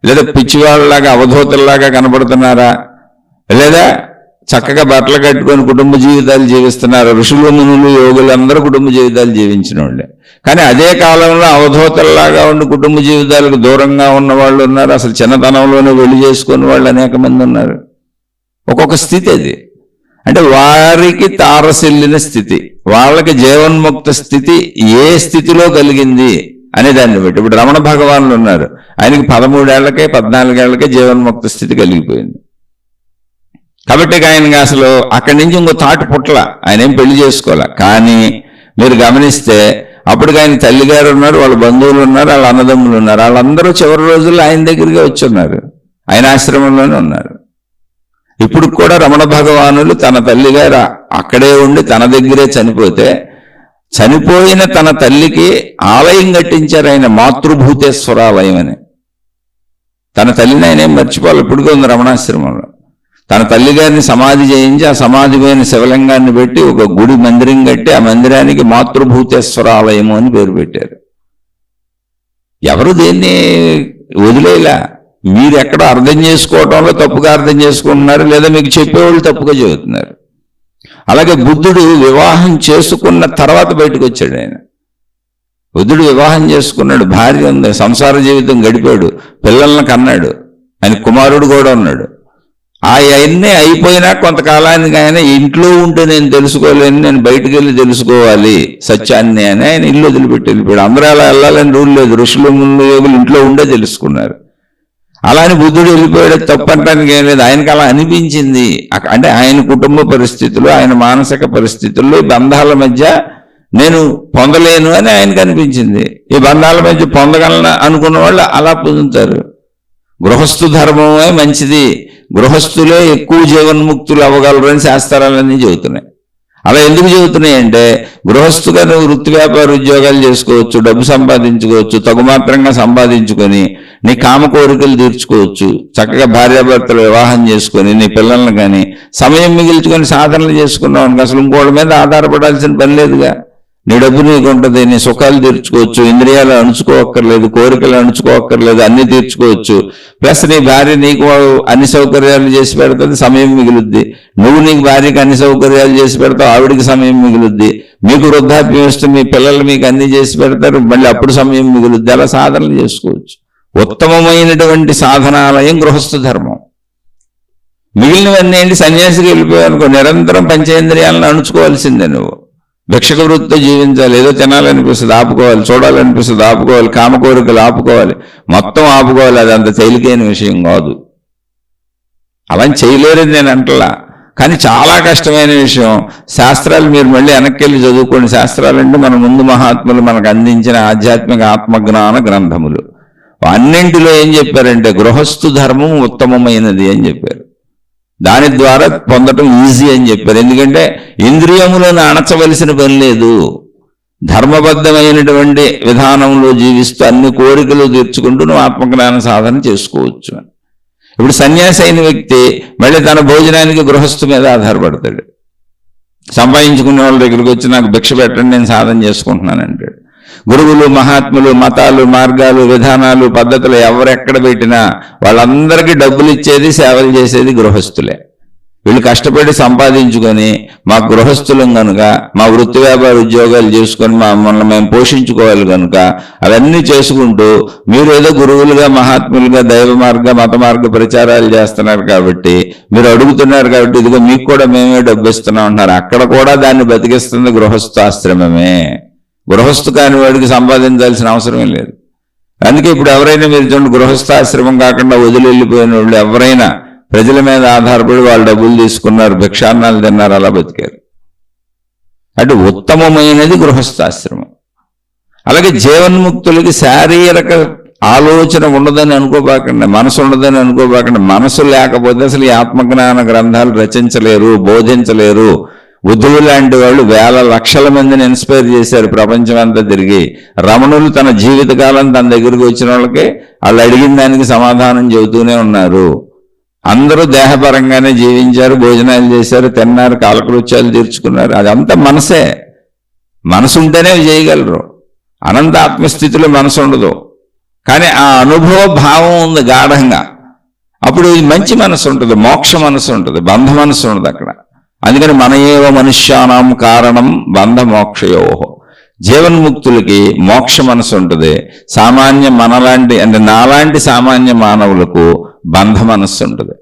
లేదా పిచ్చివాళ్ళలాగా అవధూతల్లాగా కనబడుతున్నారా, లేదా చక్కగా బట్టలు కట్టుకొని కుటుంబ జీవితాలు జీవిస్తున్నారు. ఋషులు, మునులు, యోగులు అందరూ కుటుంబ జీవితాలు జీవించిన వాళ్ళే. కానీ అదే కాలంలో అవధూతల్లాగా ఉండి కుటుంబ జీవితాలకు దూరంగా ఉన్న వాళ్ళు ఉన్నారు. అసలు చిన్నతనంలోనే వెళ్ళి చేసుకున్న వాళ్ళు అనేక మంది ఉన్నారు. ఒక్కొక్క స్థితి అది. అంటే వారికి తారసిల్లిన స్థితి, వాళ్ళకి జీవన్ముక్త స్థితి ఏ స్థితిలో కలిగింది అనే దాన్ని బట్టి. ఇప్పుడు రమణ భగవానులు ఉన్నారు, ఆయనకి 13 ఏళ్లకే 14 ఏళ్లకే జీవన్ముక్త స్థితి కలిగిపోయింది. కాబట్టి ఆయనకి అసలు అక్కడి నుంచి ఇంకో తాటి పుట్ల, ఆయన ఏం పెళ్లి చేసుకోవాల. కానీ మీరు గమనిస్తే అప్పటికి ఆయన తల్లిగారు ఉన్నారు, వాళ్ళ బంధువులు ఉన్నారు, వాళ్ళ అన్నదమ్ములు ఉన్నారు. వాళ్ళందరూ చివరి రోజుల్లో ఆయన దగ్గరికి వచ్చి ఉన్నారు, ఆయన ఆశ్రమంలోనే ఉన్నారు. ఇప్పుడు కూడా రమణ భగవానులు తన తల్లిగారు అక్కడే ఉండి తన దగ్గరే చనిపోతే, చనిపోయిన తన తల్లికి ఆలయం కట్టించారు ఆయన, మాతృభూతేశ్వరాలయం అని. తన తల్లిని ఆయన ఏం మర్చిపోవాలి, ఇప్పటికే ఉంది రమణాశ్రమంలో. తన తల్లిగారిని సమాధి చేయించి ఆ సమాధి పైన శివలింగాన్ని పెట్టి ఒక గుడి మందిరం కట్టి ఆ మందిరానికి మాతృభూతేశ్వరాలయము అని పేరు పెట్టారు. ఎవరు దేన్ని వదిలేలా. మీరు ఎక్కడో అర్థం చేసుకోవటంలో తప్పుగా అర్థం చేసుకుంటున్నారు, లేదా మీకు చెప్పేవాళ్ళు తప్పుగా చెబుతున్నారు. అలాగే బుద్ధుడు వివాహం చేసుకున్న తర్వాత బయటకు వచ్చాడు ఆయన. బుద్ధుడు వివాహం చేసుకున్నాడు, భార్య ఉంది, సంసార జీవితం గడిపాడు, పిల్లల్ని కన్నాడు, ఆయన కుమారుడు కూడా ఉన్నాడు. అవన్నీ అయిపోయినా కొంతకాలానికి ఆయన ఇంట్లో ఉంటే నేను తెలుసుకోలేను, నేను బయటకు వెళ్ళి తెలుసుకోవాలి సత్యాన్ని అని ఆయన ఇల్లు వదిలిపెట్టి వెళ్ళిపోయాడు. అందరూ అలా వెళ్ళాలని రూల్ లేదు, ఋషులు, మునులు, యోగులు ఇంట్లో ఉండే తెలుసుకున్నారు. అలాని బుద్ధుడు వెళ్ళిపోయాడు, తప్పనటానికి ఏం లేదు. ఆయనకు అలా అనిపించింది. అంటే ఆయన కుటుంబ పరిస్థితులు, ఆయన మానసిక పరిస్థితుల్లో ఈ బంధాల మధ్య నేను పొందలేను అని ఆయనకు అనిపించింది. ఈ బంధాల మధ్య పొందగలను అనుకున్న వాళ్ళు అలా పొందుతారు. గృహస్థు ధర్మమే మంచిది, గృహస్థులే ఎక్కువ జీవన్ముక్తులు అవ్వగలరు అని శాస్త్రాలన్నీ చెబుతున్నాయి. అలా ఎందుకు చెబుతున్నాయి అంటే, గృహస్థుగా నువ్వు వృత్తి వ్యాపార ఉద్యోగాలు చేసుకోవచ్చు, డబ్బు సంపాదించుకోవచ్చు, తగుమాత్రంగా సంపాదించుకొని నీ కామ కోరికలు తీర్చుకోవచ్చు, చక్కగా భార్యాభర్తలు వివాహం చేసుకొని నీ పిల్లల్ని కానీ సమయం మిగిల్చుకొని సాధనలు చేసుకున్నావు అనుకో, అసలు ఇంకోటి మీద ఆధారపడాల్సిన పని లేదుగా. నీ డబ్బు నీకు ఉంటుంది, నీ సుఖాలు తీర్చుకోవచ్చు, ఇంద్రియాలు అణుచుకోవక్కర్లేదు, కోరికలు అణుచుకోవక్కర్లేదు, అన్ని తీర్చుకోవచ్చు. ప్లస్ నీ భార్య నీకు అన్ని సౌకర్యాలు చేసి పెడుతుంది, సమయం మిగులుద్ది. నువ్వు నీకు భార్యకి అన్ని సౌకర్యాలు చేసి పెడతావు, ఆవిడికి సమయం మిగులుద్ది. మీకు వృద్ధాప్యం వస్తే మీ పిల్లలు మీకు అన్ని చేసి పెడతారు, మళ్ళీ అప్పుడు సమయం మిగులుద్ది. అలా సాధనలు చేసుకోవచ్చు. ఉత్తమమైనటువంటి సాధనాలయం గృహస్థ ధర్మం. మిగిలినవన్నీ ఏంటి, సన్యాసికి వెళ్ళిపోయావు అనుకో, నిరంతరం పంచేంద్రియాలను అణుచుకోవాల్సిందే. నువ్వు భిక్షక వృత్తితో జీవించాలి, ఏదో తినాలనిపిస్తుంది ఆపుకోవాలి, చూడాలనిపిస్తుంది ఆపుకోవాలి, కామ కోరికలు ఆపుకోవాలి, మొత్తం ఆపుకోవాలి. అది అంత తేలికైన విషయం కాదు. అలా చేయలేరని నేను అంటలా, కానీ చాలా కష్టమైన విషయం. శాస్త్రాలు మీరు మళ్ళీ వెనక్కి వెళ్ళి చదువుకోండి. శాస్త్రాలంటే మన ముందు మహాత్ములు మనకు అందించిన ఆధ్యాత్మిక ఆత్మజ్ఞాన గ్రంథములు. అన్నింటిలో ఏం చెప్పారంటే గృహస్థు ధర్మం ఉత్తమమైనది అని చెప్పారు. దాని ద్వారా పొందటం ఈజీ అని చెప్పారు. ఎందుకంటే ఇంద్రియములను అణచవలసిన పని లేదు, ధర్మబద్ధమైనటువంటి విధానంలో జీవిస్తూ అన్ని కోరికలు తీర్చుకుంటూ నువ్వు ఆత్మజ్ఞాన సాధన చేసుకోవచ్చు. ఇప్పుడు సన్యాసి అయిన వ్యక్తి మళ్ళీ తన భోజనానికి గృహస్థు మీద ఆధారపడతాడు. సంపాదించుకునే వాళ్ళ దగ్గరికి వచ్చి నాకు భిక్ష పెట్టండి, నేను సాధన చేసుకుంటున్నాను అంటాడు. గురువులు, మహాత్ములు, మతాలు, మార్గాలు, విధానాలు, పద్ధతులు ఎవరెక్కడ పెట్టినా వాళ్ళందరికీ డబ్బులు ఇచ్చేది, సేవలు చేసేది గృహస్థులే. వీళ్ళు కష్టపడి సంపాదించుకొని మా గృహస్థులం కనుక, మా వృత్తి వ్యాపార ఉద్యోగాలు చేసుకొని మమ్మల్ని మేము పోషించుకోవాలి కనుక అవన్నీ చేసుకుంటూ మీరు ఏదో గురువులుగా, మహాత్ములుగా, దైవ మార్గ, మత మార్గ ప్రచారాలు చేస్తున్నారు కాబట్టి, మీరు అడుగుతున్నారు కాబట్టి ఇదిగో మీకు కూడా మేమే డబ్బు ఇస్తున్నాం అంటున్నారు. అక్కడ కూడా దాన్ని బతికిస్తుంది గృహస్థాశ్రమమే. గృహస్థు కాని వాడికి సంపాదించాల్సిన అవసరమే లేదు. అందుకే ఇప్పుడు ఎవరైనా మీరు చూడండి, గృహస్థాశ్రమం కాకుండా వదిలి వెళ్ళిపోయిన వాళ్ళు ఎవరైనా ప్రజల మీద ఆధారపడి వాళ్ళు డబ్బులు తీసుకున్నారు, భిక్షాన్నాలు తిన్నారు, అలా బతికారు. అంటే ఉత్తమమైనది గృహస్థాశ్రమం. అలాగే జీవన్ముక్తులకి శారీరక ఆలోచన ఉండదని అనుకోబాకండి, మనసు ఉండదని అనుకోబాకండి. మనసు లేకపోతే అసలు ఈ ఆత్మజ్ఞాన గ్రంథాలు రచించలేరు, బోధించలేరు. బుద్ధుడు లాంటి వాళ్ళు వేల లక్షల మందిని ఇన్స్పైర్ చేశారు ప్రపంచం అంతా తిరిగి. రమణులు తన జీవితకాలం తన దగ్గరికి వచ్చిన వాళ్ళకి వాళ్ళు అడిగిన దానికి సమాధానం చెబుతూనే ఉన్నారు. అందరూ దేహపరంగానే జీవించారు, భోజనాలు చేశారు, తిన్నారు, కాలకృత్యాలు తీర్చుకున్నారు. అదంతా మనసే. మనసు ఉంటేనే చేయగలరు. అనంత ఆత్మస్థితిలో మనసు ఉండదు, కానీ ఆ అనుభవ భావం ఉంది గాఢంగా. అప్పుడు మంచి మనసు ఉంటుంది, మోక్ష మనసు ఉంటుంది, బంధ మనసు ఉండదు అక్కడ. అందుకని మన ఏవ మనుష్యానాం కారణం బంధ మోక్షయోహో. జీవన్ముక్తులకి మోక్ష మనసు ఉంటుంది. సామాన్య మనలాంటి అంటే నాలాంటి సామాన్య మానవులకు బంధ మనస్సు ఉంటుంది.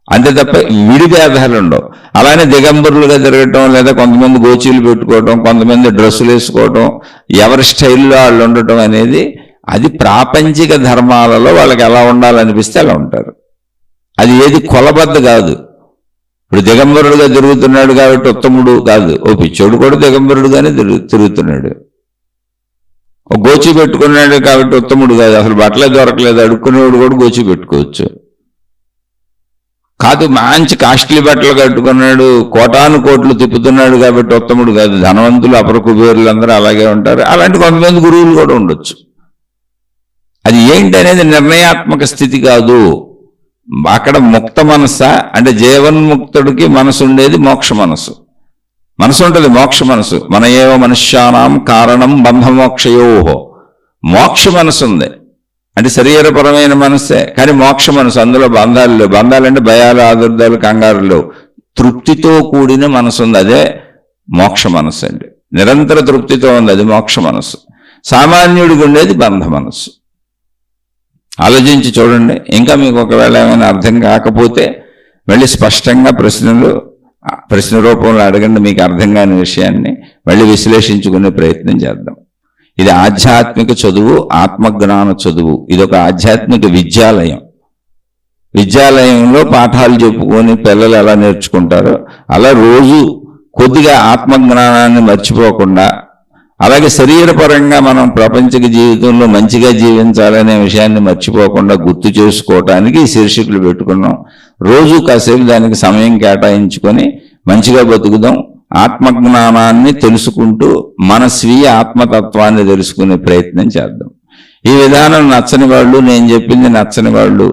అంతే తప్ప విడిభేదాలు ఉండవు. అలానే దిగంబరులుగా తిరగటం, లేదా కొంతమంది గోచీలు పెట్టుకోవటం, కొంతమంది డ్రెస్సులు వేసుకోవటం, ఎవరి స్టైల్లో వాళ్ళు ఉండటం అనేది అది ప్రాపంచిక ధర్మాలలో వాళ్ళకి ఎలా ఉండాలనిపిస్తే అలా ఉంటారు. అది ఏది కొలబద్ద కాదు. ఇప్పుడు దిగంబరుడుగా తిరుగుతున్నాడు కాబట్టి ఉత్తముడు కాదు, ఓ పిచ్చోడు కూడా దిగంబరుడుగానే తిరుగుతున్నాడు. ఒక గోచి పెట్టుకున్నాడు కాబట్టి ఉత్తముడు కాదు, అసలు బట్టలే దొరకలేదు అడుక్కునేవాడు కూడా గోచి పెట్టుకోవచ్చు. కాదు, మంచి కాస్ట్లీ బట్టలు కట్టుకున్నాడు, కోటాను కోట్లు తిప్పుతున్నాడు కాబట్టి ఉత్తముడు కాదు. ధనవంతులు, అపర కుబేరులు అందరూ అలాగే ఉంటారు. అలాంటి కొంతమంది గురువులు కూడా ఉండొచ్చు. అది ఏంటి అనేది నిర్ణయాత్మక స్థితి కాదు. అక్కడ ముక్త మనస్సా అంటే జీవన్ముక్తుడికి మనసు ఉండేది మోక్ష మనసు. మనసు ఉంటుంది, మోక్ష మనసు. మన ఏవ మనుష్యానాం కారణం బంధమోక్షయోహో. మోక్ష మనసు ఉంది అంటే శరీరపరమైన మనస్సే, కానీ మోక్ష మనసు. అందులో బంధాలు లేవు. బంధాలంటే భయాలు, ఆదుర్దాలు, కంగారులు. తృప్తితో కూడిన మనసు ఉంది, అదే మోక్ష మనస్సు అండి. నిరంతర తృప్తితో ఉంది, అది మోక్ష మనస్సు. సామాన్యుడికి ఉండేది బంధ మనస్సు. ఆలోచించి చూడండి. ఇంకా మీకు ఒకవేళ ఏమైనా అర్థం కాకపోతే మళ్ళీ స్పష్టంగా ప్రశ్న రూపంలో అడగండి. మీకు అర్థం కాని విషయాన్ని మళ్ళీ విశ్లేషించుకునే ప్రయత్నం చేద్దాం. ఇది ఆధ్యాత్మిక చదువు, ఆత్మజ్ఞాన చదువు. ఇది ఒక ఆధ్యాత్మిక విద్యాలయం. విద్యాలయంలో పాఠాలు చెప్పుకొని పిల్లలు ఎలా నేర్చుకుంటారో అలా రోజు కొద్దిగా ఆత్మజ్ఞానాన్ని మర్చిపోకుండా, అలాగే శరీరపరంగా మనం ప్రపంచక జీవితంలో మంచిగా జీవించాలనే విషయాన్ని మర్చిపోకుండా గుర్తు చేసుకోవటానికి శీర్షికలు పెట్టుకున్నాం. రోజు కాసేపు దానికి సమయం కేటాయించుకొని మంచిగా బతుకుదాం. ఆత్మజ్ఞానాన్ని తెలుసుకుంటూ మన స్వీయ ఆత్మతత్వాన్ని తెలుసుకునే ప్రయత్నం చేద్దాం. ఈ విధానం నచ్చని వాళ్ళు, నేను చెప్పింది నచ్చని వాళ్ళు,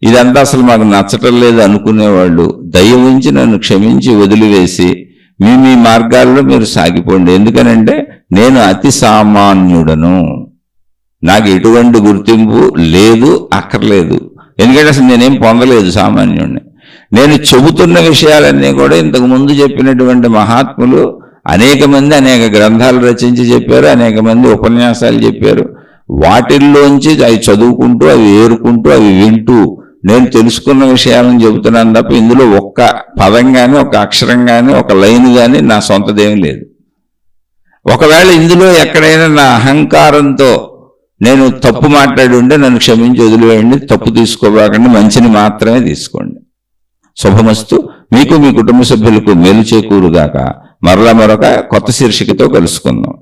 ఇదంతా అసలు మాకు నచ్చటం లేదు అనుకునేవాళ్ళు దయ ఉంచి నన్ను క్షమించి వదిలివేసి మీ మార్గాల్లో మీరు సాగిపోండి. ఎందుకనంటే నేను అతి సామాన్యుడను, నాకు ఎటువంటి గుర్తింపు లేదు, అక్కర్లేదు. ఎందుకంటే అసలు నేనేం పొందలేదు, సామాన్యుడిని. నేను చెబుతున్న విషయాలన్నీ కూడా ఇంతకు ముందు చెప్పినటువంటి మహాత్ములు అనేక మంది అనేక గ్రంథాలు రచించి చెప్పారు, అనేక మంది ఉపన్యాసాలు చెప్పారు. వాటిల్లోంచి అవి చదువుకుంటూ, అవి ఏరుకుంటూ, అవి వింటూ నేను తెలుసుకున్న విషయాలను చెబుతున్నాను తప్ప ఇందులో ఒక్క పదం కానీ, ఒక అక్షరం కానీ, ఒక లైన్ కానీ నా సొంతదేమీ లేదు. ఒకవేళ ఇందులో ఎక్కడైనా నా అహంకారంతో నేను తప్పు మాట్లాడి ఉంటే నన్ను క్షమించి వదిలివేయండి. తప్పు తీసుకోబాకండి, మంచిని మాత్రమే తీసుకోండి. శుభమస్తు. మీకు, మీ కుటుంబ సభ్యులకు మేలు చేకూరుగాక. మరలా మరొక కొత్త శీర్షికతో కలుసుకుందాం.